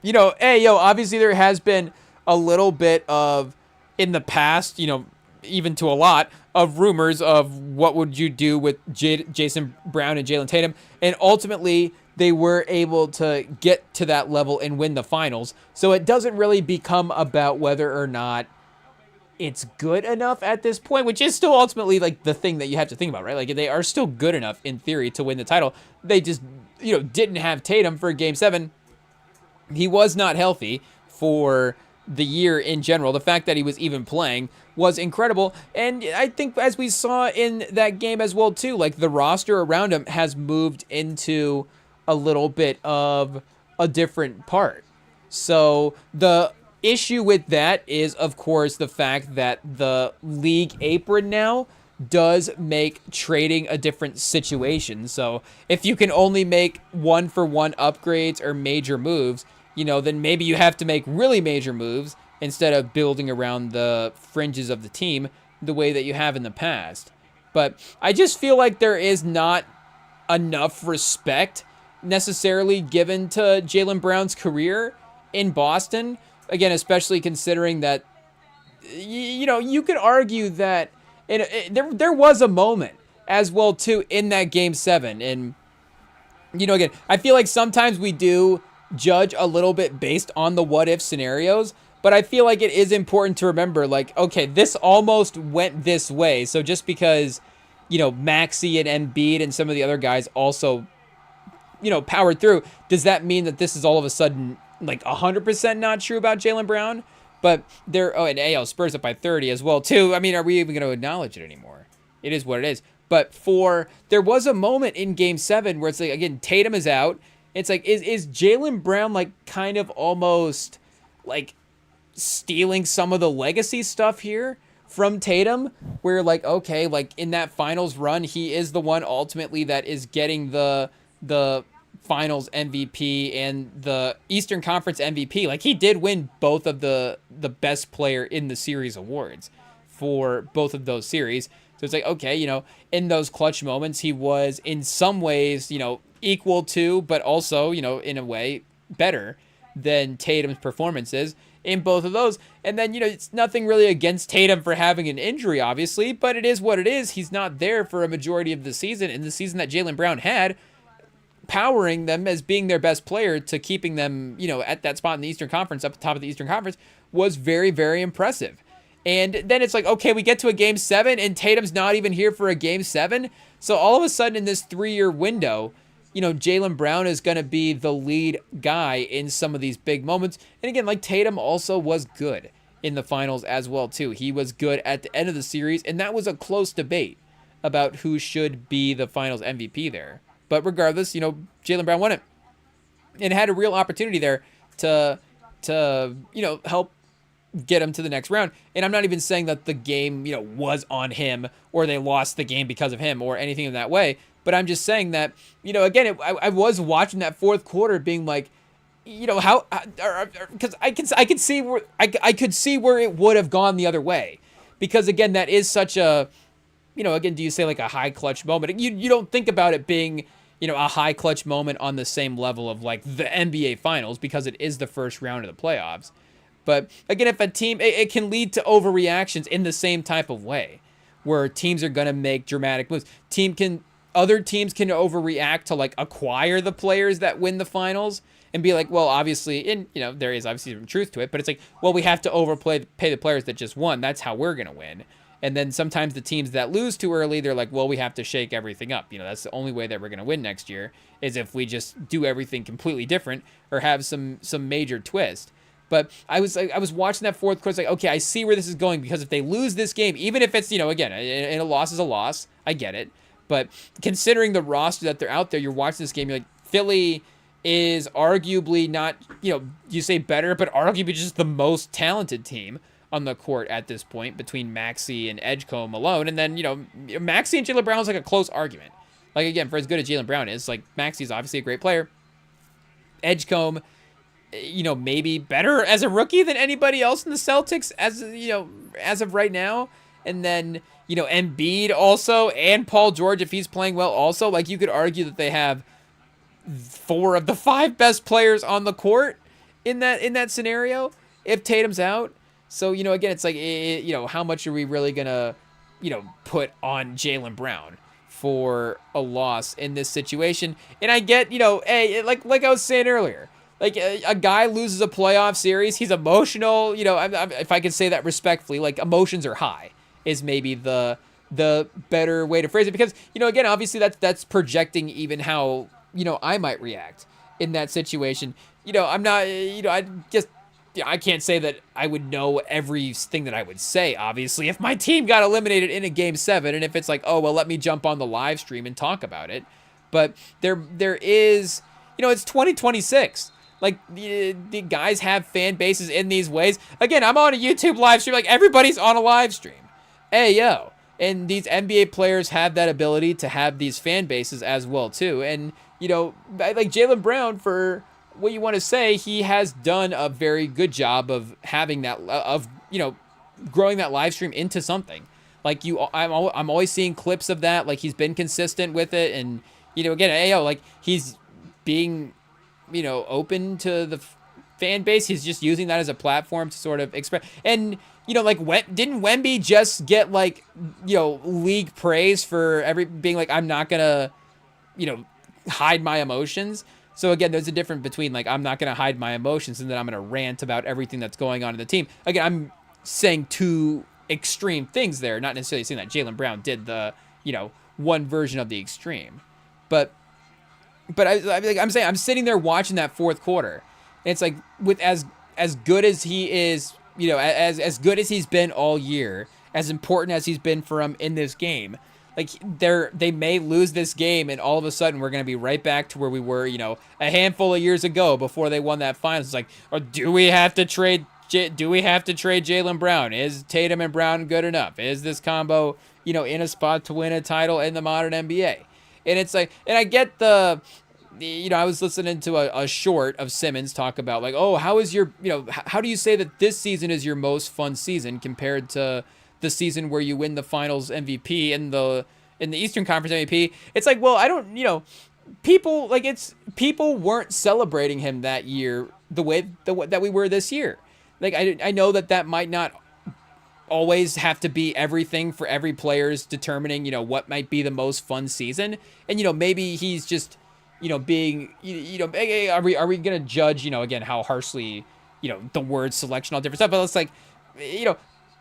obviously there has been a little bit of, in the past, even to a lot of rumors of what would you do with Jason Brown and Jaylen Tatum. And ultimately, they were able to get to that level and win the finals. So it doesn't really become about whether or not it's good enough at this point, which is still ultimately like the thing that you have to think about, right? Like they are still good enough in theory to win the title. They just, didn't have Tatum for Game 7. He was not healthy for the year in general. The fact that he was even playing was incredible. And I think as we saw in that game as well too, like the roster around him has moved into a little bit of a different part. So the issue with that is, of course, the fact that the league apron now does make trading a different situation. So if you can only make 1-for-1 upgrades or major moves, then maybe you have to make really major moves instead of building around the fringes of the team the way that you have in the past. But I just feel like there is not enough respect necessarily given to Jaylen Brown's career in Boston. Again, especially considering that, you could argue that there was a moment as well, too, in that Game 7. And, again, I feel like sometimes we do judge a little bit based on the what-if scenarios, but I feel like it is important to remember, like, okay, this almost went this way. So just because, Maxey and Embiid and some of the other guys also, powered through, does that mean that this is all of a sudden, like, 100% not true about Jaylen Brown? But and Spurs up by 30 as well, too. I mean, are we even going to acknowledge it anymore? It is what it is. But there was a moment in Game 7 where it's like, again, Tatum is out. It's like, is Jaylen Brown, like, kind of almost, like, stealing some of the legacy stuff here from Tatum? Where, like, okay, like, in that finals run, he is the one ultimately that is getting the Finals MVP and the Eastern Conference MVP. Like, he did win both of the best player in the series awards for both of those series. So it's like, okay, in those clutch moments, he was in some ways, equal to, but also, in a way better than Tatum's performances in both of those. And then, it's nothing really against Tatum for having an injury, obviously, but it is what it is. He's not there for a majority of the season. And the season that Jaylen Brown had, powering them as being their best player to keeping them, at that spot in the Eastern Conference, up the top of the Eastern Conference, was very, very impressive. And then it's like, okay, we get to a Game 7 and Tatum's not even here for a Game 7. So all of a sudden in this 3-year window, Jaylen Brown is going to be the lead guy in some of these big moments. And again, like, Tatum also was good in the finals as well, too. He was good at the end of the series, and that was a close debate about who should be the finals MVP there. But regardless, Jaylen Brown won it and had a real opportunity there to help get him to the next round. And I'm not even saying that the game, was on him or they lost the game because of him or anything in that way. But I'm just saying that, again, I was watching that fourth quarter being like, how, because I could see where I could see where it would have gone the other way. Because again, that is such a, again, do you say like a high clutch moment? You don't think about it being, a high clutch moment on the same level of like the NBA Finals because it is the first round of the playoffs. But again, if a team, it can lead to overreactions in the same type of way where teams are going to make dramatic moves. Other teams can overreact to like acquire the players that win the finals and be like, well, obviously, and there is obviously some truth to it, but it's like, well, we have to pay the players that just won. That's how we're going to win. And then sometimes the teams that lose too early, they're like, well, we have to shake everything up. That's the only way that we're going to win next year is if we just do everything completely different or have some major twist. But I was watching that fourth quarter, like, okay, I see where this is going, because if they lose this game, even if it's, again, and a loss is a loss, I get it. But considering the roster that they're out there, you're watching this game, you're like, Philly is arguably not, you say better, but arguably just the most talented team on the court at this point between Maxey and Edgecombe alone. And then, Maxey and Jaylen Brown is like a close argument. Like, again, for as good as Jaylen Brown is, like, Maxey's obviously a great player. Edgecombe, maybe better as a rookie than anybody else in the Celtics as of right now. And then, Embiid also, and Paul George, if he's playing well also. Like, you could argue that they have 4 of the 5 best players on the court in that scenario if Tatum's out. So, again, it's like, how much are we really going to, put on Jaylen Brown for a loss in this situation? And I get, hey, like I was saying earlier, like a guy loses a playoff series, he's emotional, if I can say that respectfully, like, emotions are high is maybe the better way to phrase it. Because, again, obviously that's projecting even how, I might react in that situation. I'm not, I can't say that I would know everything that I would say, obviously, if my team got eliminated in a Game 7, and if it's like, oh, well, let me jump on the live stream and talk about it. But there is, it's 2026. Like, the guys have fan bases in these ways. Again, I'm on a YouTube live stream. Like, everybody's on a live stream. Hey, yo. And these NBA players have that ability to have these fan bases as well, too. And, like Jaylen Brown, for what you want to say, he has done a very good job of having that, growing that live stream into something. Like, I'm always seeing clips of that. Like, he's been consistent with it. And, again, AO, like, he's being, open to the fan base. He's just using that as a platform to sort of express. And, like, didn't Wemby just get, like, league praise for being like, I'm not going to, hide my emotions. So, again, there's a difference between, like, I'm not going to hide my emotions and then I'm going to rant about everything that's going on in the team. Again, I'm saying two extreme things there, not necessarily saying that Jaylen Brown did the, one version of the extreme. But I'm saying, I'm sitting there watching that fourth quarter. And it's like, with as good as he is, as good as he's been all year, as important as he's been for him in this game, like, they may lose this game, and all of a sudden we're going to be right back to where we were, a handful of years ago before they won that finals. It's like, do we have to trade Jaylen Brown? Is Tatum and Brown good enough? Is this combo, in a spot to win a title in the modern NBA? And it's like, and I get I was listening to a short of Simmons talk about, like, oh, how is your, how do you say that this season is your most fun season compared to the season where you win the finals MVP and the Eastern Conference MVP? It's like, well, I don't, people weren't celebrating him that year the way that we were this year. Like, I know that might not always have to be everything for every player's determining, what might be the most fun season. And, maybe he's just, being, are we going to judge, again, how harshly, the word selection, all different stuff. But it's like,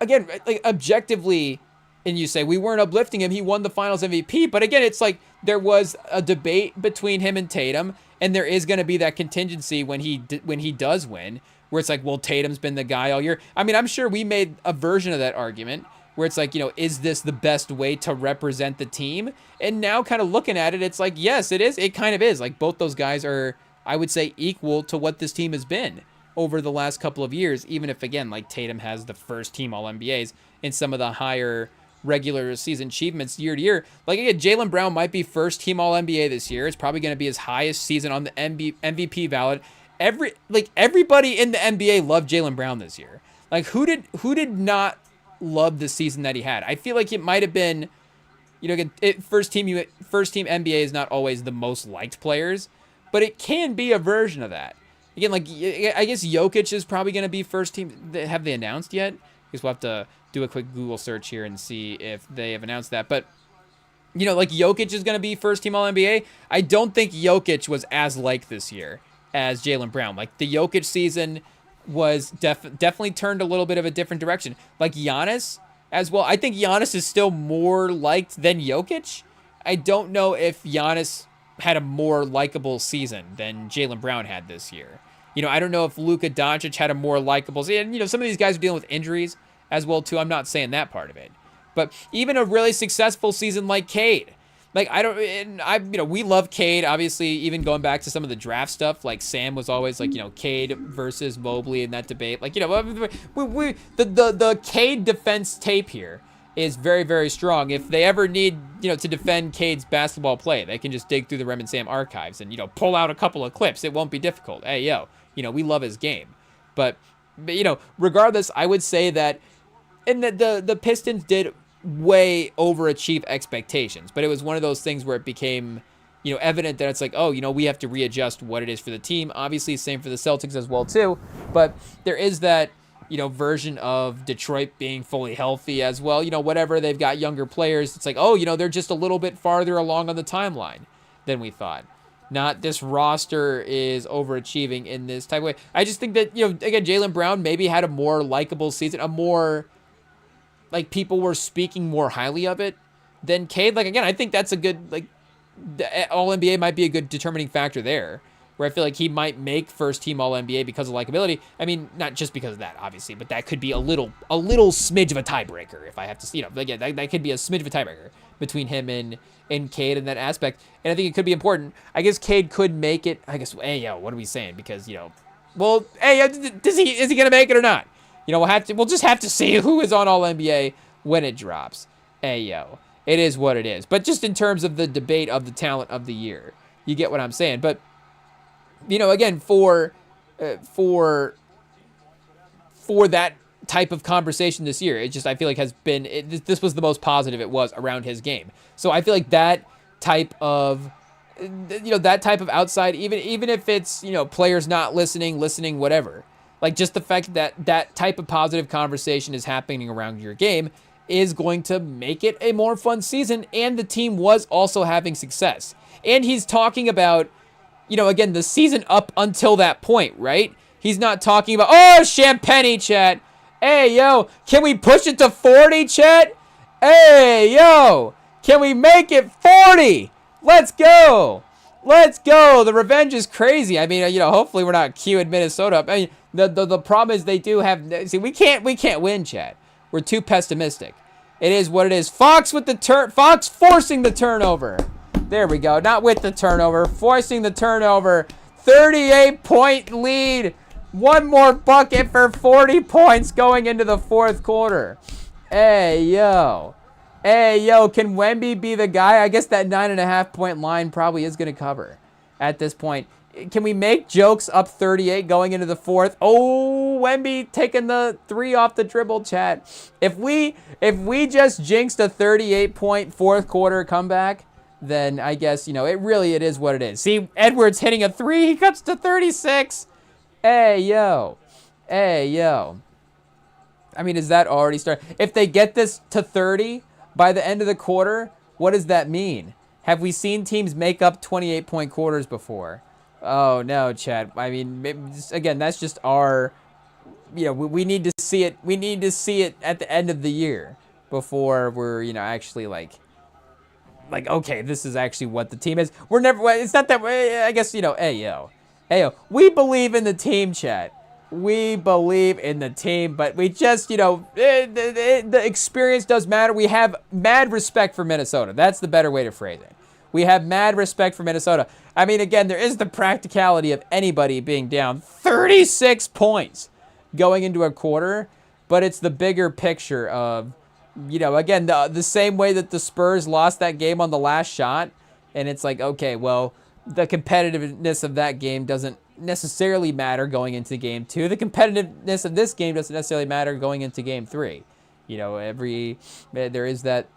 again, like, objectively, and you say we weren't uplifting him, he won the finals MVP. But again, it's like, there was a debate between him and Tatum, and there is going to be that contingency when he does win, where it's like, well, Tatum's been the guy all year. I mean, I'm sure we made a version of that argument where it's like, is this the best way to represent the team? And now kind of looking at it, it's like, yes, it is. It kind of is. Like, both those guys are, I would say, equal to what this team has been over the last couple of years, even if, again, like, Tatum has the first team All-NBAs and some of the higher regular season achievements year to year. Like, again, Jaylen Brown might be first team All-NBA this year. It's probably going to be his highest season on the MVP ballot. Everybody in the NBA loved Jaylen Brown this year. Like, who did not love the season that he had? I feel like it might have been, first team NBA is not always the most liked players, but it can be a version of that. Again, like, I guess Jokic is probably going to be first team. Have they announced yet? I guess we'll have to do a quick Google search here and see if they have announced that. But, like, Jokic is going to be first team All-NBA. I don't think Jokic was as liked this year as Jaylen Brown. Like, the Jokic season was definitely turned a little bit of a different direction. Like, Giannis as well. I think Giannis is still more liked than Jokic. I don't know if Giannis had a more likable season than Jaylen Brown had this year. I don't know if Luka Doncic had a more likable season. And, some of these guys are dealing with injuries as well, too. I'm not saying that part of it. But even a really successful season like Cade, like, we love Cade, obviously, even going back to some of the draft stuff. Like, Sam was always like, Cade versus Mobley in that debate. Like, the Cade defense tape here is very, very strong. If they ever need, to defend Cade's basketball play, they can just dig through the Rem and Sam archives and, pull out a couple of clips. It won't be difficult. Hey, yo, we love his game. But regardless, I would say that, and the Pistons did way overachieve expectations, but it was one of those things where it became, evident that it's like, oh, we have to readjust what it is for the team. Obviously, same for the Celtics as well, too. But there is that, version of Detroit being fully healthy as well. Whatever, they've got younger players. It's like, oh, they're just a little bit farther along on the timeline than we thought. Not this roster is overachieving in this type of way. I just think that, again, Jaylen Brown maybe had a more likable season, a more, like, people were speaking more highly of it than Cade. Like, again, I think that's a good, like, All-NBA might be a good determining factor there, where I feel like he might make first team All-NBA because of likability. I mean, not just because of that, obviously, but that could be a little smidge of a tiebreaker if I have to, again, that could be a smidge of a tiebreaker. between him and Cade in that aspect. And I think it could be important. I guess Cade could make it. I guess, hey, yo, what are we saying? Because, well, hey, is he going to make it or not? We'll just have to see who is on All-NBA when it drops. Hey, yo, it is what it is. But just in terms of the debate of the talent of the year, you get what I'm saying. But, again, for that type of conversation this year, it just, I feel like this was the most positive it was around his game. So I feel like that type of outside, even if it's, players not listening, whatever, like just the fact that type of positive conversation is happening around your game is going to make it a more fun season. And the team was also having success. And he's talking about, again, the season up until that point, right? He's not talking about, oh, Champagne, chat. Hey, yo, can we push it to 40, chat? Hey, yo, can we make it 40? Let's go. Let's go. The revenge is crazy. I mean, hopefully we're not queuing Minnesota. I mean, the problem is they do have, see, we can't win, chat. We're too pessimistic. It is what it is. Fox forcing the turnover. There we go. Not with the turnover. Forcing the turnover. 38-point lead. One more bucket for 40 points going into the fourth quarter. Hey, yo. Hey, yo, can Wemby be the guy? I guess that 9.5-point line probably is going to cover at this point. Can we make jokes up 38 going into the fourth? Oh, Wemby taking the 3 off the dribble, chat. If we just jinxed a 38-point fourth quarter comeback, then I guess, it is what it is. See, Edwards hitting a 3. He cuts to 36. Hey, yo. Hey, yo. I mean, is that already started? If they get this to 30 by the end of the quarter, what does that mean? Have we seen teams make up 28-point quarters before? Oh, no, Chad. I mean, again, that's just our, we need to see it. We need to see it at the end of the year before we're, actually like, okay, this is actually what the team is. We're never, it's not that way. I guess, hey, yo. We believe in the team, chat. We believe in the team, but we just, the experience does matter. We have mad respect for Minnesota. That's the better way to phrase it. We have mad respect for Minnesota. I mean, again, there is the practicality of anybody being down 36 points going into a quarter, but it's the bigger picture of, again, the same way that the Spurs lost that game on the last shot, and it's like, okay, well, the competitiveness of that game doesn't necessarily matter going into game 2. The competitiveness of this game doesn't necessarily matter going into game 3. There is that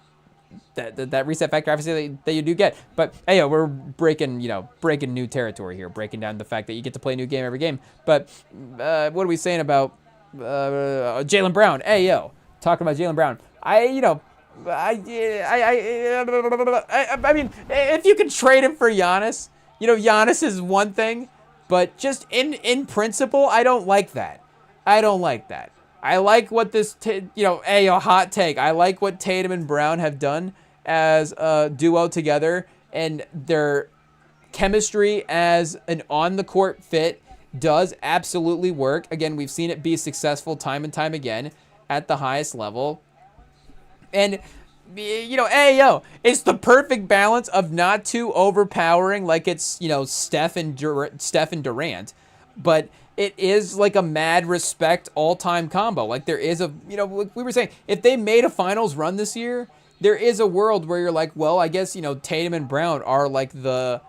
reset factor, obviously, that you do get. But hey, we're breaking new territory here, breaking down the fact that you get to play a new game every game. But what are we saying about Jaylen Brown? Hey, yo, talking about Jaylen Brown. I mean, if you could trade him for Giannis, Giannis is one thing, but just in principle, I don't like that. I like what this, a hot take. I like what Tatum and Brown have done as a duo together, and their chemistry as an on-the-court fit does absolutely work. Again, we've seen it be successful time and time again at the highest level. And, it's the perfect balance of not too overpowering like it's, Steph and Durant, but it is like a mad respect all-time combo. Like there is a, we were saying, if they made a finals run this year, there is a world where you're like, well, I guess, Tatum and Brown are like the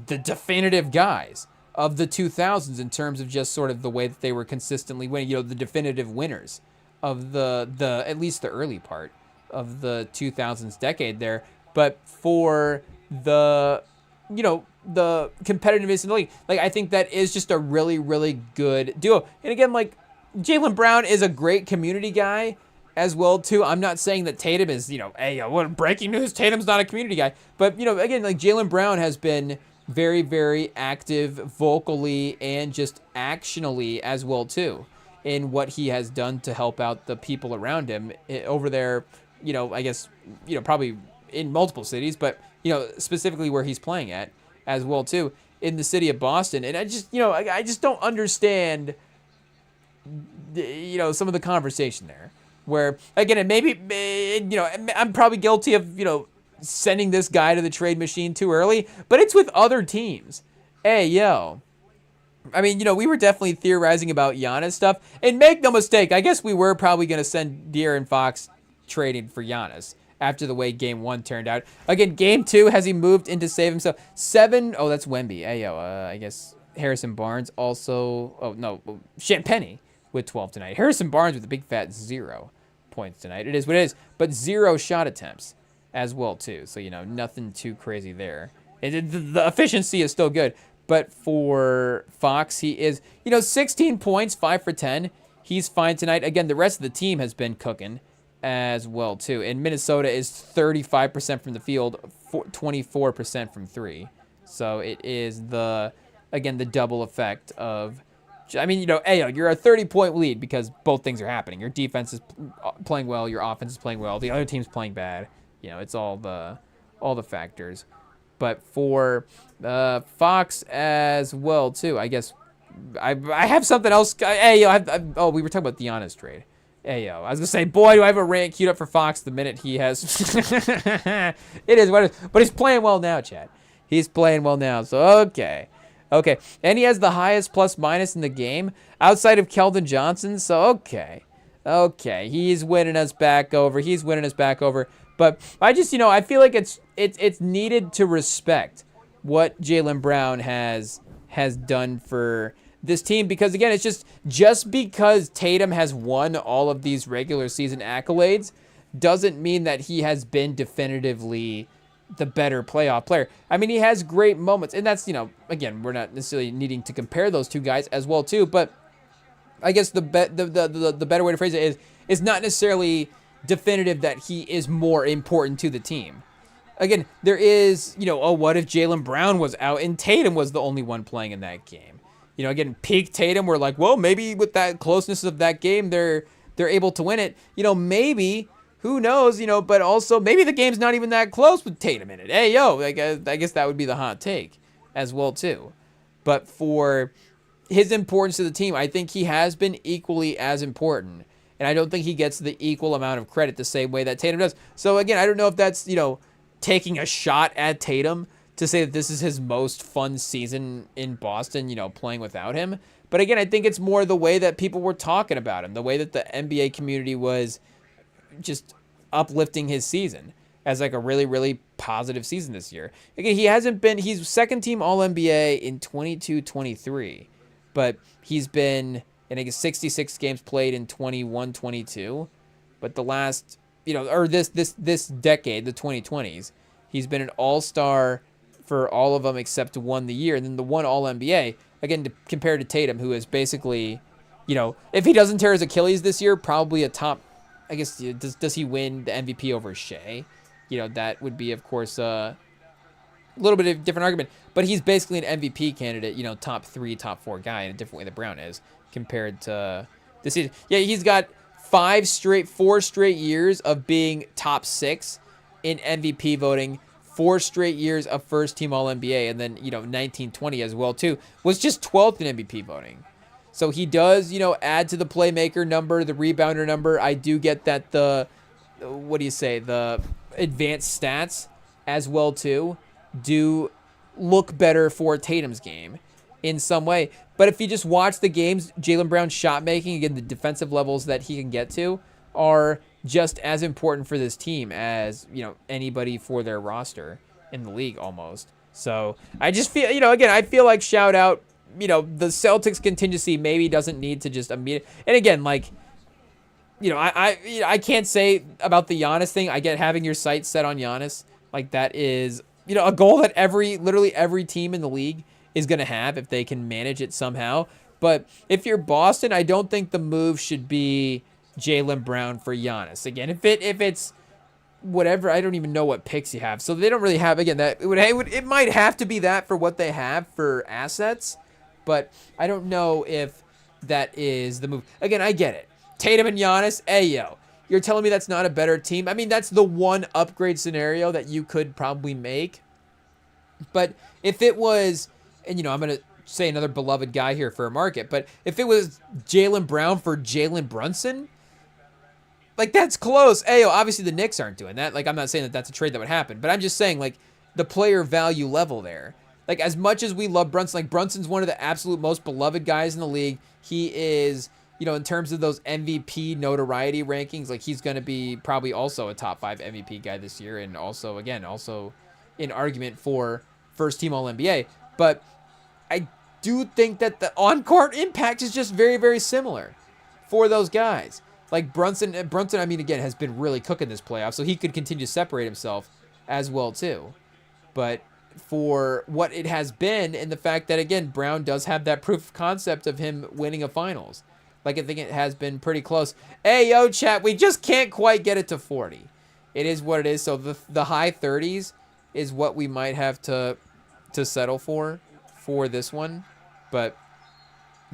definitive guys of the 2000s in terms of just sort of the way that they were consistently winning, the definitive winners of the at least the early part of the 2000s decade there. But for the competitiveness in the league, like I think that is just a really, really good duo. And again, like Jaylen Brown is a great community guy as well too. I'm not saying that Tatum is, what breaking news, Tatum's not a community guy. But, again, like Jaylen Brown has been very, very active vocally and just actionally as well too in what he has done to help out the people around him over there, I guess, probably in multiple cities, but, specifically where he's playing at as well too in the city of Boston. And I just, I just don't understand, some of the conversation there where, again, and maybe, I'm probably guilty of, sending this guy to the trade machine too early, but it's with other teams. Hey, yo. I mean, we were definitely theorizing about Giannis stuff. And make no mistake, I guess we were probably going to send De'Aaron Fox trading for Giannis after the way Game 1 turned out. Again, Game 2, has he moved in to save himself? 7, oh, that's Wemby. Hey, yo, I guess Harrison Barnes also, oh, no, Champagnie with 12 tonight. Harrison Barnes with a big fat 0 points tonight. It is what it is, but 0 shot attempts as well, too. So, nothing too crazy there. The efficiency is still good. But for Fox, he is, 16 points, 5 for 10. He's fine tonight. Again, the rest of the team has been cooking as well, too. And Minnesota is 35% from the field, 24% from 3. So it is the double effect of, you're a 30-point lead because both things are happening. Your defense is playing well, your offense is playing well, the other team's playing bad. It's all the factors. But for Fox as well, too, I guess I have something else. Hey, yo, we were talking about the Giannis trade. Hey, yo, I was going to say, boy, do I have a rant queued up for Fox the minute he has. It is what it is. But he's playing well now, Chad. He's playing well now, so okay. And he has the highest plus-minus in the game outside of Keldon Johnson, so okay. He's winning us back over. But I just, I feel like it's needed to respect what Jaylen Brown has done for this team, because again, it's just because Tatum has won all of these regular season accolades doesn't mean that he has been definitively the better playoff player. I mean, he has great moments, and that's, again, we're not necessarily needing to compare those two guys as well too, but I guess the better way to phrase it is not necessarily definitive that he is more important to the team. Again, there is, what if Jaylen Brown was out and Tatum was the only one playing in that game? Again, peak Tatum, we're like, well, maybe with that closeness of that game, they're able to win it. Maybe, who knows, but also maybe the game's not even that close with Tatum in it. Hey, yo, I guess that would be the hot take as well, too. But for his importance to the team, I think he has been equally as important. And I don't think he gets the equal amount of credit the same way that Tatum does. So, again, I don't know if that's, taking a shot at Tatum to say that this is his most fun season in Boston, playing without him. But, again, I think it's more the way that people were talking about him, the way that the NBA community was just uplifting his season as, like, a really, really positive season this year. Again, he's second-team All-NBA in 22-23, but he's been in, I guess, 66 games played in 21-22. But the last, or this decade, the 2020s, he's been an all-star for all of them except one the year, and then the one All-NBA, again, compared to Tatum, who is basically, if he doesn't tear his Achilles this year, probably a top, I guess, does he win the MVP over Shea? That would be, of course, a little bit of a different argument, but he's basically an MVP candidate, top 3, top 4 guy in a different way that Brown is compared to this season. Yeah, he's got 4 straight years of being top 6 in MVP voting, 4 straight years of first-team All-NBA, and then, 19-20 as well, too, was just 12th in MVP voting. So he does, add to the playmaker number, the rebounder number. I do get that the advanced stats as well, too, do look better for Tatum's game in some way. But if you just watch the games, Jaylen Brown's shot making, again, the defensive levels that he can get to are just as important for this team as, anybody for their roster in the league almost. So I just feel, again, I feel like shout out, the Celtics contingency maybe doesn't need to just immediate. And again, like, I can't say about the Giannis thing. I get having your sights set on Giannis. Like, that is, a goal that literally every team in the league is going to have if they can manage it somehow. But if you're Boston, I don't think the move should be Jaylen Brown for Giannis. Again, if it's whatever, I don't even know what picks you have. So they don't really have, again, that it might have to be that for what they have for assets, but I don't know if that is the move. Again, I get it. Tatum and Giannis, hey, yo, you're telling me that's not a better team? I mean, that's the one upgrade scenario that you could probably make. But if it was, and, I'm going to say another beloved guy here for a market, but if it was Jaylen Brown for Jalen Brunson, Like, that's close. Ayo, obviously the Knicks aren't doing that. Like, I'm not saying that that's a trade that would happen, but I'm just saying, like, the player value level there. Like, as much as we love Brunson, like, Brunson's one of the absolute most beloved guys in the league. He is, you know, in terms of those MVP notoriety rankings, like, he's going to be probably also a top 5 MVP guy this year, and also, again, also in argument for first team All-NBA. But I do think that the on-court impact is just very, very similar for those guys. Like Brunson, I mean, again, has been really cooking this playoff, so he could continue to separate himself as well, too. But for what it has been, and the fact that, again, Brown does have that proof of concept of him winning a finals. Like, I think it has been pretty close. Hey, yo, chat, we just can't quite get it to 40. It is what it is, so the high 30s is what we might have to settle for this one. But,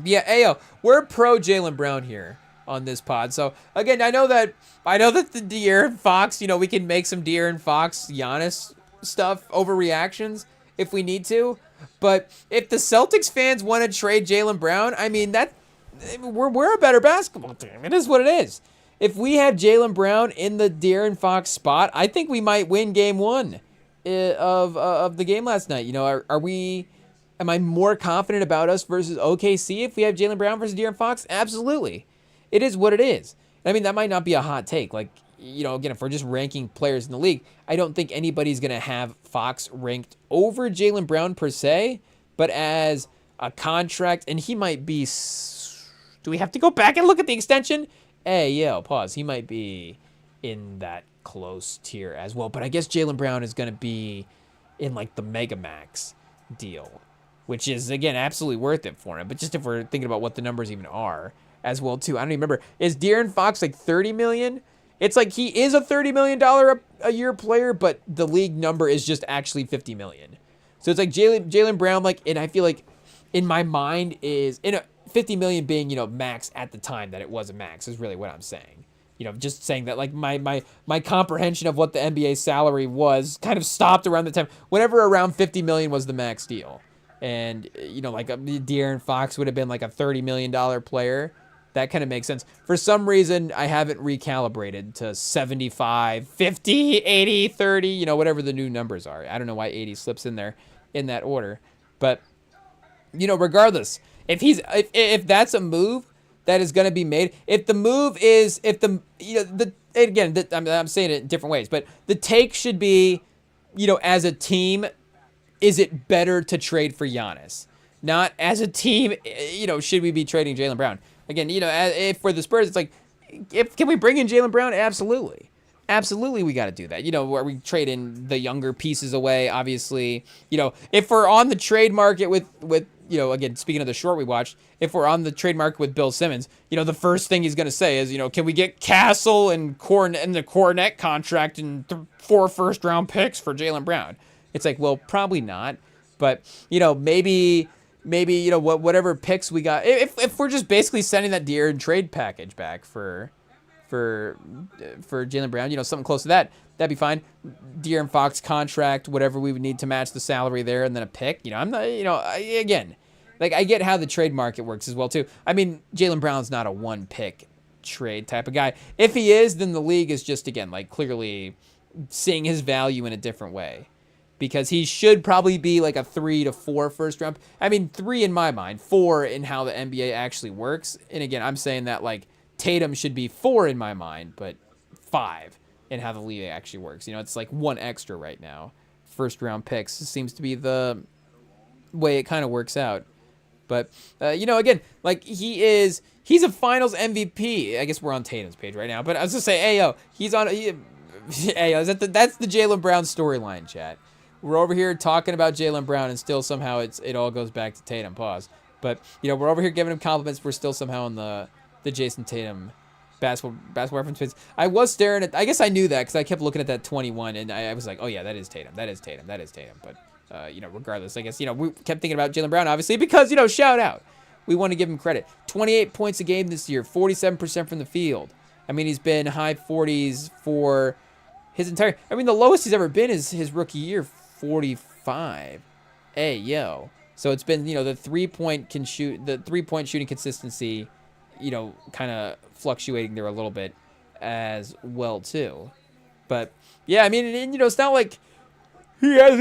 yeah, Ayo, we're pro Jaylen Brown here on this pod. So, again, I know that the De'Aaron Fox, you know, we can make some De'Aaron Fox, Giannis stuff, overreactions if we need to. But if the Celtics fans want to trade Jaylen Brown, I mean, we're a better basketball team. It is what it is. If we have Jaylen Brown in the De'Aaron Fox spot, I think we might win game 1 of the game last night. You know, am I more confident about us versus OKC if we have Jaylen Brown versus De'Aaron Fox? Absolutely. It is what it is. I mean, that might not be a hot take. Like, you know, again, if we're just ranking players in the league, I don't think anybody's going to have Fox ranked over Jaylen Brown per se, but as a contract, and he might be, do we have to go back and look at the extension? Hey, yo, pause. He might be in that close tier as well, but I guess Jaylen Brown is going to be in like the Mega Max deal, which is, again, absolutely worth it for him. But just if we're thinking about what the numbers even are as well, too. I don't even remember. Is De'Aaron Fox like $30 million? It's like he is a $30 million a year player, but the league number is just actually $50 million. So it's like Jaylen Brown, like, and I feel like in my mind is $50 million being, you know, max at the time that it was a max is really what I'm saying. You know, just saying that, like, my comprehension of what the NBA salary was kind of stopped around the time whenever around $50 million was the max deal. And, you know, like De'Aaron Fox would have been like a $30 million player. That kind of makes sense. For some reason, I haven't recalibrated to 75, 50, 80, 30, you know, whatever the new numbers are. I don't know why 80 slips in there in that order. But, you know, regardless, if that's a move that is going to be made, I'm saying it in different ways, but the take should be, you know, as a team, is it better to trade for Giannis? Not as a team, you know, should we be trading Jaylen Brown? Again, you know, if for the Spurs, it's like, can we bring in Jaylen Brown? Absolutely. Absolutely, we got to do that. You know, where we trade in the younger pieces away, obviously. You know, if we're on the trade market with you know, again, speaking of the short we watched, if we're on the trade market with Bill Simmons, you know, the first thing he's going to say is, you know, can we get Castle and the Cornet contract and 4 first-round picks for Jaylen Brown? It's like, well, probably not. But, you know, maybe you know, whatever picks we got, if we're just basically sending that De'Aaron trade package back for Jaylen Brown, you know, something close to that, that'd be fine. De'Aaron Fox contract, whatever we would need to match the salary there, and then a pick. You know, I'm not, you know, again, like, I get how the trade market works as well too. I mean, Jaylen Brown's not a 1-pick trade type of guy. If he is, then the league is just, again, like, clearly seeing his value in a different way. Because he should probably be like a 3 to 4 first round. I mean, 3 in my mind, 4 in how the NBA actually works. And again, I'm saying that, like, Tatum should be 4 in my mind, but 5 in how the league actually works. You know, it's like 1 extra right now. First round picks seems to be the way it kind of works out. But, you know, again, like, he's a finals MVP. I guess we're on Tatum's page right now. But I was going to say, hey, yo, that's the Jaylen Brown storyline, chat. We're over here talking about Jaylen Brown, and still somehow it all goes back to Tatum. Pause. But, you know, we're over here giving him compliments. We're still somehow in the Jason Tatum basketball reference page. I was staring at, I guess I knew that because I kept looking at that 21, and I was like, oh, yeah, that is Tatum. That is Tatum. That is Tatum. But, you know, regardless, I guess, you know, we kept thinking about Jaylen Brown, obviously, because, you know, shout out. We want to give him credit. 28 points a game this year, 47% from the field. I mean, he's been high 40s for his entire, I mean, the lowest he's ever been is his rookie year, 45. Hey, yo. So it's been, you know, the three-point shooting consistency, you know, kind of fluctuating there a little bit as well too. But yeah, I mean, and, it's not like he has.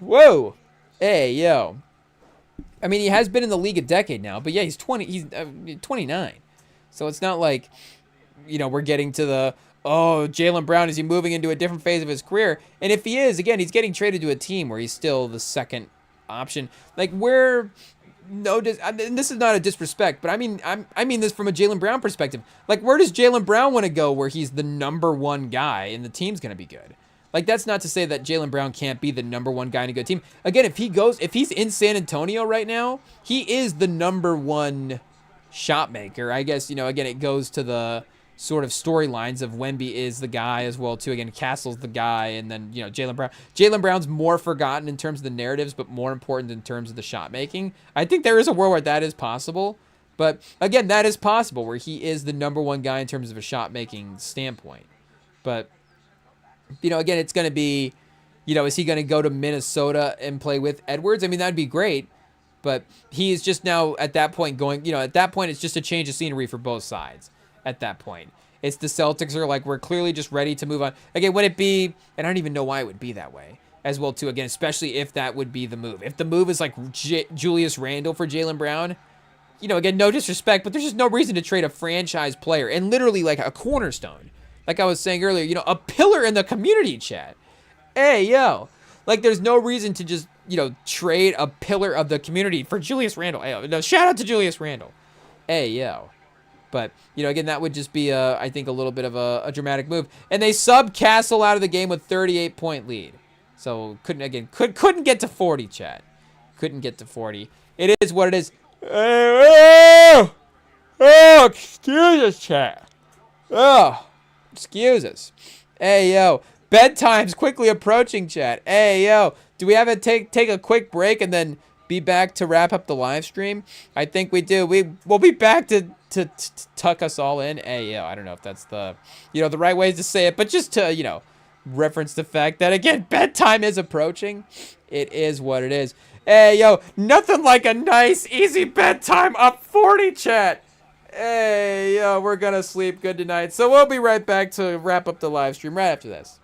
Whoa, hey yo. I mean, he has been in the league a decade now, but yeah, he's 20. He's 29, so it's not like we're getting to the Jaylen Brown, is he moving into a different phase of his career? And if he is, again, he's getting traded to a team where he's still the second option. Like and this is not a disrespect, but I mean this from a Jaylen Brown perspective. Like, where does Jaylen Brown want to go where he's the number one guy and the team's going to be good? Like, that's not to say that Jaylen Brown can't be the number one guy in a good team. Again, if he's in San Antonio right now, he is the number one shot maker. I guess, again, it goes to the sort of storylines of Wemby is the guy as well too. Again, Castle's the guy, and then Jaylen Brown. Jaylen Brown's more forgotten in terms of the narratives, but more important in terms of the shot making. I think there is a world where that is possible, but again, that is possible where he is the number one guy in terms of a shot making standpoint. But again, it's going to be, is he going to go to Minnesota and play with Edwards? I mean, that'd be great, but he is just now at that point going. At that point, it's just a change of scenery for both sides. At that point, it's the Celtics are like, we're clearly just ready to move on. Again, would it be, and I don't even know why it would be that way as well too. Again, especially if that would be the move. If the move is like Julius Randle for Jaylen Brown, again, no disrespect, but there's just no reason to trade a franchise player and literally like a cornerstone. Like I was saying earlier, a pillar in the community chat. Hey, yo. Like, there's no reason to just, trade a pillar of the community for Julius Randle. Hey, no, shout out to Julius Randle. Hey, yo. But, again, that would just be, I think, a little bit of a dramatic move. And they sub Castle out of the game with 38-point lead. So, couldn't get to 40, chat. Couldn't get to 40. It is what it is. Oh, excuse us, chat. Oh. Excuse us. Hey, yo. Bedtime's quickly approaching, chat. Hey, yo. Do we have to take a quick break and then be back to wrap up the live stream? I think we do. We'll be back to tuck us all in. Hey, yo. I don't know if that's the right ways to say it, but just to, reference the fact that, again, bedtime is approaching. It is what it is. Hey, yo. Nothing like a nice, easy bedtime up 40, chat. Hey, yo, we're gonna sleep good tonight. So we'll be right back to wrap up the live stream right after this.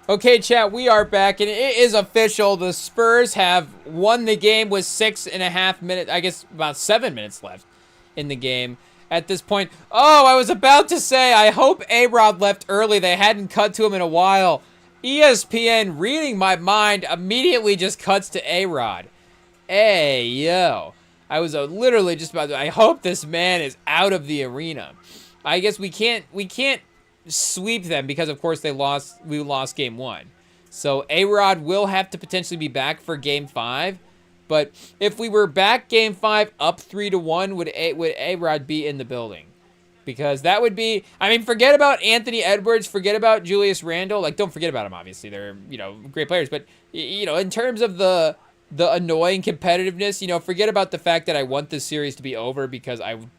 Okay, chat, we are back, and it is official. The Spurs have won the game with 6.5 minutes, I guess about 7 minutes left in the game at this point. Oh, I was about to say, I hope A-Rod left early. They hadn't cut to him in a while. ESPN, reading my mind, immediately just cuts to A-Rod. Hey, yo. I was literally just about to, I hope this man is out of the arena. I guess we can't sweep them because of course we lost game 1. So A-Rod will have to potentially be back for game 5. But if we were back game 5 up 3-1, would A-Rod be in the building? Because that would be, I mean, forget about Anthony Edwards, forget about Julius Randle. Like, don't forget about them, obviously. They're, great players. But, in terms of the annoying competitiveness, forget about the fact that I want this series to be over because I'm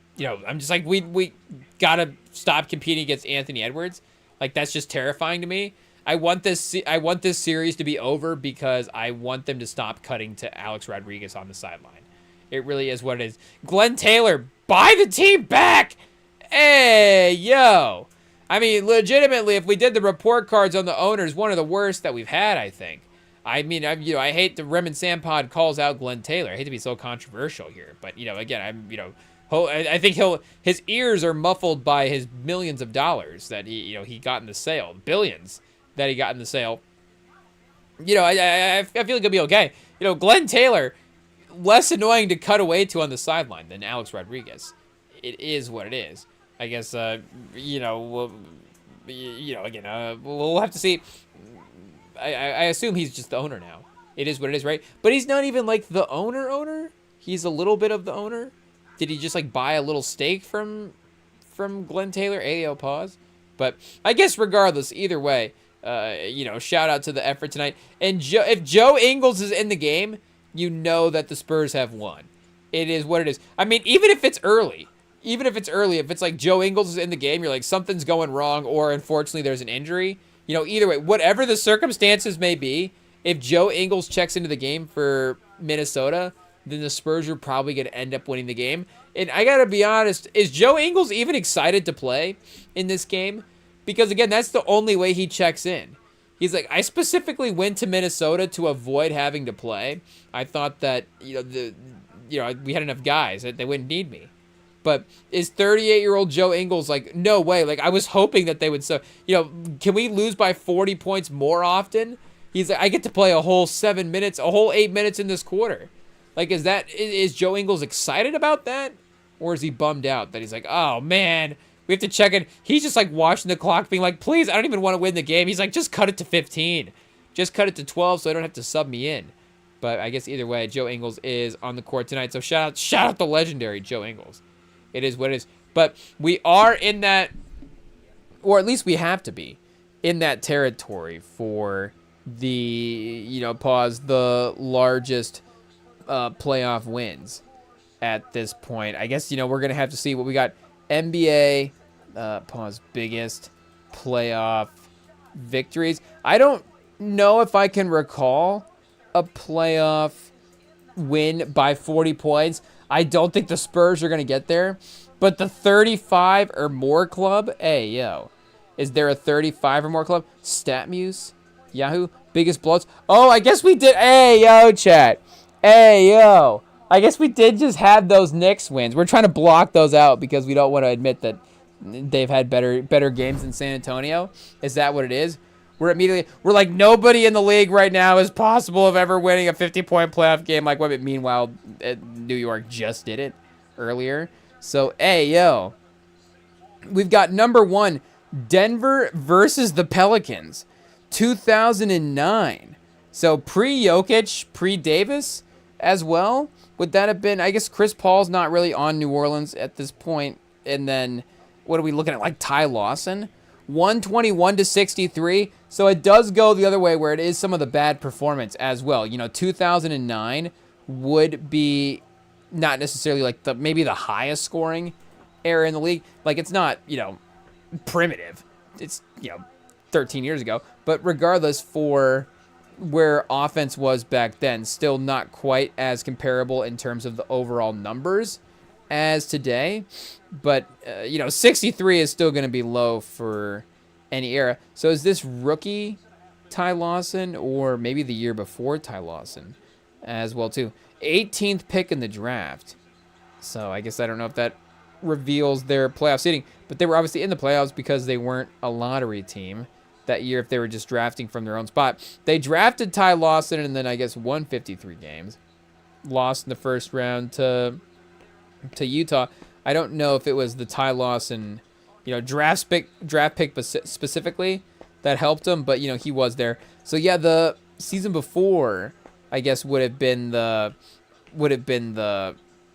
just like, we gotta stop competing against Anthony Edwards. Like, that's just terrifying to me. I want this series to be over because I want them to stop cutting to Alex Rodriguez on the sideline. It really is what it is. Glenn Taylor, buy the team back! Hey, yo. I mean, legitimately, if we did the report cards on the owners, one of the worst that we've had, I think. I mean, I hate the REMINGTOM pod calls out Glenn Taylor. I hate to be so controversial here, but again, I think his ears are muffled by his millions of dollars that he got in the sale, billions that he got in the sale. I feel like he'll be okay. Glenn Taylor, less annoying to cut away to on the sideline than Alex Rodriguez. It is what it is. I guess we'll have to see. I assume he's just the owner now. It is what it is, right? But he's not even like the owner. He's a little bit of the owner. Did he just like buy a little stake from Glenn Taylor? AO pause. But I guess regardless, either way, shout out to the effort tonight. And if Joe Ingles is in the game, you know that the Spurs have won. It is what it is. I mean, even if it's early, if it's like Joe Ingles is in the game, you're like, something's going wrong, or unfortunately there's an injury. Either way, whatever the circumstances may be, if Joe Ingles checks into the game for Minnesota, then the Spurs are probably going to end up winning the game. And I got to be honest, is Joe Ingles even excited to play in this game? Because, again, that's the only way he checks in. He's like, I specifically went to Minnesota to avoid having to play. I thought that, we had enough guys, that they wouldn't need me. But is 38-year-old Joe Ingles like, no way. Like, I was hoping that they would. So, can we lose by 40 points more often? He's like, I get to play a whole 7 minutes, a whole 8 minutes in this quarter. Like, is Joe Ingles excited about that? Or is he bummed out that he's like, oh, man, we have to check in. He's just like watching the clock being like, please, I don't even want to win the game. He's like, just cut it to 15. Just cut it to 12 so I don't have to sub me in. But I guess either way, Joe Ingles is on the court tonight. So shout out the legendary Joe Ingles. It is what it is. But we are in that, or at least we have to be, in that territory for the, the largest playoff wins at this point. I guess, we're going to have to see what we got. NBA, biggest playoff victories. I don't know if I can recall a playoff win by 40 points. I don't think the Spurs are going to get there. But the 35 or more club, hey, yo. Is there a 35 or more club? StatMuse, Yahoo, biggest blowouts. Oh, I guess we did. Hey, yo, chat. Hey, yo. I guess we did just have those Knicks wins. We're trying to block those out because we don't want to admit that they've had better games than San Antonio. Is that what it is? We're like, nobody in the league right now is possible of ever winning a 50-point playoff game like what. Meanwhile, New York just did it earlier. So, hey, yo. We've got number 1, Denver versus the Pelicans, 2009. So, pre-Jokic, pre-Davis as well. Would that have been, I guess Chris Paul's not really on New Orleans at this point. And then, what are we looking at? Like Ty Lawson? 121-63. So it does go the other way where it is some of the bad performance as well. 2009 would be not necessarily like maybe the highest scoring era in the league. Like, it's not, primitive. It's, 13 years ago. But regardless, for where offense was back then, still not quite as comparable in terms of the overall numbers as today. But, 63 is still going to be low for any era. So is this rookie Ty Lawson or maybe the year before Ty Lawson as well too. 18th pick in the draft. So I guess I don't know if that reveals their playoff seeding, but they were obviously in the playoffs because they weren't a lottery team that year if they were just drafting from their own spot. They drafted Ty Lawson and then I guess won 53 games. Lost in the first round to Utah. I don't know if it was the Ty Lawson, draft pick specifically that helped him, but he was there. So yeah, the season before, I guess would have been the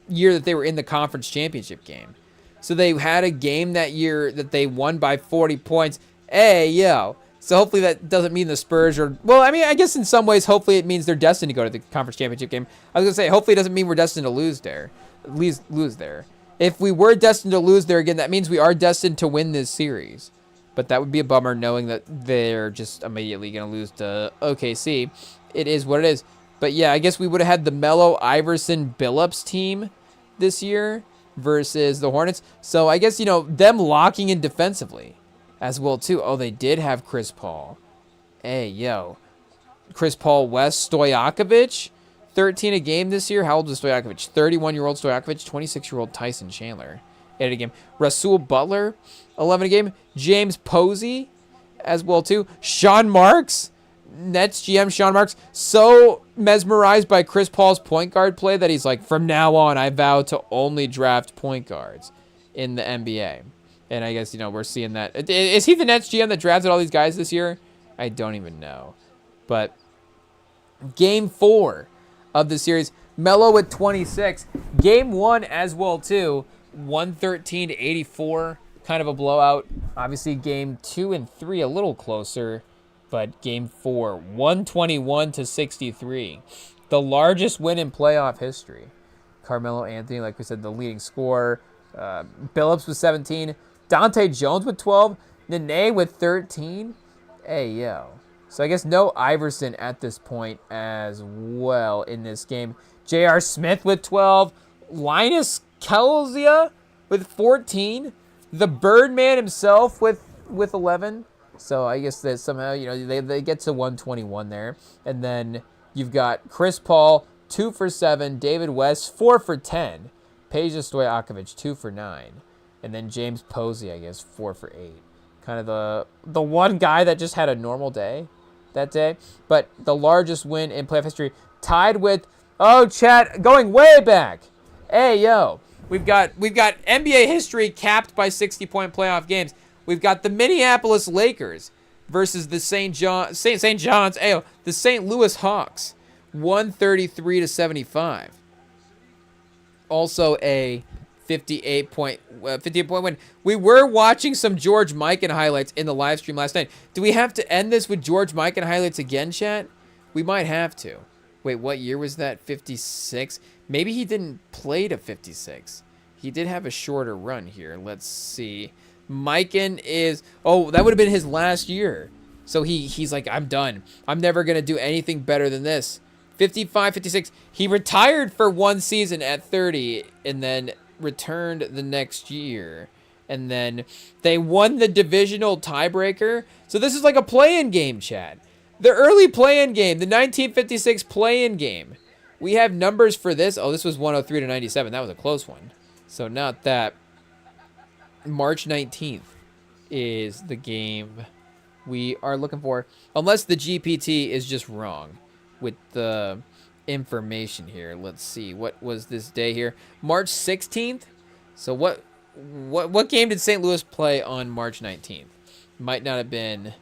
year that they were in the conference championship game. So they had a game that year that they won by 40 points. Hey, yo. So hopefully that doesn't mean the Spurs are... Well, I mean, I guess in some ways, hopefully it means they're destined to go to the conference championship game. I was going to say, hopefully it doesn't mean we're destined to lose there. Lose there. If we were destined to lose there again, that means we are destined to win this series. But that would be a bummer knowing that they're just immediately going to lose to OKC. It is what it is. But yeah, I guess we would have had the Melo, Iverson, Billups team this year versus the Hornets. So I guess, them locking in defensively as well, too. Oh, they did have Chris Paul. Hey, yo. Chris Paul, West, Stojakovic, 13 a game this year. How old was Stojakovic? 31-year-old Stojakovic, 26-year-old Tyson Chandler. 8 a game. Rasul Butler, 11 a game. James Posey as well, too. Sean Marks, Nets GM Sean Marks, so mesmerized by Chris Paul's point guard play that he's like, from now on, I vow to only draft point guards in the NBA. And I guess, we're seeing that. Is he the Nets GM that drafted all these guys this year? I don't even know. But game 4 of the series, Melo with 26. Game 1 as well, too. 113-84. Kind of a blowout. Obviously, game 2 and 3 a little closer. But game 4, 121-63. The largest win in playoff history. Carmelo Anthony, like we said, the leading scorer. Billups with 17. Dante Jones with 12. Nene with 13. Hey, yo. So I guess no Iverson at this point as well in this game. J.R. Smith with 12. Linus Kelzia with 14. The Birdman himself with 11. So I guess that somehow, they get to 121 there. And then you've got Chris Paul, 2 for 7. David West, 4 for 10. Peja Stojakovic, 2 for 9. And then James Posey, I guess, 4 for 8. Kind of the one guy that just had a normal day that day. But the largest win in playoff history, tied with, chat, going way back. Hey, yo. We've got NBA history capped by 60-point playoff games. We've got the Minneapolis Lakers versus the St. John's, the St. Louis Hawks, 133-75. Also a 58-point win. We were watching some George Mikan highlights in the live stream last night. Do we have to end this with George Mikan highlights again, chat? We might have to. Wait, what year was that? 56? Maybe he didn't play to 56. He did have a shorter run here. Let's see. Mikan is... Oh, that would have been his last year. So he's like, I'm done. I'm never going to do anything better than this. 55, 56. He retired for one season at 30 and then returned the next year. And then they won the divisional tiebreaker. So this is like a play-in game, chat. The early play-in game, the 1956 play-in game. We have numbers for this. Oh, this was 103-97. That was a close one. So not that. March 19th is the game we are looking for. Unless the GPT is just wrong with the information here. Let's see. What was this day here? March 16th? So what game did St. Louis play on March 19th? Might not have been...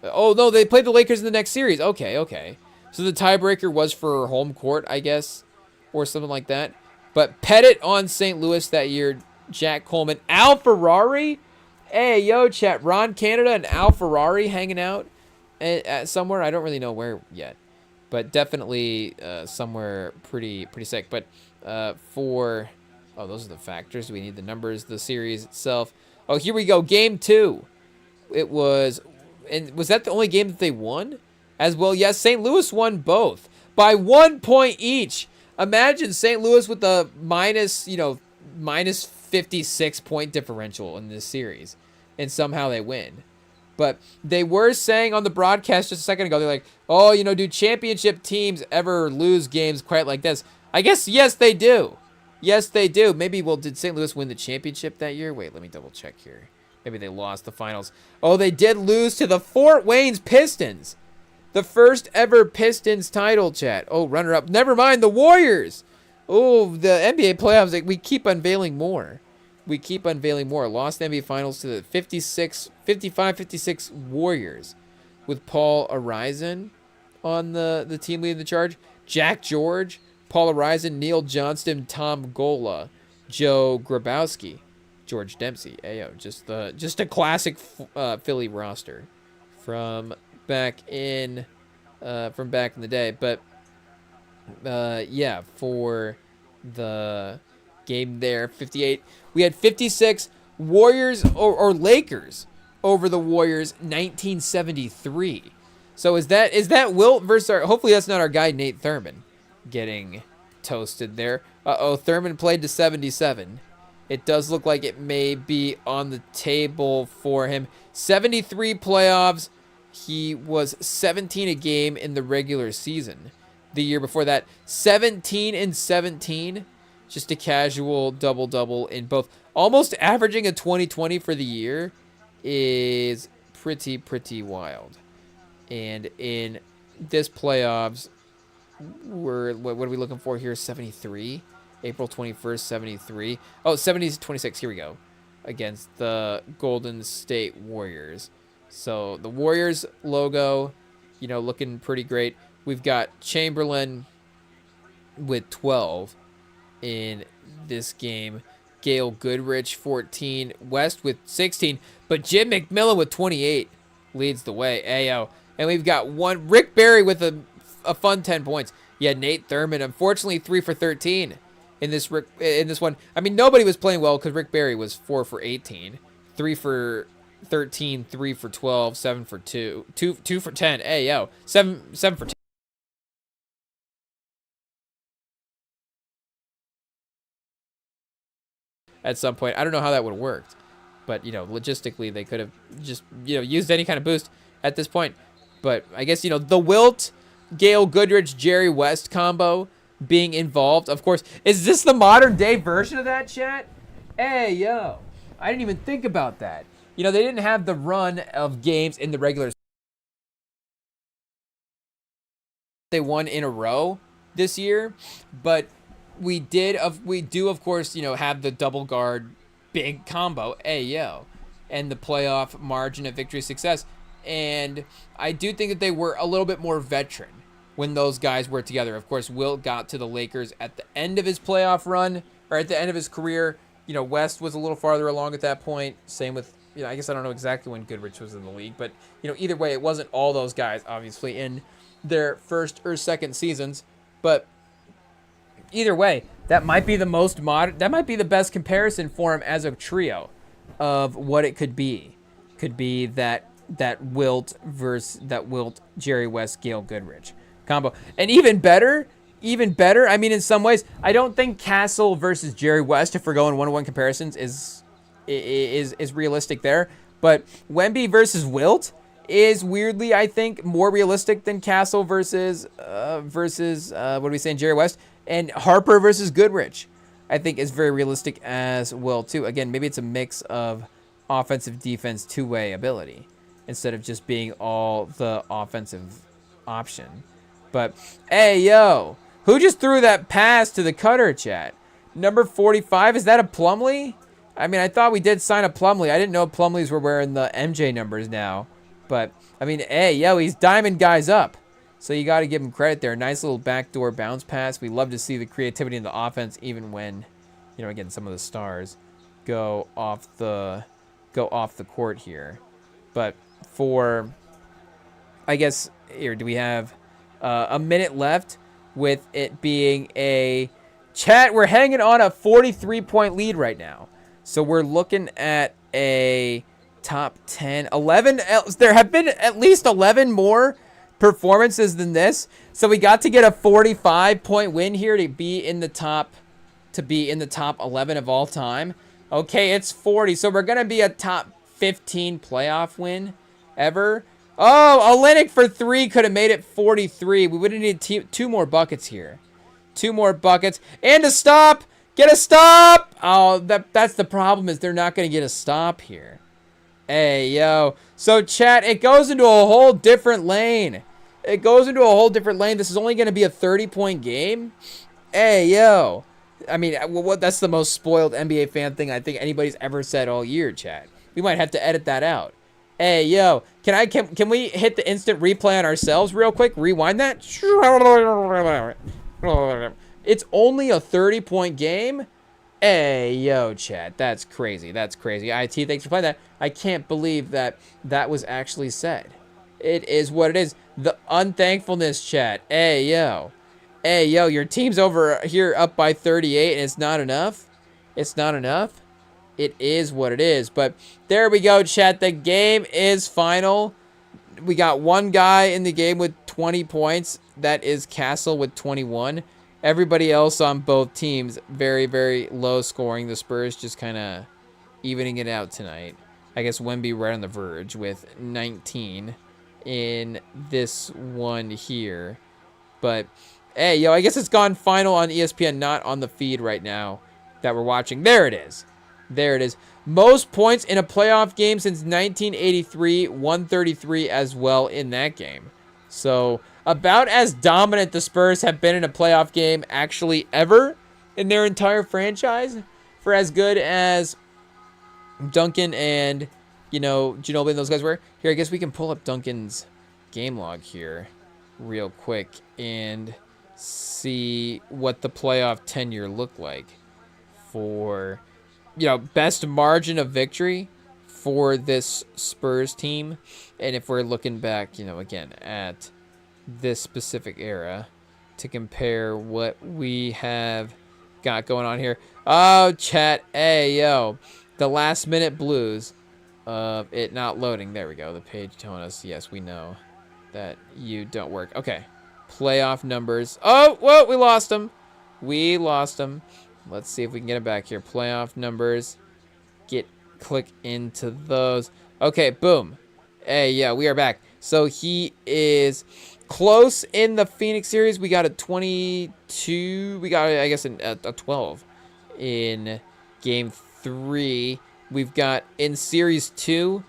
Oh, no, they played the Lakers in the next series. Okay. So the tiebreaker was for home court, I guess, or something like that. But Pettit on St. Louis that year, Jack Coleman. Al Ferrari? Hey, yo, chat. Ron Canada and Al Ferrari hanging out at somewhere. I don't really know where yet. But definitely somewhere pretty sick. But for... Oh, those are the factors. We need the numbers, the series itself. Oh, here we go. Game 2. It was... And was that the only game that they won? As well, yes, St. Louis won both. By 1 point each. Imagine St. Louis with the minus 56 point differential in this series. And somehow they win. But they were saying on the broadcast just a second ago, they're like, oh, you know, do championship teams ever lose games quite like this? I guess, yes, they do. Yes, they do. Maybe, well, did St. Louis win the championship that year? Wait, let me double check here. Maybe they lost the finals. Oh, they did lose to the Fort Wayne's Pistons. The first ever Pistons title, chat. Oh, runner-up. Never mind, the Warriors. Oh, the NBA playoffs, like, we keep unveiling more. We keep unveiling more. Lost the NBA Finals to the 55-56 Warriors with Paul Arizin on the team leading the charge. Jack George, Paul Arizin, Neil Johnston, Tom Gola, Joe Grabowski, George Dempsey. Ayo, just a classic Philly roster from back in the day. But yeah, for the game there, 58. We had 56 Warriors or Lakers over the Warriors, 1973. So is that Wilt versus hopefully that's not our guy Nate Thurman getting toasted there. Thurman played to 77. It does look like it may be on the table for him. 73 playoffs. He was 17 a game in the regular season. The year before that, 17 and 17. Just a casual double-double in both. Almost averaging a 20-20 for the year is pretty wild. And in this playoffs, what are we looking for here? 73? April 21st, 73. Oh, 70-26. Here we go. Against the Golden State Warriors. So the Warriors logo, you know, looking pretty great. We've got Chamberlain with 12 in this game. Gail Goodrich, 14. West with 16. But Jim McMillan with 28 leads the way. Ayo. And we've got one. Rick Barry with a fun 10 points. Yeah, Nate Thurman, unfortunately, 3 for 13 in this one. I mean, nobody was playing well because Rick Barry was 4 for 18. 3 for 13, 3 for 12, 7 for 2. 2 for 10. Ayo. 7 for 10. At some point. I don't know how that would have worked. But, you know, logistically, they could have just, you know, used any kind of boost at this point. But I guess, you know, the Wilt, Gail Goodrich, Jerry West combo being involved. Of course, is this the modern day version of that, chat? Hey, yo. I didn't even think about that. You know, they didn't have the run of games in the regular season. They won in a row this year. But we do, of course, you know, have the double guard big combo, ayo, and the playoff margin of victory success. And I do think that they were a little bit more veteran when those guys were together. Of course, Wilt got to the Lakers at the end of his playoff run, or at the end of his career. You know, West was a little farther along at that point. Same with, you know, I guess I don't know exactly when Goodrich was in the league, but, you know, either way, it wasn't all those guys, obviously, in their first or second seasons. But either way, that might be the most modern, that might be the best comparison for him as a trio of what it could be. Could be that Wilt versus that Wilt, Jerry West, Gail Goodrich combo. And even better, I mean, in some ways, I don't think Castle versus Jerry West, if we're going one-on-one comparisons, is realistic there. But Wemby versus Wilt is weirdly, I think, more realistic than Castle versus what are we saying, Jerry West? And Harper versus Goodrich, I think, is very realistic as well, too. Again, maybe it's a mix of offensive, defense, two-way ability instead of just being all the offensive option. But, hey, yo, who just threw that pass to the cutter, chat? Number 45, is that a Plumlee? I mean, I thought we did sign a Plumlee. I didn't know Plumlees were wearing the MJ numbers now. But, I mean, hey, yo, he's diming guys up. So you got to give him credit there. Nice little backdoor bounce pass. We love to see the creativity in the offense, even when, you know, again, some of the stars go off the court here. But for, I guess, here, do we have a minute left with it being a chat? We're hanging on a 43-point lead right now. So we're looking at a top 10, 11. There have been at least 11 more performances than this, so we got to get a 45-point win here to be in the top 11 of all time. Okay, it's 40, so we're gonna be a top 15 playoff win ever. Oh, Olynyk for 3 could have made it 43. We would have needed 2 more buckets here. 2 more buckets. And a stop. Get a stop. Oh, that's the problem, is they're not going to get a stop here. Hey, yo. So, chat, it goes into a whole different lane. It goes into a whole different lane. This is only going to be a 30-point game. Hey, yo. I mean, that's the most spoiled NBA fan thing I think anybody's ever said all year, chat. We might have to edit that out. Hey, yo, can we hit the instant replay on ourselves real quick? Rewind that. It's only a 30-point game? Hey, yo, chat. That's crazy. That's crazy. IT, thanks for playing that. I can't believe that was actually said. It is what it is. The unthankfulness, chat. Hey, yo. Hey, yo, your team's over here up by 38, and it's not enough? It's not enough? It is what it is. But there we go, chat. The game is final. We got one guy in the game with 20 points. That is Castle with 21. Everybody else on both teams, very, very low scoring. The Spurs just kind of evening it out tonight. I guess Wemby right on the verge with 19 in this one here. But, hey, yo, I guess it's gone final on ESPN, not on the feed right now that we're watching. There it is. There it is. Most points in a playoff game since 1983, 133 as well in that game. So, about as dominant the Spurs have been in a playoff game actually ever in their entire franchise. For as good as Duncan and, Ginobili and those guys were. Here, I guess we can pull up Duncan's game log here real quick and see what the playoff tenure looked like for... best margin of victory for this Spurs team. And if we're looking back, again, at this specific era to compare what we have got going on here. Oh, chat. Hey, yo. The last minute blues of it not loading. There we go. The page telling us, yes, we know that you don't work. Okay. Playoff numbers. Oh, whoa, we lost them. We lost them. Let's see if we can get it back here. Playoff numbers. Click into those. Okay, boom. Hey, yeah, we are back. So he is close in the Phoenix series. We got a 22. We got, I guess, a 12 in game 3. We've got in series 2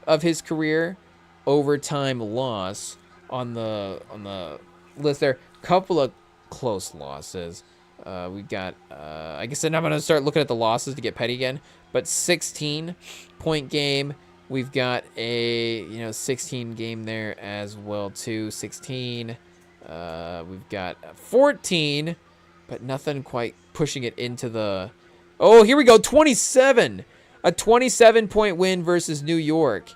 of his career, overtime loss on the list there. Couple of close losses. We got, I guess then I'm going to start looking at the losses to get petty again. But 16-point game. We've got a, 16 game there as well, too. 16. We've got 14, but nothing quite pushing it into the... Oh, here we go. 27. A 27-point win versus New York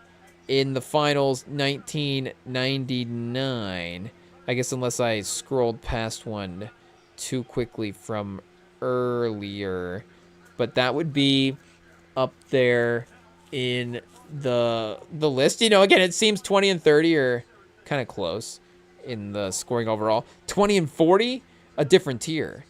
in the finals, 1999. I guess unless I scrolled past one too quickly from earlier, but that would be up there in the list. Again, it seems 20 and 30 are kind of close in the scoring overall. 20 and 40, a different tier.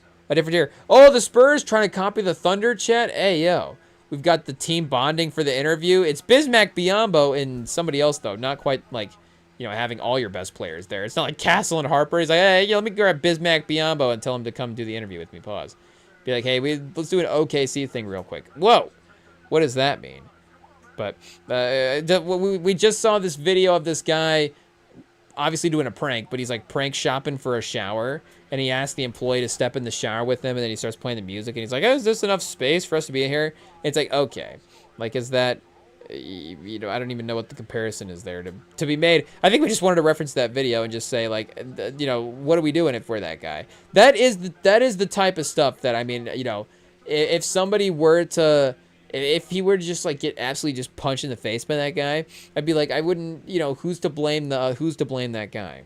Oh, the Spurs trying to copy the Thunder, chat. Hey, yo, we've got the team bonding for the interview. It's Bismack Biyombo and somebody else, though, not quite like having all your best players there. It's not like Castle and Harper. He's like, hey, let me grab Bismack Biyombo and tell him to come do the interview with me. Pause. Be like, hey, let's do an OKC thing real quick. Whoa. What does that mean? But we just saw this video of this guy obviously doing a prank, but he's like prank shopping for a shower. And he asked the employee to step in the shower with him. And then he starts playing the music. And he's like, oh, is this enough space for us to be in here? And it's like, okay. Like, is that... I don't even know what the comparison is there to be made. I think we just wanted to reference that video and just say, like, what are we doing if we're that guy? That is the type of stuff that, I mean, if somebody were to, if he were to just like get absolutely just punched in the face by that guy, I'd be like, I wouldn't, who's to blame that guy?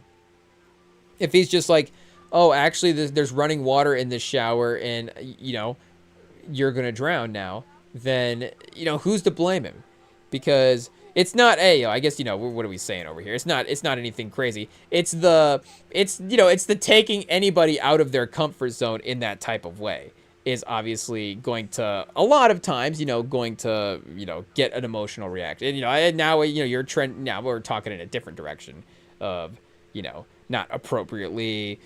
If he's just like, oh, actually there's running water in this shower and, you're going to drown now, then, who's to blame him? Because it's not I guess what are we saying over here? It's not anything crazy. It's the taking anybody out of their comfort zone in that type of way is obviously going to, a lot of times, going to, get an emotional reaction. And now, you're trend. Now we're talking in a different direction of, not appropriately,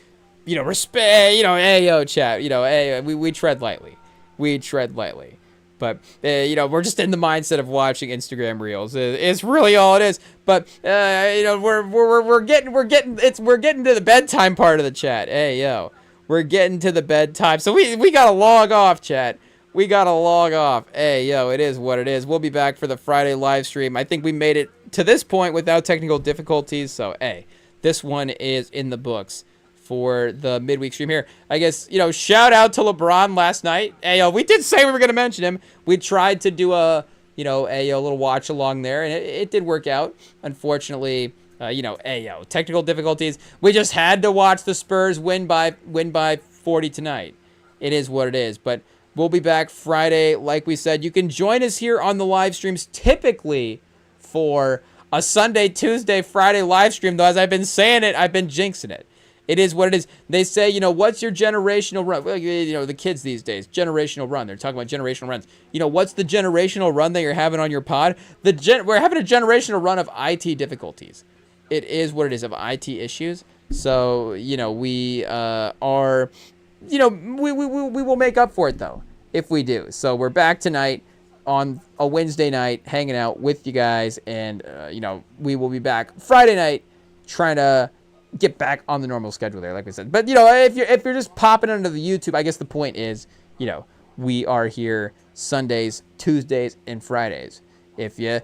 respect, hey, yo, chat, hey, we tread lightly. We tread lightly. But, we're just in the mindset of watching Instagram reels. It's really all it is. But, we're getting to the bedtime part of the chat. Hey, yo, we're getting to the bedtime. So we got to log off, chat. We got to log off. Hey, yo, it is what it is. We'll be back for the Friday live stream. I think we made it to this point without technical difficulties. So, hey, this one is in the books for the midweek stream here. I guess, shout out to LeBron last night. Hey, we did say we were going to mention him. We tried to do a little watch along there, and it did work out. Unfortunately, technical difficulties. We just had to watch the Spurs win by 40 tonight. It is what it is. But we'll be back Friday, like we said. You can join us here on the live streams typically for a Sunday, Tuesday, Friday live stream. Though, as I've been saying it, I've been jinxing it. It is what it is. They say, what's your generational run? Well, the kids these days, generational run. They're talking about generational runs. What's the generational run that you're having on your pod? We're having a generational run of IT difficulties. It is what it is, of IT issues. So, we are, we will make up for it, though, if we do. So we're back tonight on a Wednesday night hanging out with you guys. And, we will be back Friday night trying to get back on the normal schedule there, like we said. But, if you're just popping under the YouTube, I guess the point is, we are here Sundays, Tuesdays, and Fridays. If you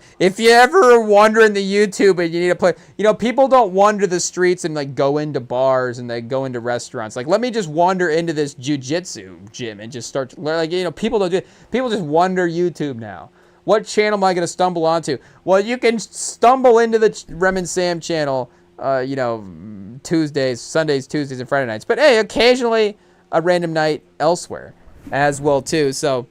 ever wander in the YouTube and you need to play, people don't wander the streets and like go into bars and they go into restaurants. Like, let me just wander into this jiu-jitsu gym and just start to learn. Like, people don't do it. People just wander YouTube now. What channel am I going to stumble onto? Well, you can stumble into the Rem and Sam channel, Sundays, Tuesdays, and Friday nights. But hey, occasionally a random night elsewhere as well too. So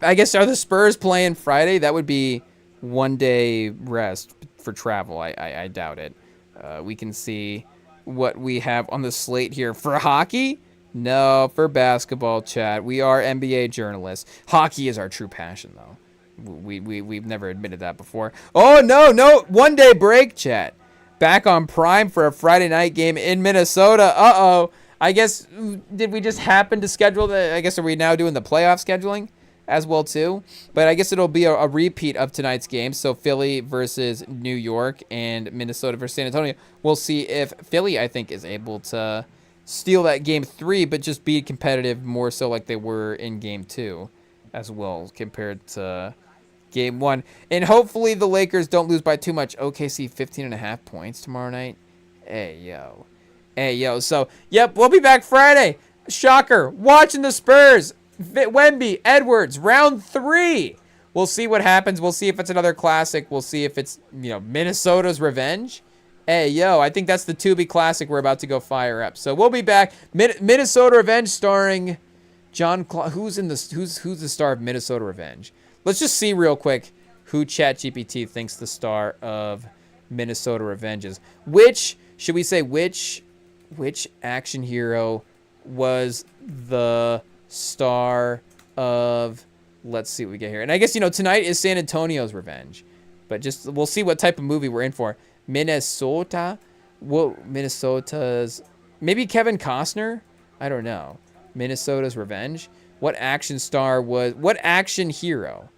I guess, are the Spurs playing Friday? That would be 1 day rest for travel. I doubt it. We can see what we have on the slate here for hockey. No, for basketball, chat. We are NBA journalists. Hockey is our true passion, though. We've never admitted that before. Oh, no. 1 day break, chat. Back on Prime for a Friday night game in Minnesota. Uh-oh. I guess, did we just happen to schedule I guess, are we now doing the playoff scheduling as well, too? But I guess it'll be a repeat of tonight's game. So Philly versus New York and Minnesota versus San Antonio. We'll see if Philly, I think, is able to steal that game 3, but just be competitive more so like they were in game 2 as well compared to game 1. And hopefully the Lakers don't lose by too much. OKC 15.5 points tomorrow night. Hey, yo. So, yep, we'll be back Friday. Shocker. Watching the Spurs. Wemby, Edwards, round 3. We'll see what happens. We'll see if it's another classic. We'll see if it's, Minnesota's revenge. Hey, yo, I think that's the Tubi classic we're about to go fire up. So we'll be back. Minnesota Revenge starring John Claude. Who's the star of Minnesota Revenge? Let's just see real quick who ChatGPT thinks the star of Minnesota Revenge is. Which action hero was the star of, let's see what we get here. And I guess, tonight is San Antonio's Revenge. But we'll see what type of movie we're in for. Minnesota's, maybe Kevin Costner? I don't know. Minnesota's Revenge. What action hero,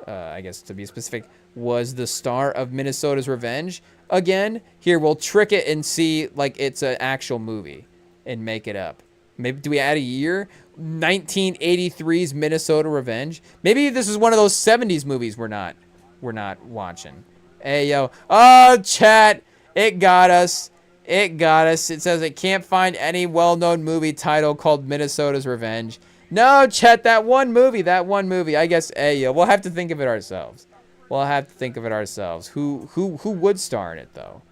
I guess to be specific, was the star of Minnesota's Revenge? Again, here, we'll trick it and see like it's an actual movie and make it up. Maybe, do we add a year? 1983's Minnesota Revenge. Maybe this is one of those 70s movies we're not watching. Hey, yo. Oh, chat. It got us. It says it can't find any well-known movie title called Minnesota's Revenge. No, chat, that one movie. I guess, hey, yo, we'll have to think of it ourselves. Who would star in it, though?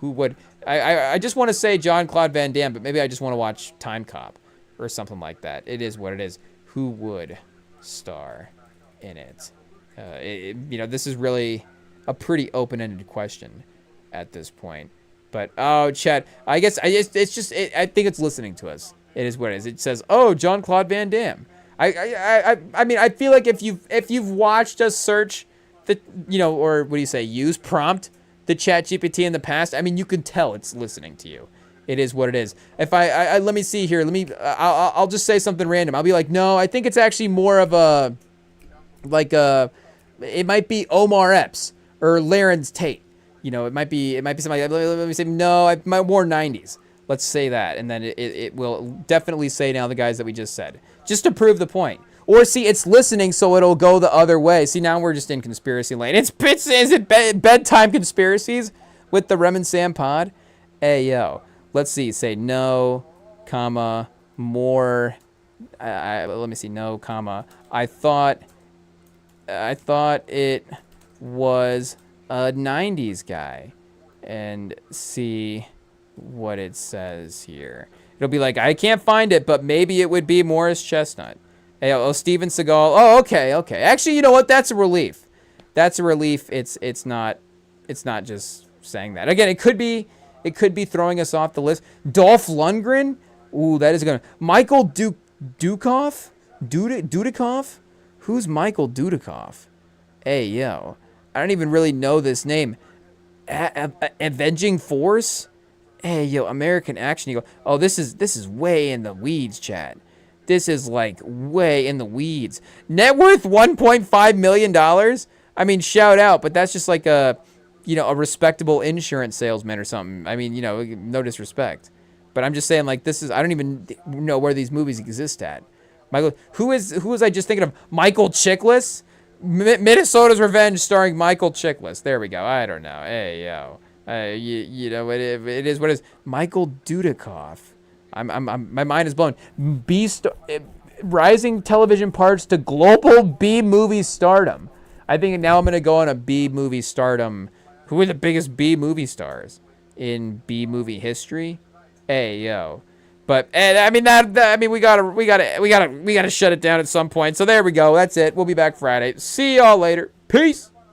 Who would? I just want to say Jean-Claude Van Damme, but maybe I just want to watch Time Cop or something like that. It is what it is. Who would star in it? This is really a pretty open-ended question at this point. But, oh, chat, I guess I think it's listening to us. It is what it is. It says, oh, Jean-Claude Van Damme. I mean, I feel like if you've watched us search the, or what do you say, use prompt the chat GPT in the past, I mean, you can tell it's listening to you. It is what it is. If I let me see here. I'll just say something random. I'll be like, no, I think it's actually more of a, like it might be Omar Epps or Larenz Tate. It might be somebody. Let me say no. I might more 90s. Let's say that, and then it will definitely say now the guys that we just said, just to prove the point. Or see, it's listening, so it'll go the other way. See, now we're just in conspiracy lane. Is it bedtime conspiracies with the Rem and Sam pod? Hey yo. Let's see. Say no, comma, more. Let me see. No, comma. I thought it was a 90s guy. And see what it says here. It'll be like, I can't find it, but maybe it would be Morris Chestnut. Hey, Steven Seagal. Oh, okay. Actually, you know what? That's a relief. It's not just saying that. Again, it could be throwing us off the list. Dolph Lundgren? Ooh, that is going to... Michael Dudikoff? Dudikoff? Who's Michael Dudikoff? Hey, yo. I don't even really know this name. Avenging Force? Hey, yo, American Action Eagle. Oh, this is way in the weeds, chat. This is, like, way in the weeds. Net worth $1.5 million? I mean, shout out, but that's just like a respectable insurance salesman or something. I mean, no disrespect. But I'm just saying, like, I don't even know where these movies exist at. Michael, who was I just thinking of? Michael Chiklis? Minnesota's Revenge starring Michael Chiklis. There we go. I don't know. Hey, yo. It is what it is. Michael Dudikoff. My mind is blown. Rising television parts to global B movie stardom. I think now I'm going to go on a B movie stardom. Who are the biggest B movie stars in B movie history? Hey, yo. But I mean we gotta shut it down at some point. So there we go. That's it. We'll be back Friday. See y'all later. Peace.